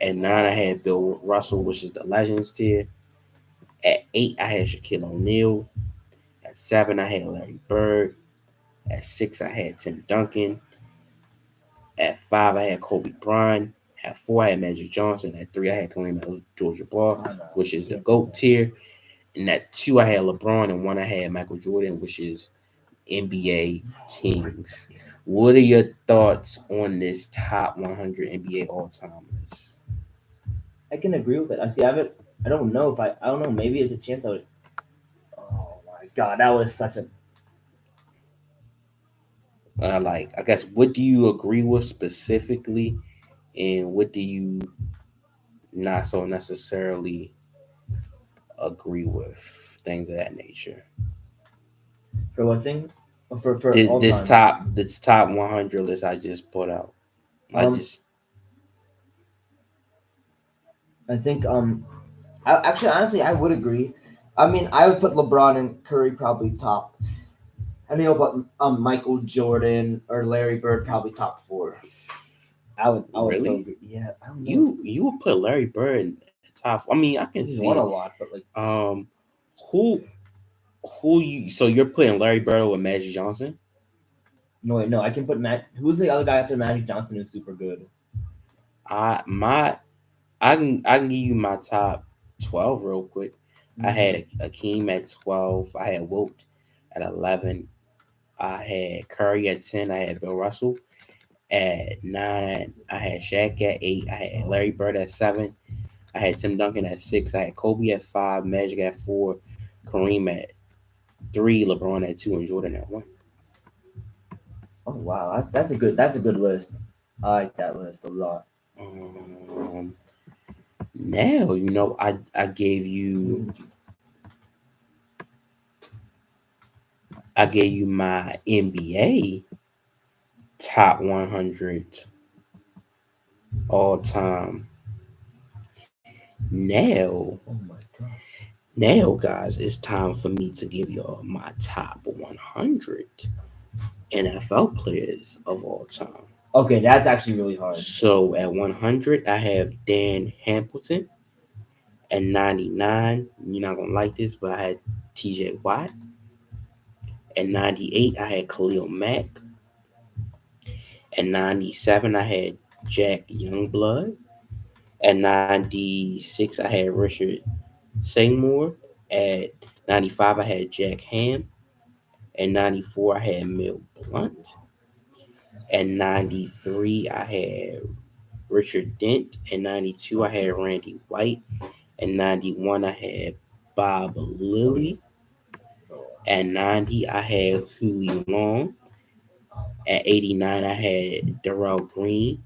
At 9, I had Bill Russell, which is the Legends tier. At 8, I had Shaquille O'Neal. At 7, I had Larry Bird. At 6, I had Tim Duncan. At 5, I had Kobe Bryant. At 4, I had Magic Johnson. At 3, I had Kareem Abdul-Jabbar, which is the GOAT tier. And at 2, I had LeBron. And 1, I had Michael Jordan, which is NBA Kings. What are your thoughts on this top 100 NBA all-timers? I can agree with it. I see. I don't know if I don't know. Maybe it's a chance I would. Oh my god, that was such a. I guess, what do you agree with specifically, and what do you not so necessarily agree with? Things of that nature. For what thing? For This, all this time. top this top 100 list I just put out. I Um, just I think actually honestly I would agree. I mean, I would put LeBron and Curry probably top. I know, but Michael Jordan or Larry Bird probably top four. I would so really agree. Yeah, I don't know. you would put Larry Bird at top. I mean, I can He's won see a it. lot, but like Who you? So you're putting Larry Bird with Magic Johnson? no wait, no, I can put Matt. Who's the other guy after Magic Johnson who's super good? I my I can give you my top 12 real quick. I had Akeem at 12. I had Wilt at 11. I had Curry at 10. I had Bill Russell at 9. I had Shaq at 8. I had Larry Bird at 7. I had Tim Duncan at 6. I had Kobe at 5. Magic at 4. Kareem at 3. LeBron at 2. And Jordan at 1. Oh wow, that's a good list. I like that list a lot. Um, Now I gave you my NBA top 100 all time. Now, Oh my god. guys, it's time for me to give y'all my top 100 NFL players of all time. Okay, that's actually really hard. So at 100, I have Dan Hamilton. At 99, you're not gonna like this, but I had T.J. Watt. At 98, I had Khalil Mack. At 97, I had Jack Youngblood. At 96, I had Richard Seymour. At 95, I had Jack Ham. At 94, I had Mel Blunt. At 93, I had Richard Dent. At 92, I had Randy White. At 91, I had Bob Lilly. At 90, I had Huey Long. At 89, I had Darrell Green.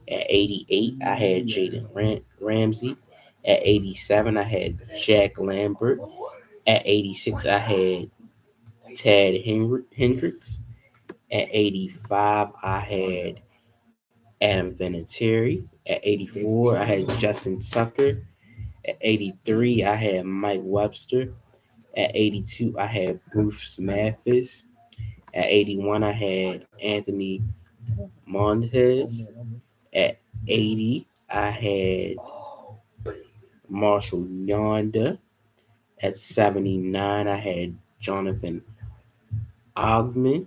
At 88, I had Jaden Ramsey. At 87, I had Jack Lambert. At 86, I had Ted Hendricks. At 85, I had Adam Vinatieri. At 84, I had Justin Tucker. At 83, I had Mike Webster. At 82, I had Bruce Mathis. At 81, I had Anthony Montez. At 80, I had Marshall Yonder. At 79, I had Jonathan Ogman.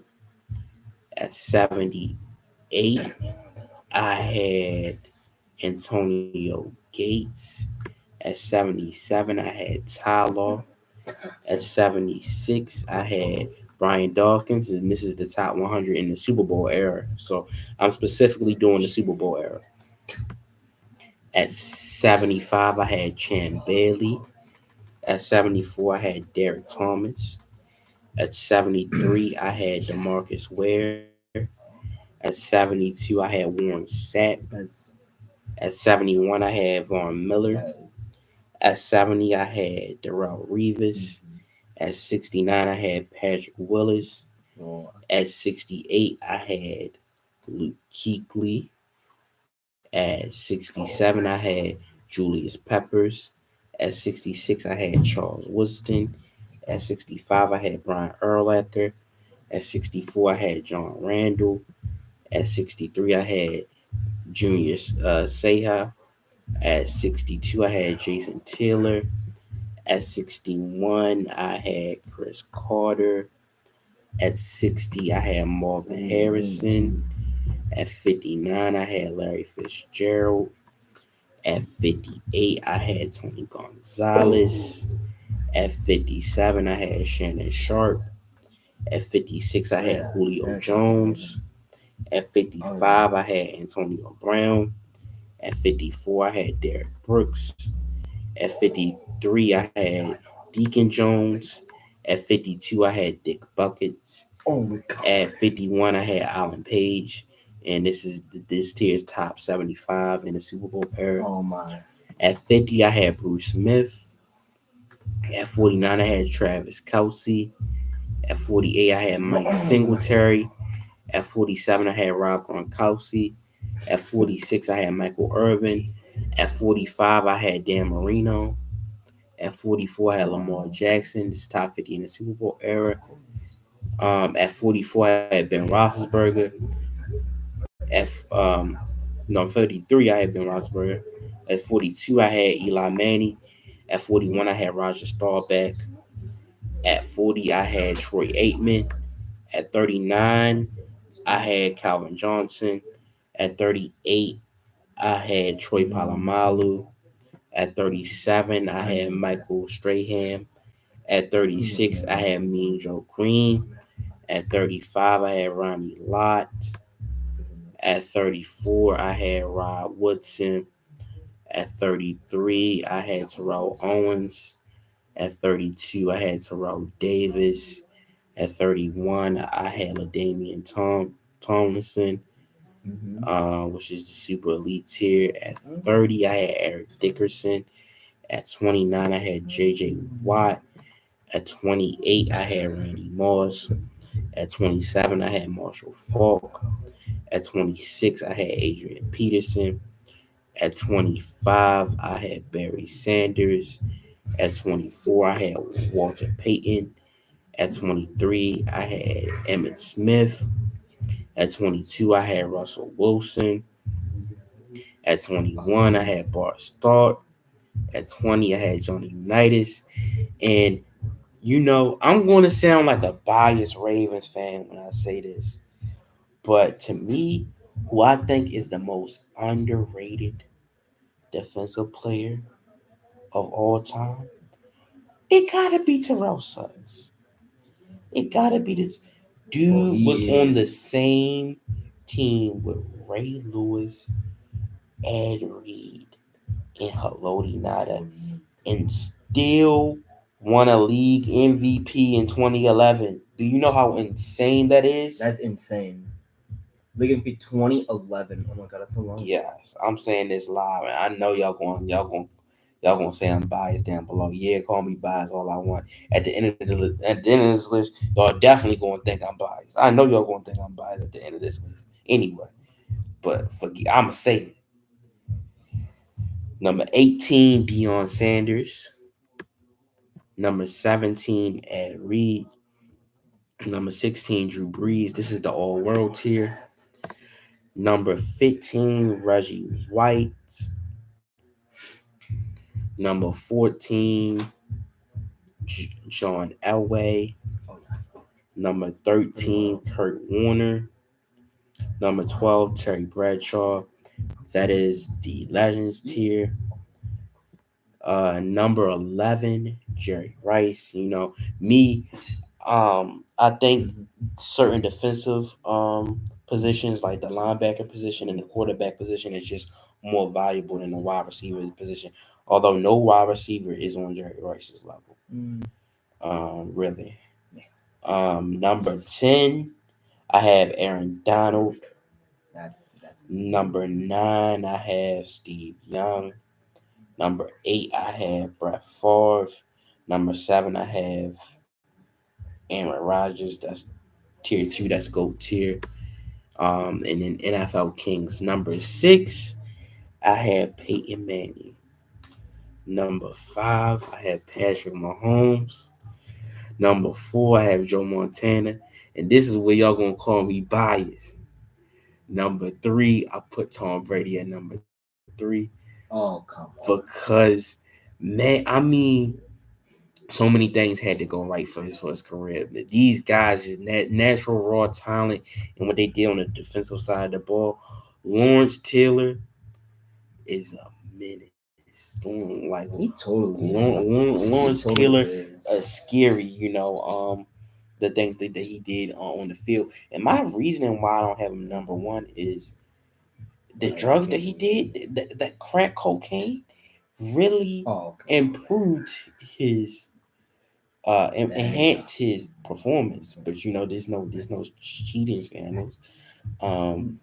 At 78, I had Antonio Gates. At 77, I had Tyler. At 76, I had Brian Dawkins, and this is the top 100 in the Super Bowl era. So I'm specifically doing the Super Bowl era. At 75, I had Chan Bailey. At 74, I had Derek Thomas. At 73, I had DeMarcus Ware. At 72, I had Warren Sapp. That's At 71, I had Von Miller. that At At 70, I had Darrell Revis. At 69, I had Patrick Willis. Oh, At 68, I had Luke Kuechly. At 67, I had Julius Peppers. At 66, I had Charles Woodson. At 65, I had Brian Urlacher. At 64, I had John Randall. At 63, I had Junior Seau. At 62, I had Jason Taylor. At 61, I had Chris Carter. At 60, I had Marvin Harrison. At 59, I had Larry Fitzgerald. At 58, I had Tony Gonzalez. At 57, I had Shannon Sharp. At 56, I had Julio Jones. At 55, I had Antonio Brown. At 54, I had Derek Brooks. At 53, I had Deacon Jones. At 52, I had Dick Buckets. oh my God. At 51, I had Alan Page. And this tier's top 75 in the Super Bowl era. Oh my. At 50, I had Bruce Smith. At 49, I had Travis Kelsey. At 48, I had Mike Singletary. At 47, I had Rob Gronkowski. At 46, I had Michael Irvin. At 45, I had Dan Marino. At 44, I had Lamar Jackson. This is top 50 in the Super Bowl era. At 44, I had Ben Roethlisberger. At no 33, I had Ben Roethlisberger. At 42, I had Eli Manning. At 41, I had Roger Staubach. At 40, I had Troy Aikman. At 39, I had Calvin Johnson. At 38, I had Troy Polamalu. At 37, I had Michael Strahan. At 36, I had Mean Joe Green. At 35, I had Ronnie Lott. At 34, I had Rob Woodson. At 33, I had Terrell Owens. At 32, I had Terrell Davis. At 31, I had LaDainian Tomlinson, which is the super elite tier. At 30, I had Eric Dickerson. At 29, I had J.J. Watt. At 28, I had Randy Moss. At 27, I had Marshall Falk. At 26, I had Adrian Peterson. At 25, I had Barry Sanders. At 24, I had Walter Payton. At 23, I had Emmett Smith. At 22, I had Russell Wilson. At 21, I had Bart Starr. At 20, I had Johnny Unitas. And, I'm going to sound like a biased Ravens fan when I say this. But to me, who I think is the most underrated defensive player of all time, it gotta be Terrell Suggs. It gotta be this dude was on the same team with Ray Lewis, Ed Reed, and Haloti Nada, and still won a league MVP in 2011. Do you know how insane that is? That's insane. League MVP 2011. Oh my God, that's so long. Yes, I'm saying this live, and I know y'all gonna say I'm biased down below. Yeah, call me biased all I want. At the end of this list, y'all definitely gonna think I'm biased. I know y'all gonna think I'm biased at the end of this list. Anyway, but I'ma say it. Number 18, Deion Sanders. Number 17, Ed Reed. Number 16, Drew Brees. This is the all world tier. Number 15, Reggie White. Number 14, John Elway. Number 13, Kurt Warner. Number 12, Terry Bradshaw. That is the Legends tier. Number 11, Jerry Rice. Me, I think certain defensive positions like the linebacker position and the quarterback position is just more valuable than the wide receiver position. Although no wide receiver is on Jerry Rice's level. Really. Number 10, I have Aaron Donald. That's Number 9, I have Steve Young. Number 8, I have Brett Favre. Number 7, I have Aaron Rodgers. That's tier 2. That's GOAT tier. And then NFL Kings. Number 6, I have Peyton Manning. Number 5, I have Patrick Mahomes. Number 4, I have Joe Montana. And this is where y'all gonna call me biased. Number 3, I put Tom Brady at number 3 Oh, come on. because, man, I mean, so many things had to go right for his career. But these guys is natural raw talent, and what they did on the defensive side of the ball. Lawrence Taylor is a menace. Like He totally is. Lawrence He Taylor, totally is. scary. The things that he did on the field. And my reasoning why I don't have him number one is the drugs that he did, that crack cocaine, really Oh, come on. improved his There you go. enhanced his performance. But there's no cheating scandals. Um,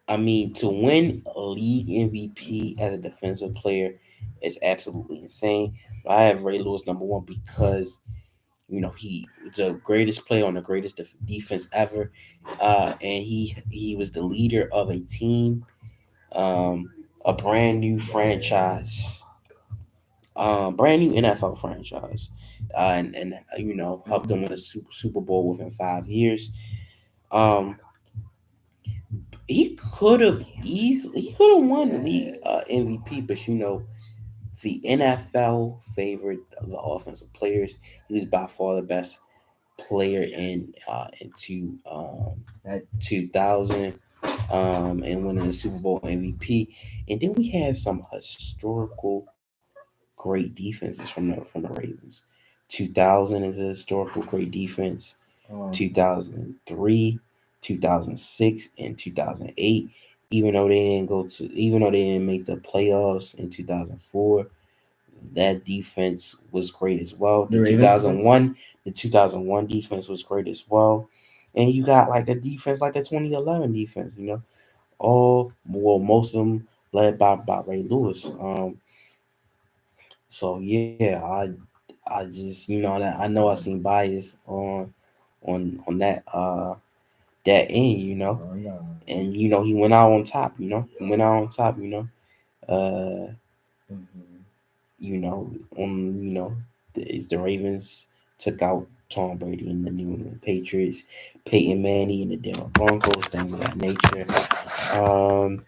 I mean, to win a league MVP as a defensive player is absolutely insane. But I have Ray Lewis number one because he was the greatest player on the greatest defense ever, and he was the leader of a team, a brand new NFL franchise, and helped them win a Super Bowl within 5 years. Um, he could have won the league MVP, but the NFL favored the offensive players. He was by far the best player into That 2000, and winning the Super Bowl MVP. And then we have some historical great defenses from the Ravens. 2000 is a historical great defense. um 2003, 2006, and 2008. Even though they didn't make the playoffs in 2004, that defense was great as well. the Ravens defense. The 2001 defense was great as well. And you got like a defense like the 2011 defense, most of them led by Ray Lewis. So yeah, I just that I know I seen bias on that end, Oh no. and he went out on top, he went out on top, uh Mhm. you know, the Ravens took out Tom Brady and the New England Patriots, Peyton Manning and the Denver Broncos, things of that nature. Um,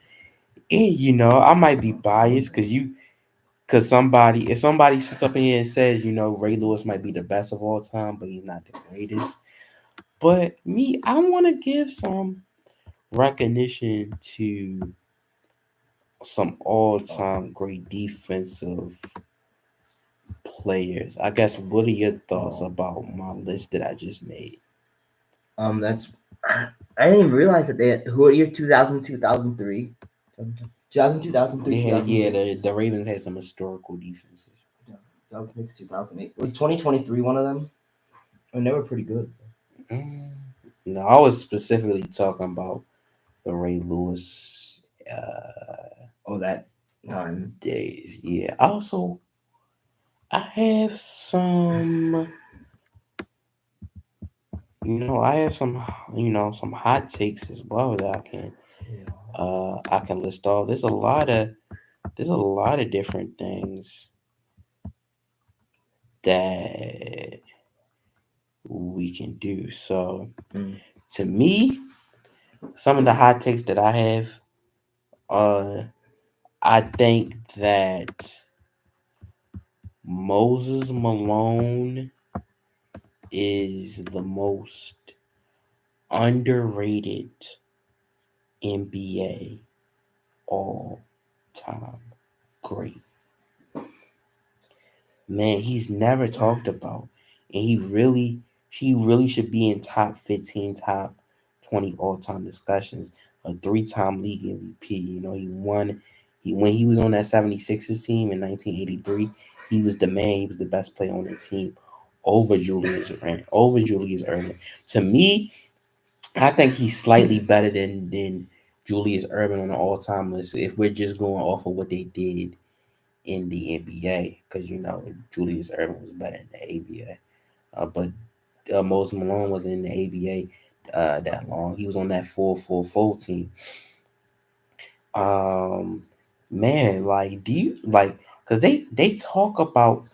and I might be biased because if somebody sits up in here and says, Ray Lewis might be the best of all time, but he's not the greatest. But me, I want to give some recognition to some all-time great defensive players. I guess what are your thoughts about my list that I just made? That's I didn't even realize that they who are year 2000, 2003, 2003, Yeah, 2006, the Ravens had some historical defenses. 2006, 2008. Was 2023 one of them? I mean, they were pretty good. Mm, no, I was specifically talking about the Ray Lewis Oh, that time. days. Yeah. Also, I have I have some hot takes as well that I can list off. There's a lot of different things that we can do. So Mm. to me, some of the hot takes that I have, uh, I think that Moses Malone is the most underrated NBA all time great. Man, he's never talked about, and he really should be in top 15, top 20 all time discussions. A three-time league MVP. He won. When he was on that 76ers team in 1983, he was the man. He was the best player on the team over Julius Erving. To me, I think he's slightly better than Julius Erving on the all time list if we're just going off of what they did in the NBA because Julius Erving was better in the ABA. But Moses Malone wasn't in the ABA that long. He was on that 4-4-4 team. Um, man, like, do you like? Because they talk about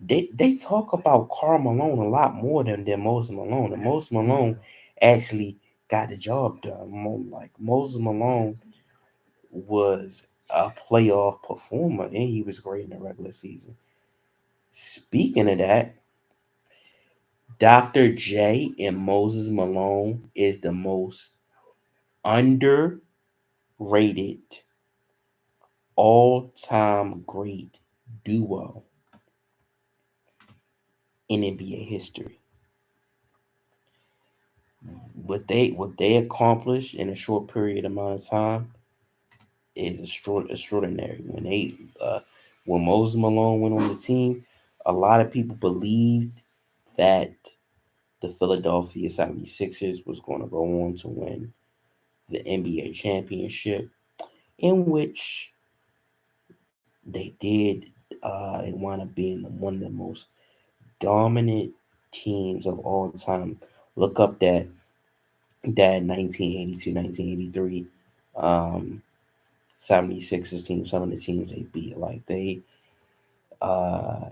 they talk about Karl Malone a lot more than Moses Malone. And Moses Malone actually got the job done. Like Moses Malone was a playoff performer and he was great in the regular season. Speaking of that, Dr. J and Moses Malone is the most underrated all-time great duo in NBA history. What they accomplished in a short period amount of time is extraordinary. Uh, when Moses Malone went on the team, a lot of people believed that the Philadelphia 76ers was going to go on to win the NBA championship, in which they did. It wound up being one of the most dominant teams of all time. Look up that 1982-1983 um, 76ers team. Some of the teams they beat, like uh,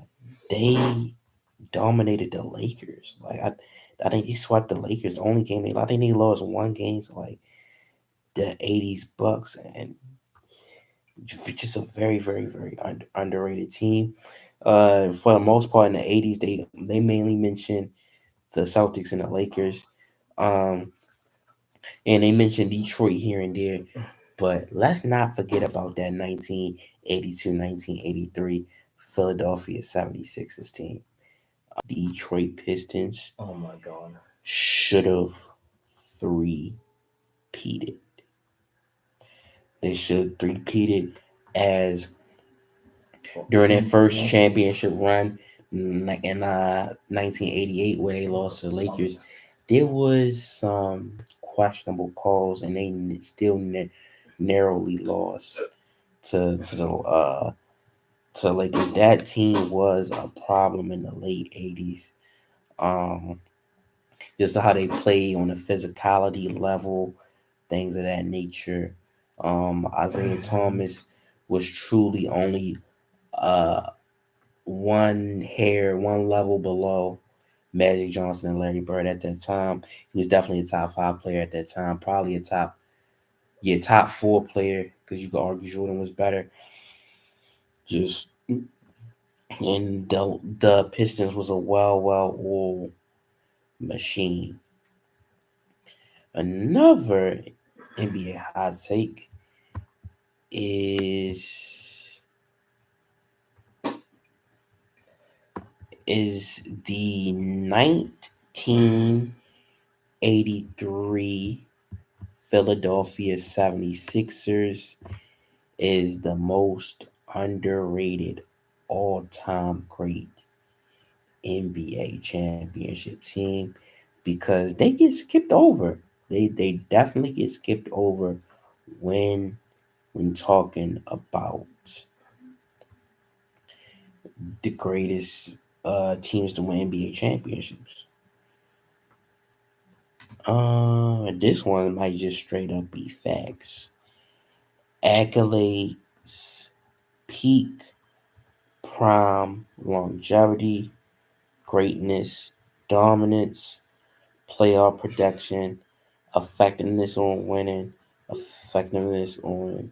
they dominated the Lakers. Like I think they swept the Lakers. The only game I think they lost one game to like the '80s Bucks, and just a very, very, very underrated team. For the most part, in the '80s, they mainly mentioned the Celtics and the Lakers, um, and they mentioned Detroit here and there. But let's not forget about that 1982-1983 Philadelphia 76ers team. Detroit Pistons Oh my god. should have three-peated. They should have three-peated as during their first championship run in 1988 where they lost to the Lakers. There was some questionable calls and they still narrowly lost to the Lakers. That team was a problem in the late 80s. Um, just how they play on a physicality level, things of that nature. Isaiah Thomas was truly only uh, one level below Magic Johnson and Larry Bird at that time. He was definitely a top five player at that time, probably a top four player because you could argue Jordan was better. Just and the Pistons was a well-oiled machine. Another NBA hot take is is the 1983 Philadelphia 76ers is the most underrated all-time great NBA championship team because they get skipped over. They definitely get skipped over when when talking about the greatest teams to win NBA championships. This one might just straight up be facts. Accolades, peak, prime, longevity, greatness, dominance, playoff production, effectiveness on winning, effectiveness on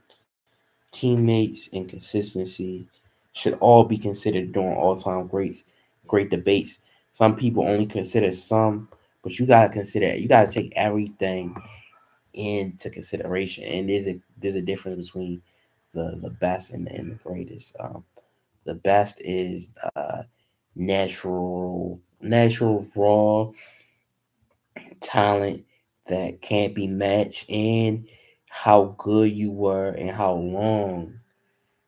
teammates, and consistency should all be considered during all-time great debates. Some people only consider some, but you gotta take everything into consideration. And there's a difference between the best and the greatest. The best is natural raw talent that can't be matched, and how good you were and how long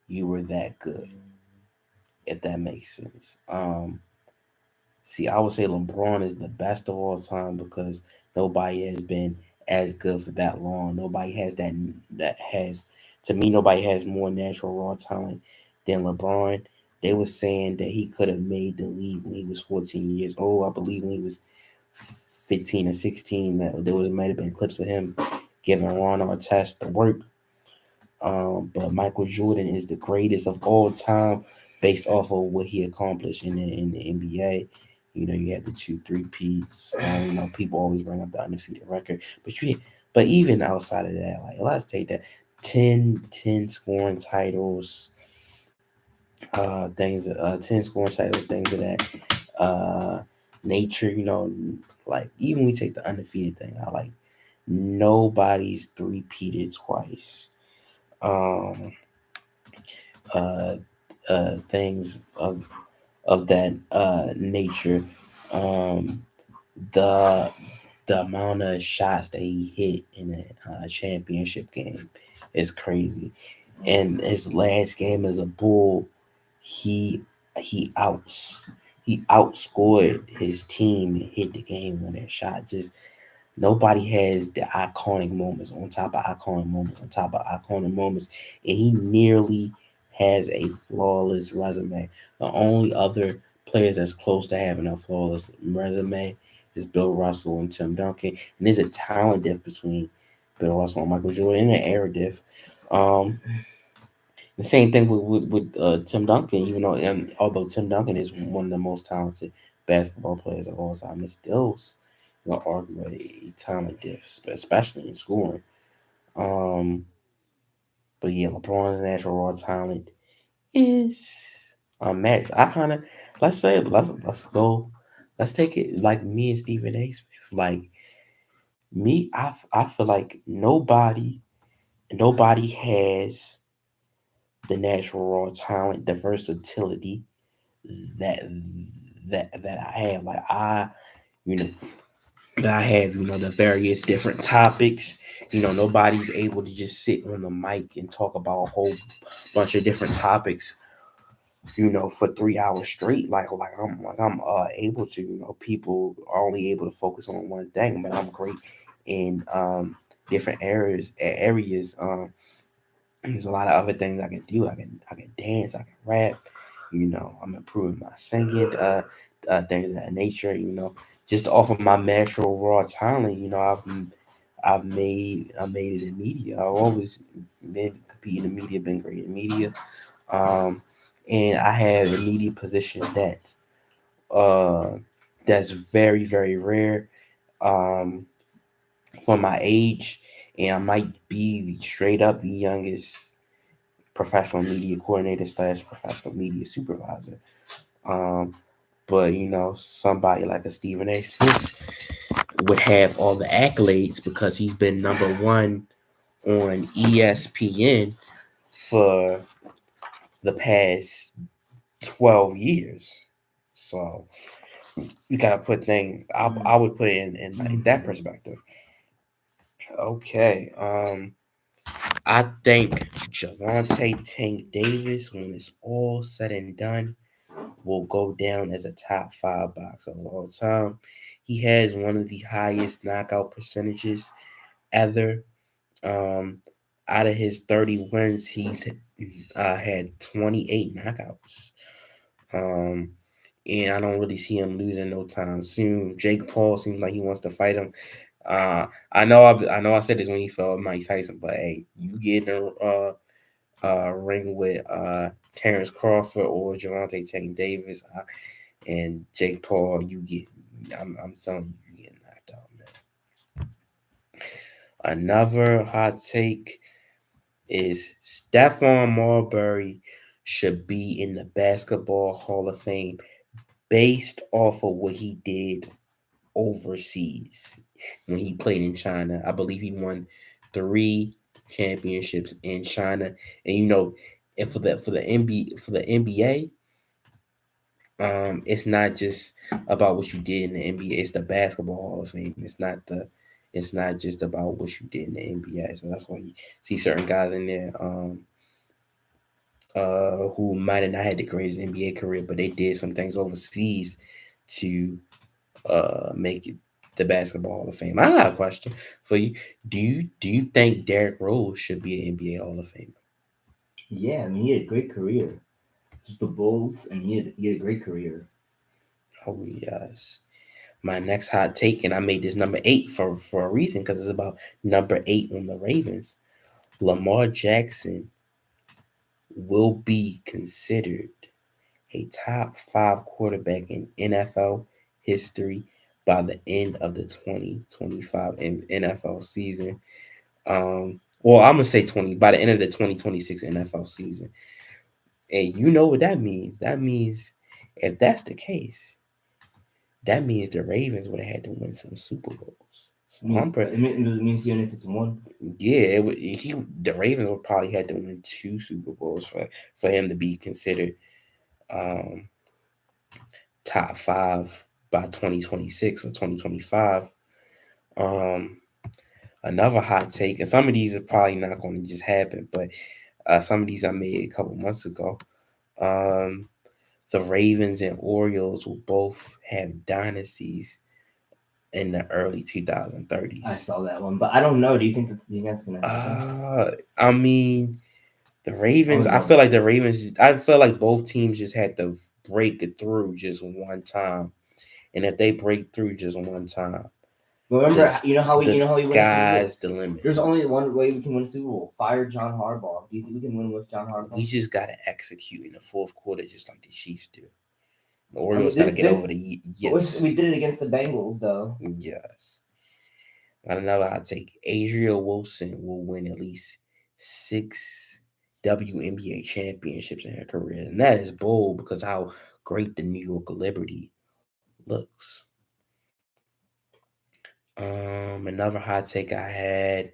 you were that good, if that makes sense. See, I would say LeBron is the best of all time because nobody has been as good for that long. Nobody has that has to me. Nobody has more natural raw talent than LeBron. They were saying that he could have made the league when he was 14 years old. I believe when he was 15 or 16, there was might have been clips of him giving Ron Artest the work. But Michael Jordan is the greatest of all time based off of what he accomplished in the NBA. You know, you had the two three peats. You know, people always bring up the undefeated record, but even outside of that, like let's take that 10 scoring titles, things, 10 scoring titles, things of that nature. You know, like even we take the undefeated thing, I like nobody's three peated twice. Um, uh, things of that nature. Um, the the amount of shots that he hit in a championship game is crazy. And his last game as a Bull, he he outs he outscored his team and hit the game winning shot. Just nobody has the iconic moments on top of iconic moments on top of iconic moments, and he nearly has a flawless resume. The only other players that's close to having a flawless resume is Bill Russell and Tim Duncan, and there's a talent diff between Bill Russell and Michael Jordan, and an era diff. Um, the same thing with Tim Duncan, even though although Tim Duncan is one of the most talented basketball players of all time, it's still argue a talent diff, especially in scoring. Um, but yeah, LeBron's natural raw talent is unmatched. I kind of let's take it like me and Stephen A. Smith. Like me, I feel like nobody has the natural raw talent, the versatility that that I have. Like you know, that I have, the various different topics. Nobody's able to just sit on the mic and talk about a whole bunch of different topics, for 3 hours straight. Like I'm able to. People are only able to focus on one thing, but I'm great in different areas. There's a lot of other things I can do. I can dance. I can rap. I'm improving my singing. Things of that nature. Just off of my natural raw talent. I made it in media. I've always been competing in media. Been great in media. Um, and I have a media position uh that's very very rare. Um, for my age, and I might be straight up the youngest professional media coordinator slash professional media supervisor. Um, but somebody like a Stephen A. Smith would have all the accolades because he's been number one on ESPN for the past 12 years. So you gotta put things. I would put it in like that perspective. Okay. I think Javante Tank Davis, when it's all said and done, will go down as a top five boxer of all time. He has one of the highest knockout percentages ever. Um, Out of his 30 wins, he's had 28 knockouts. Um, and I don't really see him losing no time soon. Jake Paul seems like he wants to fight him. I know I said this when he fought Mike Tyson, but hey, you get in a ring with Terrence Crawford or Javante Tank Davis, and Jake Paul, I'm telling you, you get knocked out, man. Another hot take is Stephon Marbury should be in the Basketball Hall of Fame based off of what he did overseas when he played in China. I believe he won 3 championships in China, and and for the NBA, it's not just about what you did in the NBA. It's the Basketball Hall of Fame. It's not just about what you did in the NBA. So that's why you see certain guys in there who might have not had the greatest NBA career, but they did some things overseas to make it the Basketball Hall of Fame. I got a question for you. Do you think Derrick Rose should be an NBA Hall of Famer? Yeah, I mean, he had a great career. the Bulls, and he had a great career. Oh yes. My next hot take, and I made this number 8 for a reason because it's about number 8 on the Ravens. Lamar Jackson will be considered a top 5 quarterback in NFL history by the end of the 2025 NFL season. Well, I'm gonna say 20 by the end of the 2026 NFL season. And you know what that means? That means if that's the case, that means the Ravens would have had to win some Super Bowls. So It means even if it's one. yeah, the Ravens would probably had to win 2 Super Bowls for him to be considered um, top 5 by 2026 or 2025. Um, Another hot take, and some of these are probably not going to just happen, but some of these I made a couple months ago. Um, the Ravens and Orioles will both have dynasties in the early 2030s. I saw that one, but I don't know. Do you think that's gonna happen? I mean, the Ravens. Oh I no. feel like the Ravens. I feel like both teams just had to break it through just one time, and if they break through just one time, But remember, this you the know how we win a Super Bowl. sky's the limit. There's only one way we can win a Super Bowl. Fire John Harbaugh. Do you think we can win with John Harbaugh? We just gotta execute in the fourth quarter, just like the Chiefs do. The I mean, Orioles gotta get over the yips. we did it against the Bengals, though. Yes. Got another hot take. Adriel Wilson will win at least 6 WNBA championships in her career. And that is bold because how great the New York Liberty looks. Another hot take I had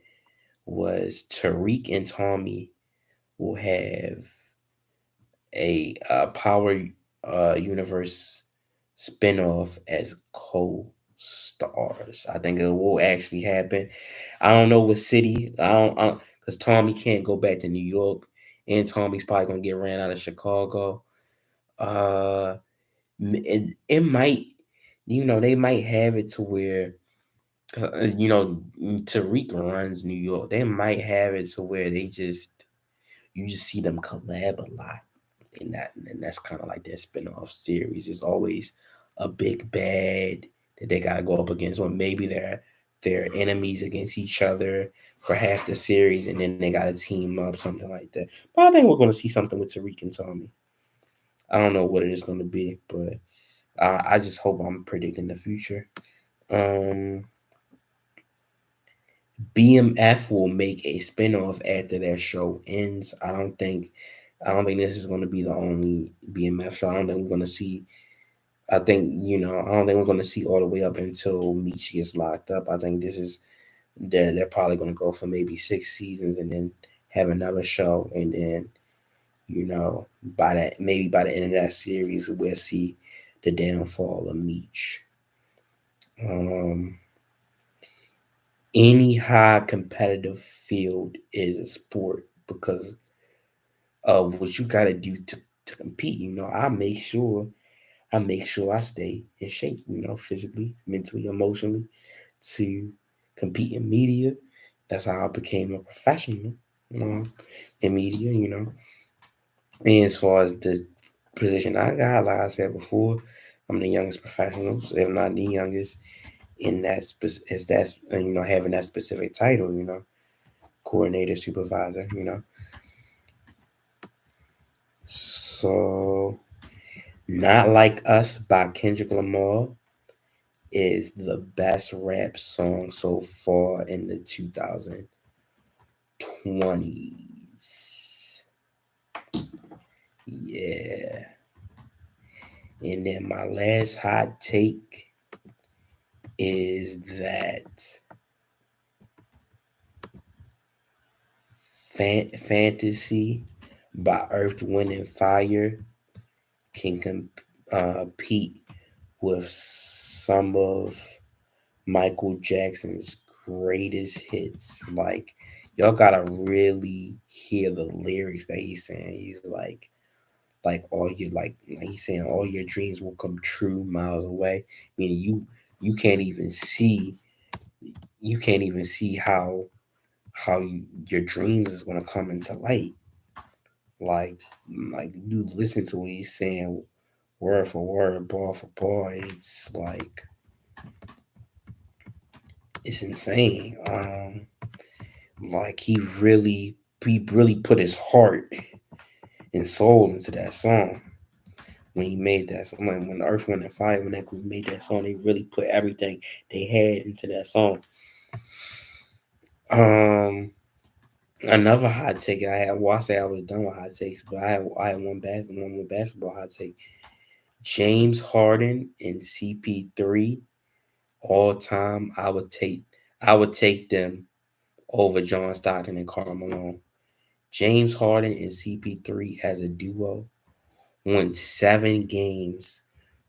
was Tariq and Tommy will have a Power Universe spinoff as co-stars. I think it will actually happen. I don't know what city. I don't because Tommy can't go back to New York, and Tommy's probably gonna get ran out of Chicago. Uh, it might, they might have it to where, Tariq runs New York. They might have it to where you just see them collab a lot and that's kind of like their spin-off series. It's always a big bad that they gotta go up against, or maybe they're enemies against each other for half the series, and then they gotta team up, something like that. But I think we're gonna see something with Tariq and Tommy. I don't know what it is gonna be, but I just hope I'm predicting the future. Um, BMF will make a spin-off after their show ends. I don't think this is going to be the only BMF show. I don't think we're going to see. I don't think we're going to see all the way up until Meech gets locked up. I think this is they're probably going to go for maybe 6 seasons and then have another show, and then by the end of that series we'll see the downfall of Meech. Um, any high competitive field is a sport because of what you got to do to compete. I make sure I stay in shape, physically, mentally, emotionally, to compete in media. That's how I became a professional, in media. And as far as the position I got, like I said before, I'm the youngest professional, if not the youngest, in that is that having that specific title, coordinator, supervisor, So, Not Like Us by Kendrick Lamar is the best rap song so far in the 2020s. Yeah. And then my last hot take is that Fantasy by Earth, Wind, and Fire can compete with some of Michael Jackson's greatest hits. Like, y'all gotta really hear the lyrics that he's saying. He's like he's saying all your dreams will come true miles away. Meaning you can't even see how your dreams is gonna come into light. like you listen to what he's saying word for word, ball for ball. It's like it's insane. Like he really put his heart and soul into that song when he made that song. Like when Earth, Wind, and Fire, when that group made that song, they really put everything they had into that song. Um, Another hot take I had. Well, I say I was done with hot takes, but I had one more basketball hot take. James Harden and CP3 all time. I would take them over John Stockton and Karl Malone. James Harden and CP3 as a duo won 7 games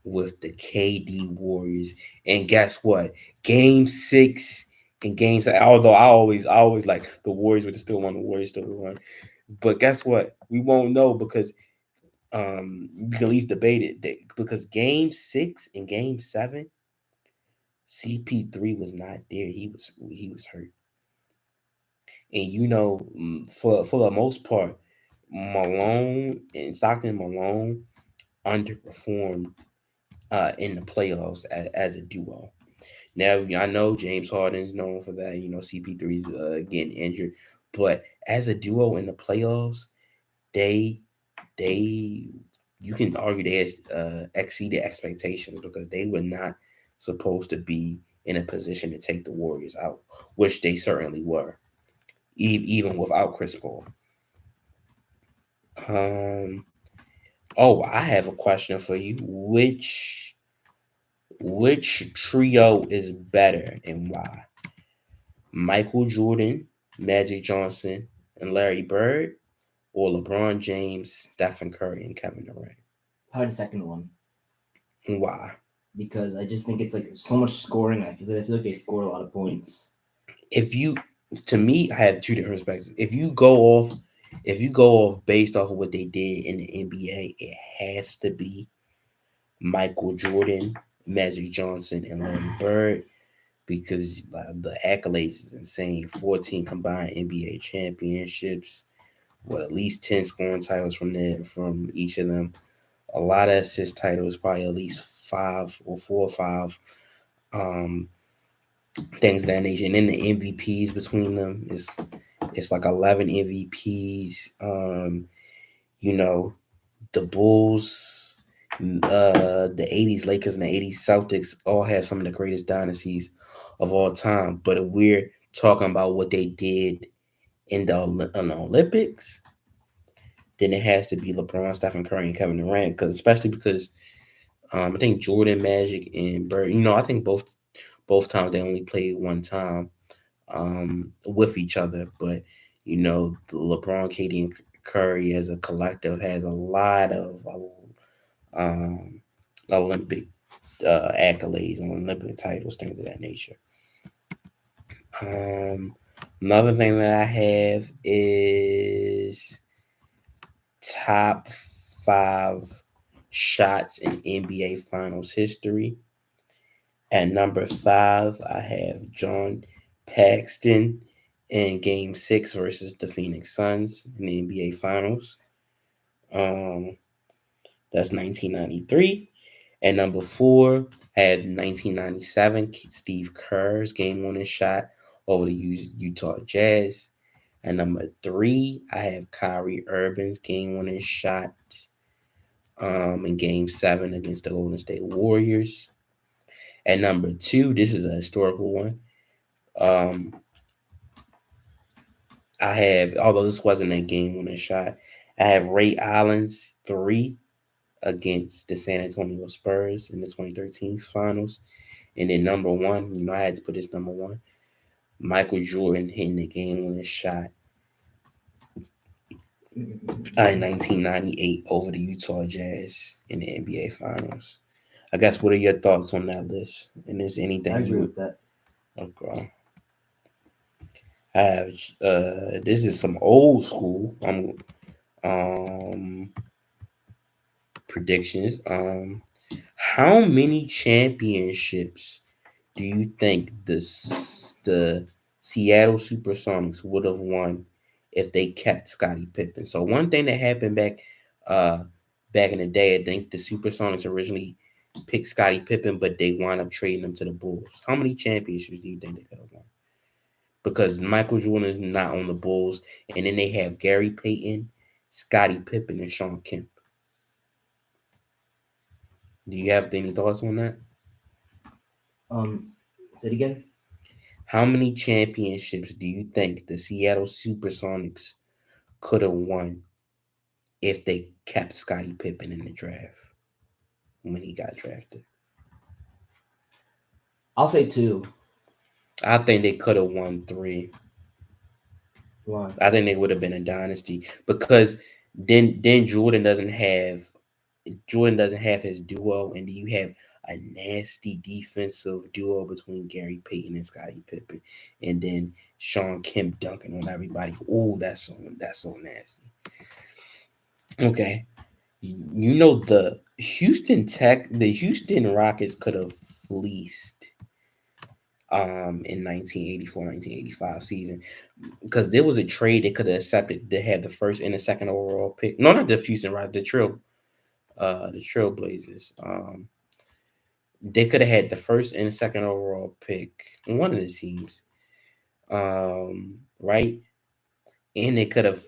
with the KD Warriors. And guess what? Game 6 and games. Although I always like the Warriors would still won. The Warriors still won. But guess what? We won't know because we can at least debate it. Because Game 6 and Game 7, CP3 was not there. He was hurt. And for the most part, Malone and Stockton Malone underperformed in the playoffs as a duo. Now I know James Harden's known for that. CP3's getting injured, but as a duo in the playoffs, they they you can argue they exceeded expectations because they were not supposed to be in a position to take the Warriors out, which they certainly were, even without Chris Paul. Um, oh, I have a question for you. Which trio is better and why? Michael Jordan, Magic Johnson, and Larry Bird, or LeBron James, Stephen Curry, and Kevin Durant? Probably the second one And why? because I just think it's like so much scoring. I feel like they score a lot of points. If you, to me, I have two different perspectives. If you go off based off of what they did in the NBA, it has to be Michael Jordan, Magic Johnson, and Larry Bird because the accolades is insane. 14 combined NBA championships, with at least 10 scoring titles from each of them. A lot of assist titles, probably at least 5 or 4 or 5 um, things of that nature. And then the MVPs between them is it's like 11 MVPs. You know, the Bulls, the '80s Lakers, and the '80s Celtics all have some of the greatest dynasties of all time. But if we're talking about what they did in the Olympics, then it has to be LeBron, Stephen Curry, and Kevin Durant. Because especially because I think Jordan, Magic, and Bird. I think both times they only played one time with each other. But the LeBron, KD, and Curry as a collective has a lot of um, Olympic accolades and Olympic titles, things of that nature. Um, Another thing that I have is top 5 shots in NBA Finals history. At number 5, I have John Paxton in Game 6 versus the Phoenix Suns in the NBA Finals. Um, that's 1993. At number 4, I had 1997 Steve Kerr's game-winning shot over the Utah Jazz. At number 3, I have Kyrie Irving's game-winning shot in Game 7 against the Golden State Warriors. At number 2, this is a historical one. Um, I have, although this wasn't a game-winning shot, I have Ray Allen's 3 against the San Antonio Spurs in the 2013 finals. And then number 1, I had to put this number 1. Michael Jordan hitting the game-winning shot in 1998 over the Utah Jazz in the NBA Finals. I guess what are your thoughts on that list? And is I anything you agree would? with that. Okay. I have. This is some old school. Um predictions. How many championships do you think the Seattle SuperSonics would have won if they kept Scottie Pippen. So one thing that happened uh back in the day, I think the Supersonics originally picked Scottie Pippen, but they wound up trading him to the Bulls. How many championships do you think they could have won? Because Michael Jordan is not on the Bulls, and then they have Gary Payton, Scottie Pippen, and Sean Kemp. Do you have any thoughts on that? Say it again. How many championships do you think the Seattle Supersonics could have won if they kept Scottie Pippen in the draft when he got drafted? I'll say two. I think they could have won three. Why? I think they would have been a dynasty because then Jordan doesn't have his duo, and then you have a nasty defensive duo between Gary Payton and Scottie Pippen, and then Sean Kemp dunking on everybody. Oh, that's so nasty. Okay, you know the Houston Rockets could have fleeced in 1984-1985 season because there was a trade they could have accepted to have the first and the second overall pick. No, not the Houston Rockets, the Trailblazers. They could have had the first and the second overall pick, one of the teams, right? And they could have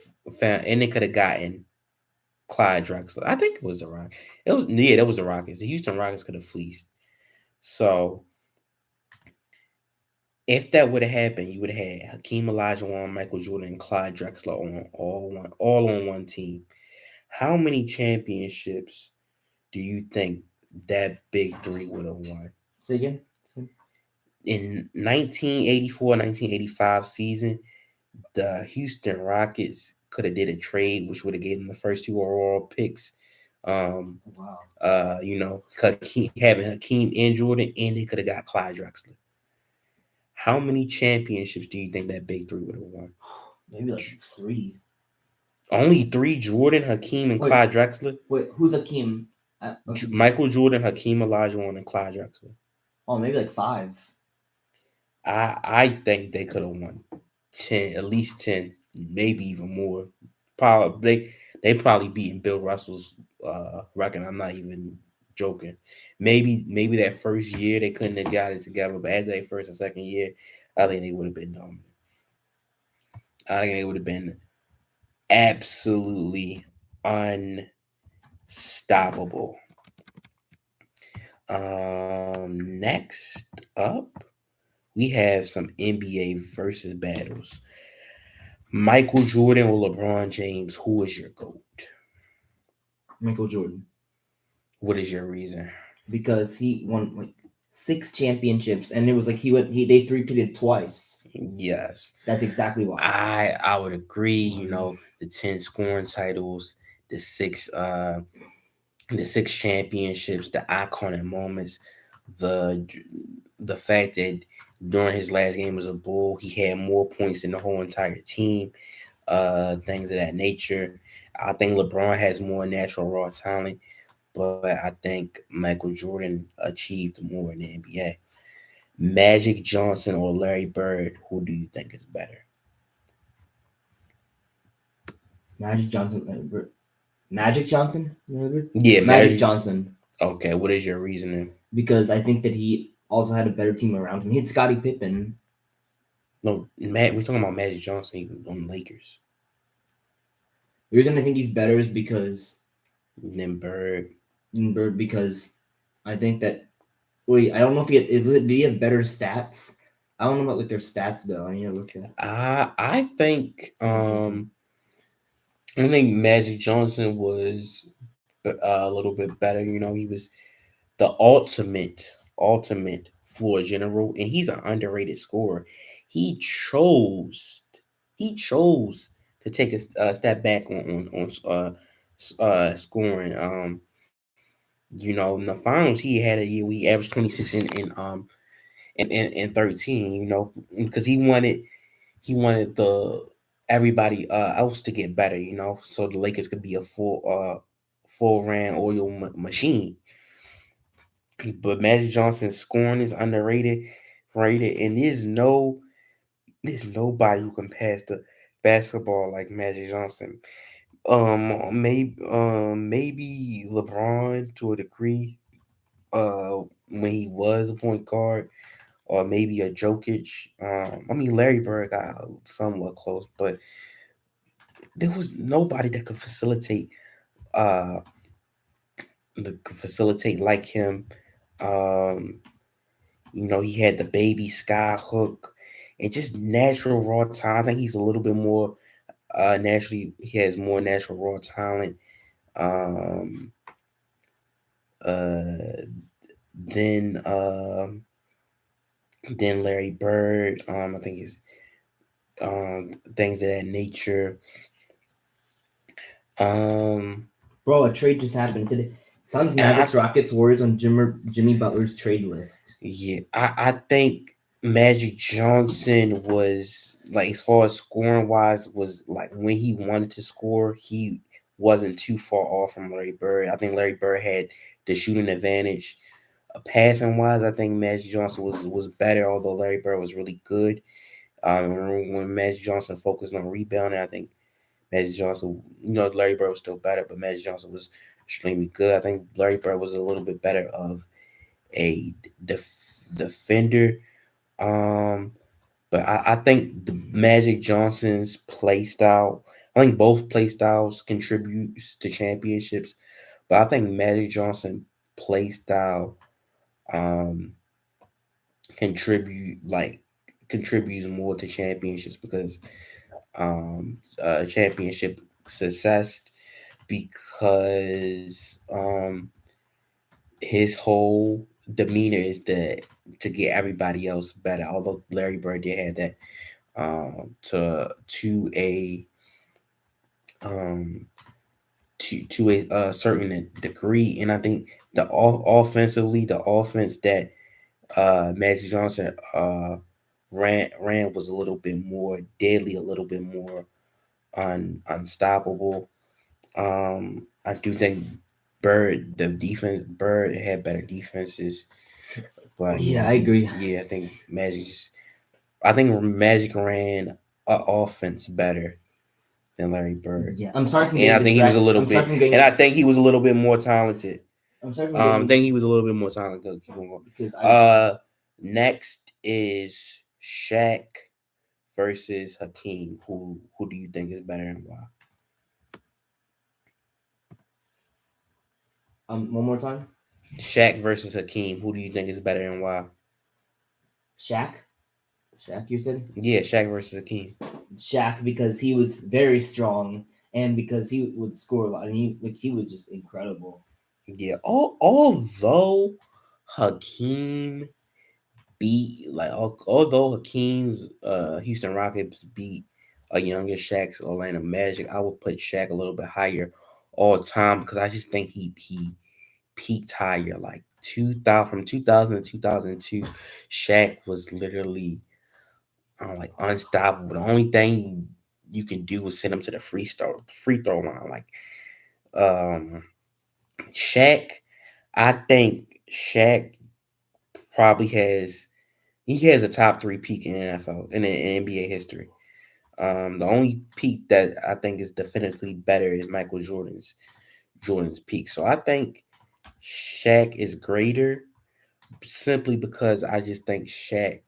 gotten Clyde Drexler. I think it was the Rock. It was yeah, that was the Rockets. The Houston Rockets could have fleeced. So if that would have happened, you would have had Hakeem Olajuwon, Michael Jordan, and Clyde Drexler on all on one team. How many championships do you think that big three would have won? Say again. In 1984-1985 season, the Houston Rockets could have did a trade which would have given them the first two overall picks. Wow. Having Hakeem and Jordan, and they could have got Clyde Drexler. How many championships do you think that big three would have won? Maybe like three. Only three: Jordan, Hakeem, and Wait. Clyde Drexler. Wait, who's Akeem? Michael Jordan, Hakeem Olajuwon, and Clyde Drexler. Oh, maybe like five. I think they could have won 10, at least 10, maybe even more. Probably they probably beating Bill Russell's record. I'm not even joking. Maybe that first year they couldn't have got it together, but after that first and second year, I think they would have been dominant. I think they would have been absolutely unstoppable. Next up, we have some NBA versus battles. Michael Jordan or LeBron James, who is your GOAT? Michael Jordan. What is your reason? Because he won like 6 championships, and it was like they three-peated twice. Yes. That's exactly why. I would agree, you know, the 10 scoring titles, the six championships, the iconic moments, the the fact that during his last game as a Bull, he had more points than the whole entire team, things of that nature. I think LeBron has more natural raw talent, but I think Michael Jordan achieved more in the NBA. Magic Johnson or Larry Bird, who do you think is better? Magic Johnson. Magic Johnson? Yeah, Magic Johnson. Okay, what is your reasoning? Because I think that he also had a better team around him. He had Scottie Pippen. No, we're talking about Magic Johnson on the Lakers. The reason I think he's better is because Then Bird. Because I think that I don't know if did he have better stats? I don't know about like their stats though. I need to look at. I think Magic Johnson was a little bit better. You know, he was the ultimate floor general, and he's an underrated scorer. He chose he chose to take a step back on scoring. You know, in the finals he had a year where he averaged 26 in 13. You know, because he wanted the everybody else to get better. You know, so the Lakers could be a full ran oil machine. But Magic Johnson's scoring is underrated, rated, and there's nobody who can pass the basketball like Magic Johnson. Maybe LeBron to a degree. When he was a point guard, or maybe a Jokic. I mean, Larry Bird got somewhat close, but there was nobody that could uh facilitate like him. Um, he had the baby sky hook and just natural raw talent. I think he's a little bit more naturally. He has more natural raw talent. Um, uh, than than Larry Bird. I think it's things of that nature. Um, Bro, a trade just happened today. Suns, and Mavericks, Rockets, Warriors on Jimmy Butler's trade list. yeah, I think Magic Johnson was like, as far as scoring wise, was like when he wanted to score, he wasn't too far off from Larry Bird. I think Larry Bird had the shooting advantage. Passing wise, I think Magic Johnson was better, although Larry Bird was really good. When Magic Johnson focused on rebounding, I think Magic Johnson, Larry Bird was still better, but Magic Johnson was extremely good. I think Larry Bird was a little bit better of a defender. Um, but I think the Magic Johnson's play style, I think both play styles contributes to championships, but I think Magic Johnson play style um contribute like contributes more to championships because championship success because his whole demeanor is to get everybody else better. Although Larry Bird did have that to a um to a certain degree, and I think offensively, the offense that Magic Johnson ran was a little bit more deadly, a little bit more unstoppable. I do think Bird had better defenses, but Yeah, I agree. yeah, I think Magic ran a offense better than Larry Bird, Yeah, I'm sorry for and getting I think he was a distracted. little bit, and I think he was a little bit more talented. I'm sorry for I getting think he was a little bit more talented. Keep on going. because I Uh, Next is Shaq versus Hakeem. Who do you think is better and why? one more time. Shaq versus Hakeem. Who do you think is better and why? Shaq, Shaq, you said Yeah, Shaq versus Hakeem. Shaq because he was very strong and because he would score a lot and he was just incredible. Yeah. Although Hakeem beat although Hakeem's Houston Rockets beat a younger Shaq's Orlando Magic, I would put Shaq a little bit higher all time because I just think he peaked higher. Like 2000 from 2000 to 2002, Shaq was literally like unstoppable. The only thing you can do is send him to the free throw line. Like um Shaq, I think Shaq probably has a top three peak in NFL in NBA history. The only peak that I think is definitively better is Michael Jordan's peak. So I think Shaq is greater simply because I just think Shaq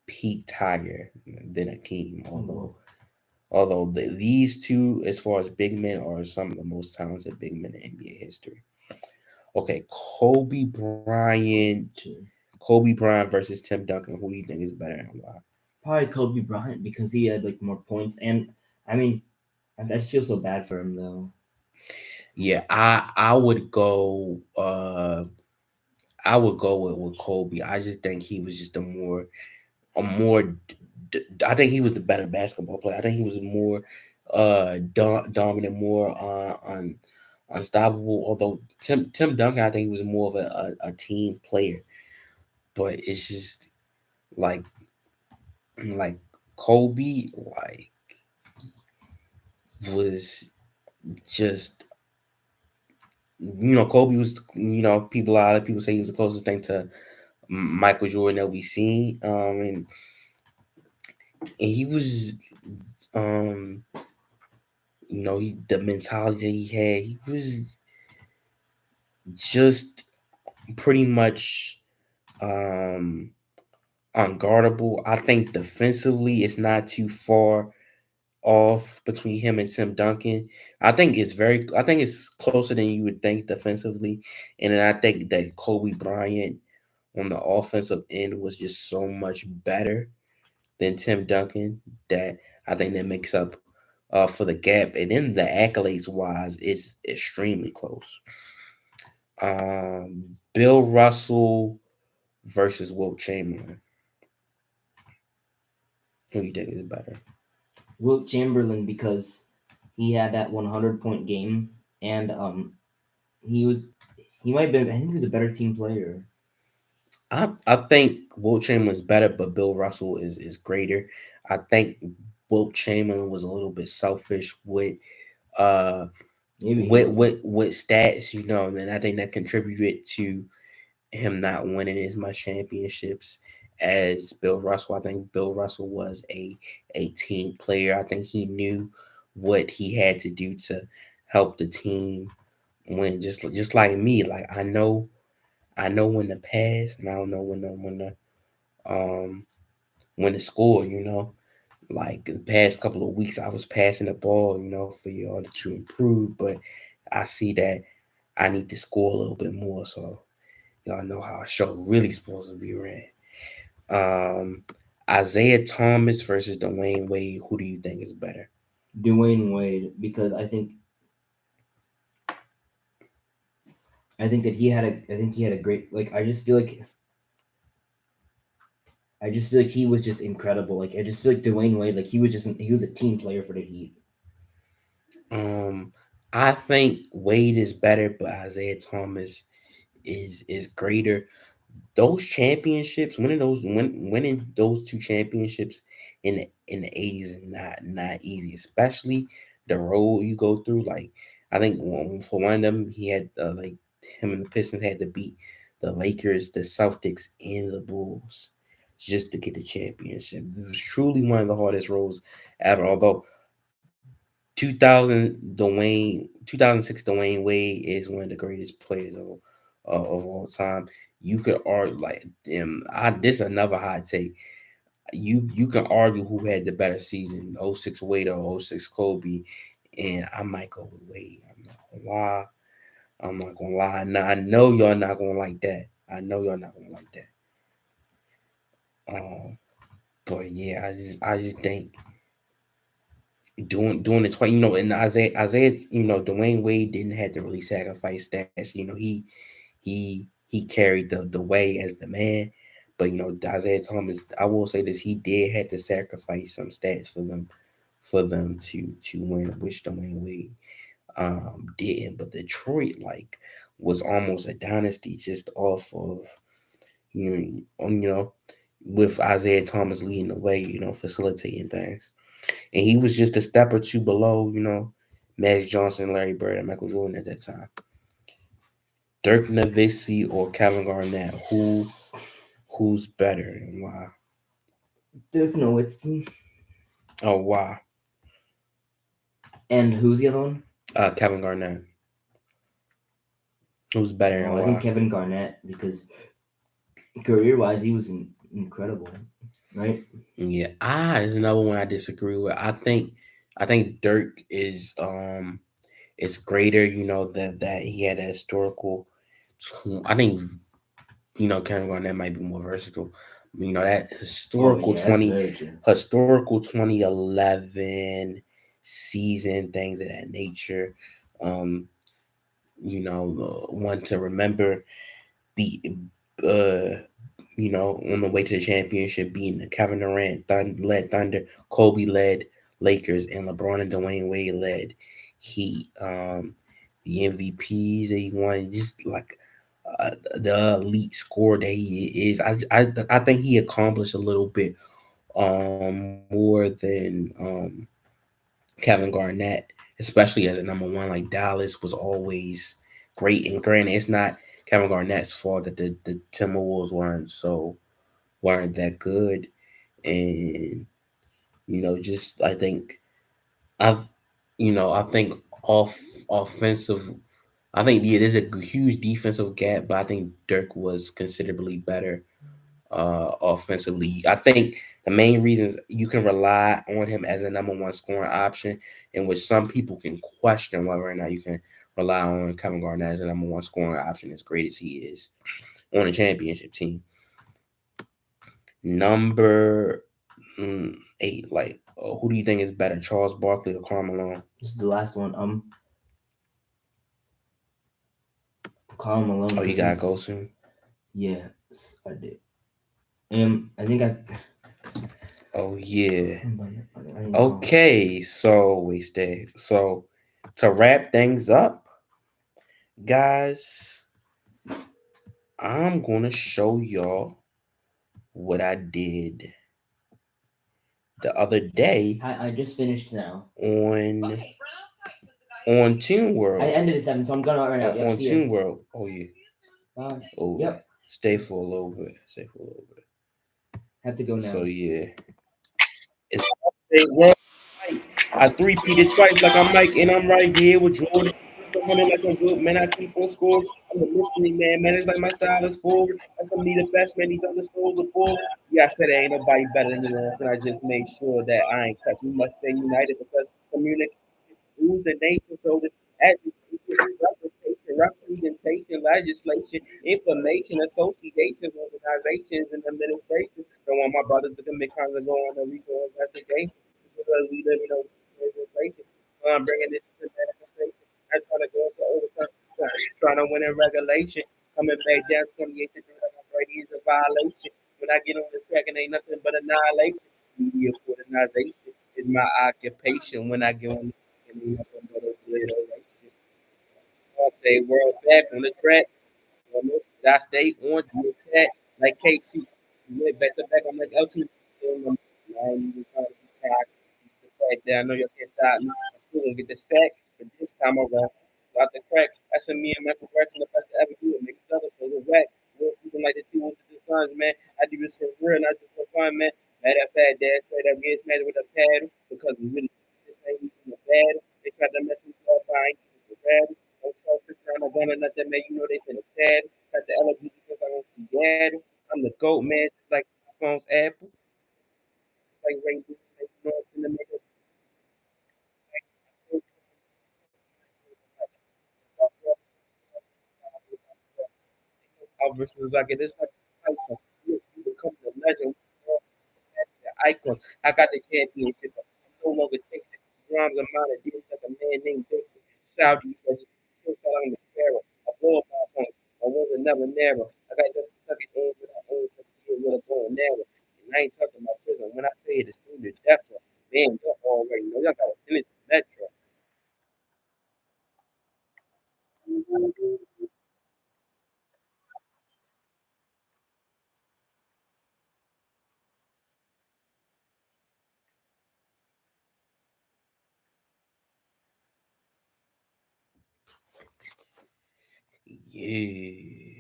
peaked higher than Akeem. Although these two, as far as big men, are some of the most talented big men in NBA history. Okay, Kobe Bryant versus Tim Duncan. Who do you think is better and why? Probably Kobe Bryant because he had like more points and I mean I just feel so bad for him though. Yeah, I would go. I would go with Kobe. I just think he was just a more. I think he was the better basketball player. I think he was more dominant, more unstoppable. Although Tim Duncan, I think he was more of a team player. But it's just like like Kobe was just Kobe was a lot of people say he was the closest thing to Michael Jordan that we seen. And he was Um, the mentality he had, he was just pretty much um unguardable. I think defensively it's not too far off between him and Tim Duncan. I think it's closer than you would think defensively. And then I think that Kobe Bryant on the offensive end was just so much better than Tim Duncan that I think that makes up for the gap. And then the accolades wise, it's extremely close. Bill Russell versus Wilt Chamberlain. Who do you think is better? Wilt Chamberlain, because he had that 100-point game, and he was he might have been. I think he was a better team player. I think Wilt Chamberlain's better, but Bill Russell is greater. I think Wilt Chamberlain was a little bit selfish uh Maybe he was. with stats, and I think that contributed to him not winning as much championships as Bill Russell. I think Bill Russell was a team player. I think he knew what he had to do to help the team win. Just like me, like I know when to pass, and I don't know um when to score. Like the past couple of weeks, I was passing the ball, for y'all to improve, but I see that I need to score a little bit more. So y'all know how a show really supposed to be ran. Um, Isaiah Thomas versus Dwayne Wade. Who do you think is better? Dwayne Wade, because I think that he had a great, like, I just feel like he was just incredible. Like, I just feel like Dwayne Wade, like, he was a team player for the Heat. Um, I think Wade is better, but Isaiah Thomas is greater. Those championships, winning those two championships in the 80s is not easy, especially the road you go through. Like I think for one of them, he had like him and the Pistons had to beat the Lakers, the Celtics, and the Bulls just to get the championship. It was truly one of the hardest roads ever. Although 2006 Dwayne Wade is one of the greatest players of all time. You could argue like this is another hot take. You can argue who had the better season, '06 Wade or '06 Kobe, and I might go with Wade. I'm not gonna lie. I'm not gonna lie. Now I know y'all not gonna like that. I know y'all not gonna like that. Um, but yeah, I just think doing it twice. And Isaiah, Dwayne Wade didn't have to really sacrifice stats. He carried the way as the man. But Isaiah Thomas, I will say this, he did have to sacrifice some stats for them to win, which Dwayne Wade didn't. But Detroit was almost a dynasty just off of you with Isaiah Thomas leading the way, facilitating things. And he was just a step or two below, Magic Johnson, Larry Bird, and Michael Jordan at that time. Dirk Nowitzki or Kevin Garnett, who's better and why? Dirk Nowitzki. Oh, why? And who's the other one? Kevin Garnett. Who's better Oh, and I think why? Kevin Garnett, because career-wise, he was incredible, right? Yeah, is another one I disagree with. I think Dirk is greater. That he had a historical. I think Kevin Garnett might be more versatile. That Oh yeah, that's very true. historical 2011 season, things of that nature. Um, one to remember, be on the way to the championship, being the Kevin Durant led Thunder, Kobe led Lakers, and LeBron and Dwayne Wade led Heat. The MVPs that he won, just like the elite scorer that he is. I think he accomplished a little bit more than Kevin Garnett, especially as a number one. Like Dallas was always great, and granted, it's not Kevin Garnett's fault that the Timberwolves weren't that good, and Just I think I've I think off offensive. I think yeah, there's a huge defensive gap, but I think Dirk was considerably better offensively. I think the main reasons you can rely on him as a number one scoring option, in which some people can question whether or not you can rely on Kevin Garnett as a number one scoring option as great as he is on a championship team. Number 8, like who do you think is better, Charles Barkley or Karl Malone? This is the last one. Karl Malone. Oh, you gotta go soon. Yeah, I did. I think I. Oh yeah. I Okay, so wait, stay. So to wrap things up, guys, I'm gonna show y'all what I did the other day I just finished now. On Toon World. I ended at 7, so I'm going out right now. On Toon World. Oh yeah. Oh Yep. yeah. Stay for a little bit. Have to go now. So yeah. It's I three-peated twice like I'm Mike and I'm right here with Jordan. I'm running like a good man. I keep on scoring. I'm a mystery man. Man, it's like my style is forward. That's me the best man. These other schools are forward. Yeah, I said there ain't nobody better than us, and I just made sure that I ain't cuss. We must stay united because communication rules the nation. So this education, representation, legislation, information, associations, organizations, and administration. Don't want my brothers to commit crimes and go on a legal investigation because we live in a legislation. I'm bringing this to manifestation. I'm trying to go into overtime, trying to win in regulation. Coming back down 28 to 3 like I'm Brady is a violation. When I get on the track and ain't nothing but annihilation. Media coordination is my occupation. When I get on the track and ain't nothing but obliteration. I'll say world back on the track. I stay on the track like KC. Went back to back. I'm like LT. I ain't even trying to be cocky. The fact that I know you can't stop me. I'm still gonna get the sack, but this time around, out the crack. That's a me and Michael Jackson, the best to ever do it. Make each other so the whack. Real people like to see what's the signs, man. I do this for real, not just for fun, man. Matter of fact, dad straight up getting smashed with a paddle because we really this ain't even a bad. They tried to mess me up, I ain't even a bad. Don't talk shit around the gun or nothing, man. You know they been a tad. Got the LG because I don't see dad. I'm the GOAT, man. Just like phone's Apple. Like Rainbow, like, you know, in the middle. How versus I get this much icon. You become the legend. The icons. I got the championship. I'm no longer chasing. Rhymes of mine deals like a man named Dixon. Shout you guys. Still thought I'm the pharaoh. I blow up my point. I wasn't never narrow. I got just stuck it in with I own with a bow and narrow. And I ain't talking about prison. When I say it, it's through the death row. Man, y'all already know. Y'all gotta finish the metro. Yeah.